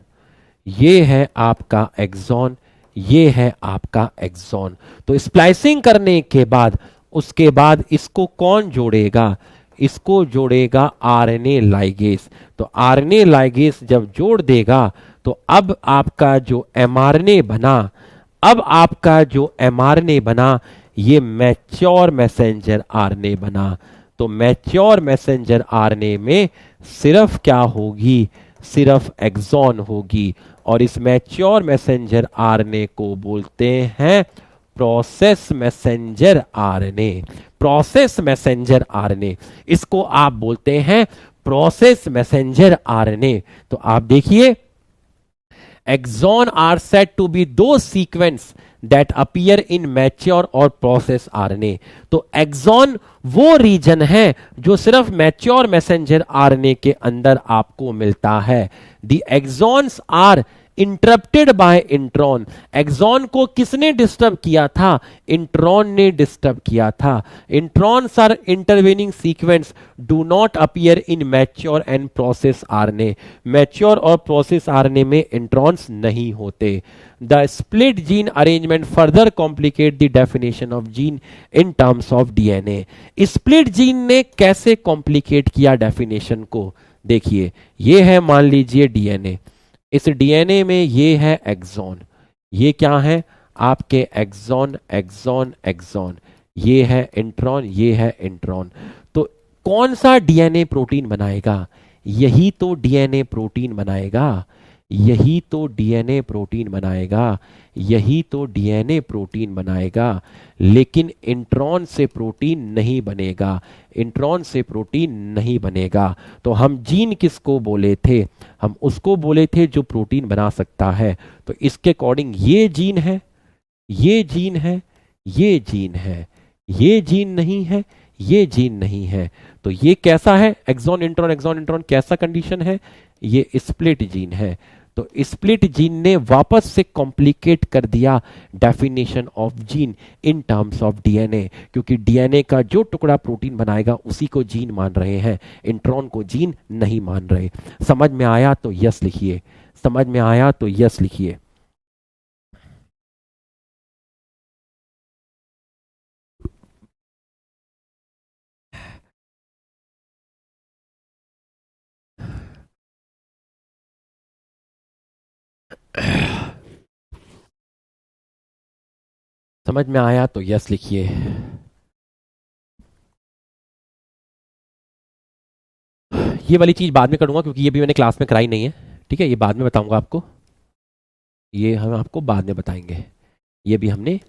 ये है आपका एक्सॉन, ये है आपका एक्सॉन। तो स्प्लाइसिंग करने के बाद उसके बाद इसको कौन जोड़ेगा, इसको जोड़ेगा आरएनए लाइगेज। तो आरएनए लाइगेज जब जोड़ देगा तो अब आपका जो एमआरएनए बना, अब आपका जो एमआरएनए बना ये मैच्योर मैसेंजर आरएनए बना। तो मैच्योर मैसेंजर आरएनए में सिर्फ क्या होगी, सिर्फ एक्सॉन होगी। और इस मैच्योर मैसेंजर आरएनए को बोलते हैं process messenger RNA. Process messenger RNA, इसको आप बोलते हैं प्रोसेस मैसेंजर आरएनए। तो आप देखिए, exon are said to be those sequence that appear in mature और process RNA। तो exon वो रीजन है जो सिर्फ मैच्योर मैसेंजर आरएनए के अंदर आपको मिलता है। The exons are interrupted by intron. Exon को किसने डिस्टर्ब किया था, इंट्रॉन ने डिस्टर्ब किया था। Introns are intervening sequence do not appear in mature and process RNA. Mature और प्रोसेस आरएनए में इंट्रॉन्स नहीं होते। The split gene arrangement further complicate the definition of gene in terms of DNA. Split gene ने कैसे complicate किया definition को, देखिए ये है मान लीजिए डीएनए, इस डीएनए में ये है एक्सॉन, ये क्या है आपके एक्सॉन एक्सॉन एक्सॉन, ये है इंट्रॉन, ये है इंट्रॉन। तो कौन सा डीएनए प्रोटीन बनाएगा, यही तो डीएनए प्रोटीन बनाएगा, यही तो डीएनए प्रोटीन बनाएगा, यही तो डीएनए प्रोटीन बनाएगा। लेकिन इंट्रॉन से प्रोटीन नहीं बनेगा, इंट्रॉन से प्रोटीन नहीं बनेगा। तो हम जीन किसको बोले थे, हम उसको बोले थे जो प्रोटीन बना सकता है। तो इसके अकॉर्डिंग ये जीन है, ये जीन है, ये जीन है, ये जीन नहीं है, ये जीन नहीं है। तो ये कैसा है, एक्सॉन इंट्रॉन कैसा कंडीशन है, ये स्प्लिट जीन है। तो स्प्लिट जीन ने वापस से कॉम्प्लिकेट कर दिया definition of gene in terms of DNA, क्योंकि डीएनए का जो टुकड़ा प्रोटीन बनाएगा उसी को जीन मान रहे हैं, इंट्रॉन को जीन नहीं मान रहे। समझ में आया तो यस लिखिए, समझ में आया तो यस लिखिए। समझ में आया तो यस लिखिए। ये वाली चीज बाद में करूंगा क्योंकि ये भी मैंने क्लास में कराई नहीं है, ठीक है, ये बाद में बताऊंगा आपको, ये हम आपको बाद में बताएंगे, ये भी हमने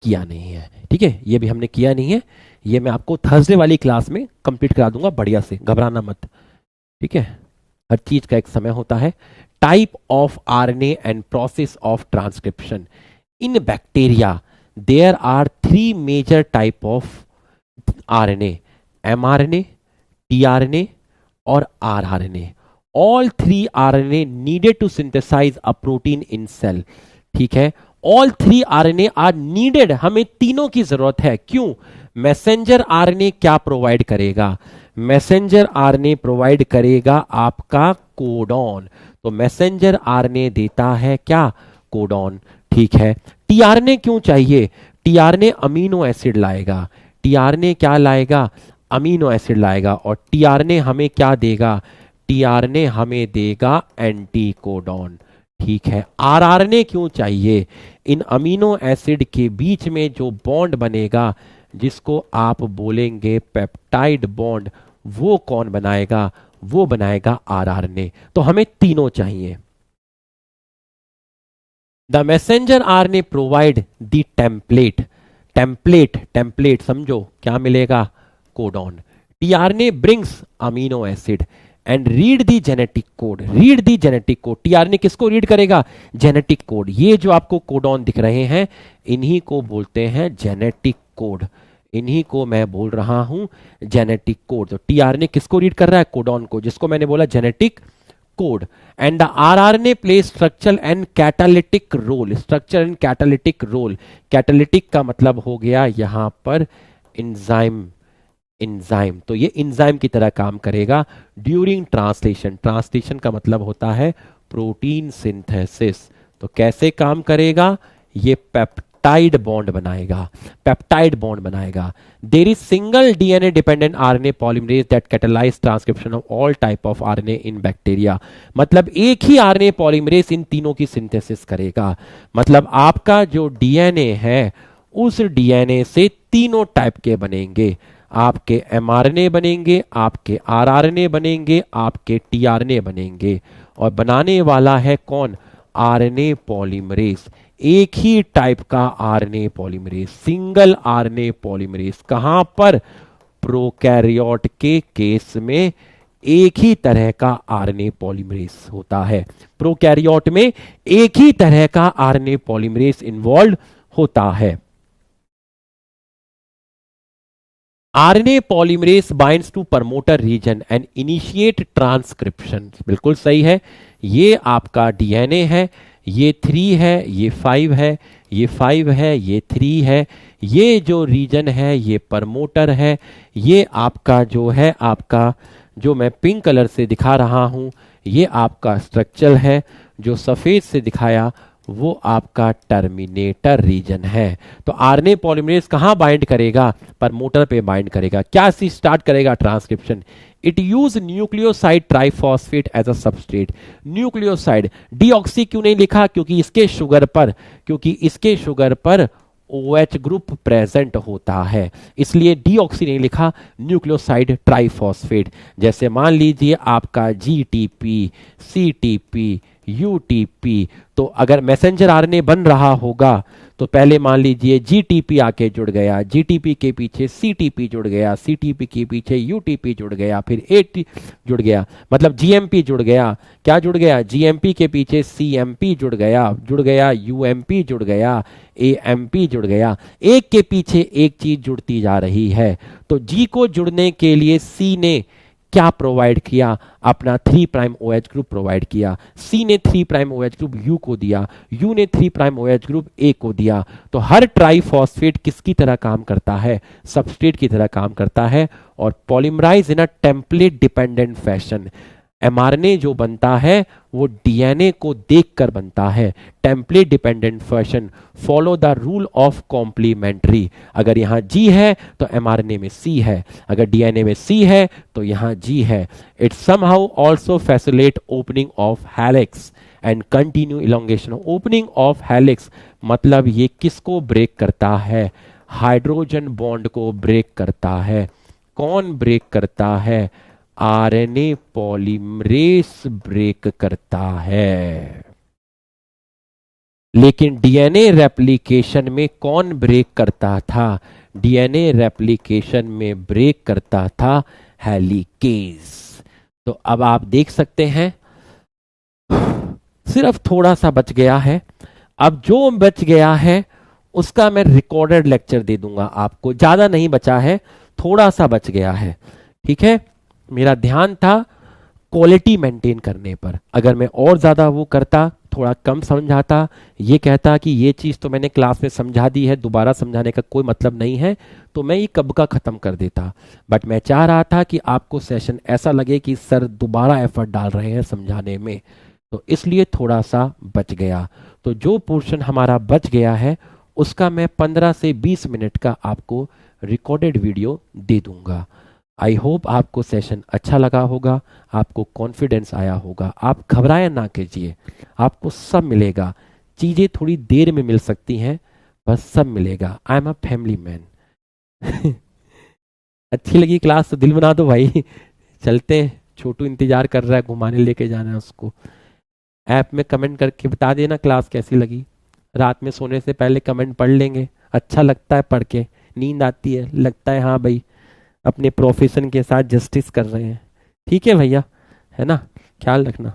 किया नहीं है, ठीक है, ये भी हमने किया नहीं है। ये मैं आपको थर्सडे वाली क्लास में कंप्लीट करा दूंगा, बढ़िया से, घबराना मत, ठीक है। हर चीज का एक समय होता है। Type of RNA and process of transcription in bacteria, there are 3 major type of RNA, mRNA, tRNA और rRNA. All 3 RNA needed to synthesise a protein in cell, ठीक है। ऑल 3 आरएनए आर नीडेड, हमें तीनों की जरूरत है। क्यों, messenger RNA क्या प्रोवाइड करेगा, मैसेंजर आरएनए प्रोवाइड करेगा आपका कोडॉन। तो मैसेंजर आरएनए देता है क्या, कोडॉन, ठीक है। टीआरएनए क्यों चाहिए, टीआरएनए अमीनो एसिड लाएगा, टीआरएनए क्या लाएगा, अमीनो एसिड लाएगा। और टीआरएनए हमें क्या देगा, टीआरएनए हमें देगा एंटीकोडॉन, ठीक है। आरआरएनए क्यों चाहिए, इन अमीनो एसिड के बीच में जो बॉन्ड बनेगा जिसको आप बोलेंगे पेप्टाइड बॉन्ड, वो कौन बनाएगा, वो बनाएगा आरआरएनए। तो हमें तीनों चाहिए। The messenger RNA provide the template, template समझो क्या मिलेगा, codon. TRNA brings amino acid and read the genetic code, read the genetic code. TRNA किसको रीड करेगा, जेनेटिक कोड। ये जो आपको कोडॉन दिख रहे हैं इन्हीं को बोलते हैं जेनेटिक कोड, इन्हीं को मैं बोल रहा हूं जेनेटिक कोड। तो टीआरएनए किसको रीड कर रहा है, कोडॉन को, जिसको मैंने बोला genetic code and the rRNA play structural and catalytic role. Structure and catalytic role, catalytic का मतलब हो गया यहां पर एंजाइम, एंजाइम, तो ये एंजाइम की तरह काम करेगा ड्यूरिंग ट्रांसलेशन। ट्रांसलेशन का मतलब होता है प्रोटीन सिंथेसिस। तो कैसे काम करेगा, ये पेप्टाइड बॉन्ड बनाएगा, पेप्टाइड बॉन्ड बनाएगा। There is single DNA dependent RNA polymerase that catalyse transcription of all type of RNA in bacteria. मतलब एक ही आरएनए पॉलीमरेज इन तीनों की सिंथेसिस करेगा। मतलब आपका जो डीएनए है उस डीएनए से तीनों टाइप के बनेंगे, आपके एमआरएनए बनेंगे, आपके आरआरएनए बनेंगे, आपके टीआरएनए बनेंगे। और बनाने वाला है कौन, आरएनए पॉलीमरेज, एक ही टाइप का RNA polymerase, single RNA polymerase. कहां पर, प्रोकैरियोट के केस में एक ही तरह का आरएनए पॉलीमरेज होता है। प्रोकैरियोट में एक ही तरह का आरएनए पॉलीमरेज इन्वॉल्व होता है। RNA polymerase binds to promoter region and initiate transcription. बिल्कुल सही है, ये आपका डीएनए है, ये 3 है, ये 5 है, ये 5 है, ये 3 है। ये जो रीजन है ये प्रमोटर है। ये आपका जो है, आपका जो मैं पिंक कलर से दिखा रहा हूं ये आपका स्ट्रक्चर है, जो सफेद से दिखाया वो आपका टर्मिनेटर रीजन है। तो आरएनए पॉलीमरेज कहां बाइंड करेगा, प्रमोटर पे बाइंड करेगा। क्या सी स्टार्ट करेगा transcription. It use nucleoside triphosphate as a substrate. Nucleoside, deoxy क्यों नहीं लिखा, क्योंकि इसके शुगर पर OH ग्रुप प्रेजेंट होता है, इसलिए डीऑक्सी नहीं लिखा, न्यूक्लियोसाइड ट्राइफॉस्फेट। जैसे मान लीजिए आपका GTP, CTP, UTP, तो अगर मैसेंजर आरएनए बन रहा होगा तो पहले मान लीजिए GTP आके जुड़ गया, GTP के पीछे CTP जुड़ गया, CTP के पीछे UTP जुड़ गया, फिर AT जुड़ गया, मतलब GMP जुड़ गया। क्या जुड़ गया, GMP के पीछे CMP जुड़ गया, UMP जुड़ गया, AMP जुड़ गया। एक के पीछे एक चीज जुड़ती जा रही है। तो G को जुड़ने के लिए C ने क्या प्रोवाइड किया, अपना 3' OH ग्रुप प्रोवाइड किया। C ने 3' OH ग्रुप U को दिया, U ने 3' OH ग्रुप A को दिया। तो हर ट्राइफॉस्फेट किसकी तरह काम करता है, सबस्ट्रेट की तरह काम करता है और polymerise in a template dependent fashion. MRNA जो बनता है वो डीएनए को देखकर बनता है, template dependent fashion, follow the rule of complementary. अगर यहाँ G है तो एमआरएनए में C है, अगर डीएनए में C है तो यहाँ G है। It somehow also facilitate opening of helix and continue elongation. Opening of helix मतलब ये किसको ब्रेक करता है, हाइड्रोजन बॉन्ड को ब्रेक करता है। कौन ब्रेक करता है, आरएनए पॉलीमरेज ब्रेक करता है। लेकिन डीएनए रेप्लिकेशन में कौन ब्रेक करता था, डीएनए रेप्लिकेशन में ब्रेक करता था हेलिकेज। तो अब आप देख सकते हैं सिर्फ थोड़ा सा बच गया है। अब जो बच गया है उसका मैं रिकॉर्डेड लेक्चर दे दूंगा आपको, ज्यादा नहीं बचा है, थोड़ा सा बच गया है। ठीक है, मेरा ध्यान था क्वालिटी मेंटेन करने पर। अगर मैं और ज्यादा वो करता, थोड़ा कम समझाता, ये कहता कि ये चीज तो मैंने क्लास में समझा दी है, दोबारा समझाने का कोई मतलब नहीं है, तो मैं ये कब का खत्म कर देता। बट मैं चाह रहा था कि आपको सेशन ऐसा लगे कि सर दोबारा एफर्ट डाल रहे हैं समझाने में, तो इसलिए थोड़ा सा बच गया। तो जो पोर्शन हमारा बच गया है उसका मैं 15 से 20 मिनट का आपको रिकॉर्डेड वीडियो दे दूंगा। आई होप आपको सेशन अच्छा लगा होगा, आपको कॉन्फिडेंस आया होगा। आप घबराया ना कीजिए, आपको सब मिलेगा। चीजें थोड़ी देर में मिल सकती हैं, बस सब मिलेगा। I am a family man. अच्छी लगी क्लास तो दिल बना दो भाई। चलते हैं, छोटू इंतजार कर रहा है, घुमाने लेके जाना है उसको। ऐप में कमेंट करके बता देना क्लास कैसी लगी। रात में सोने से पहले कमेंट पढ़ लेंगे, अच्छा लगता है पढ़ के, नींद आती है, लगता है हाँ भाई अपने प्रोफेशन के साथ जस्टिस कर रहे हैं। ठीक है भैया, है ना, ख्याल रखना।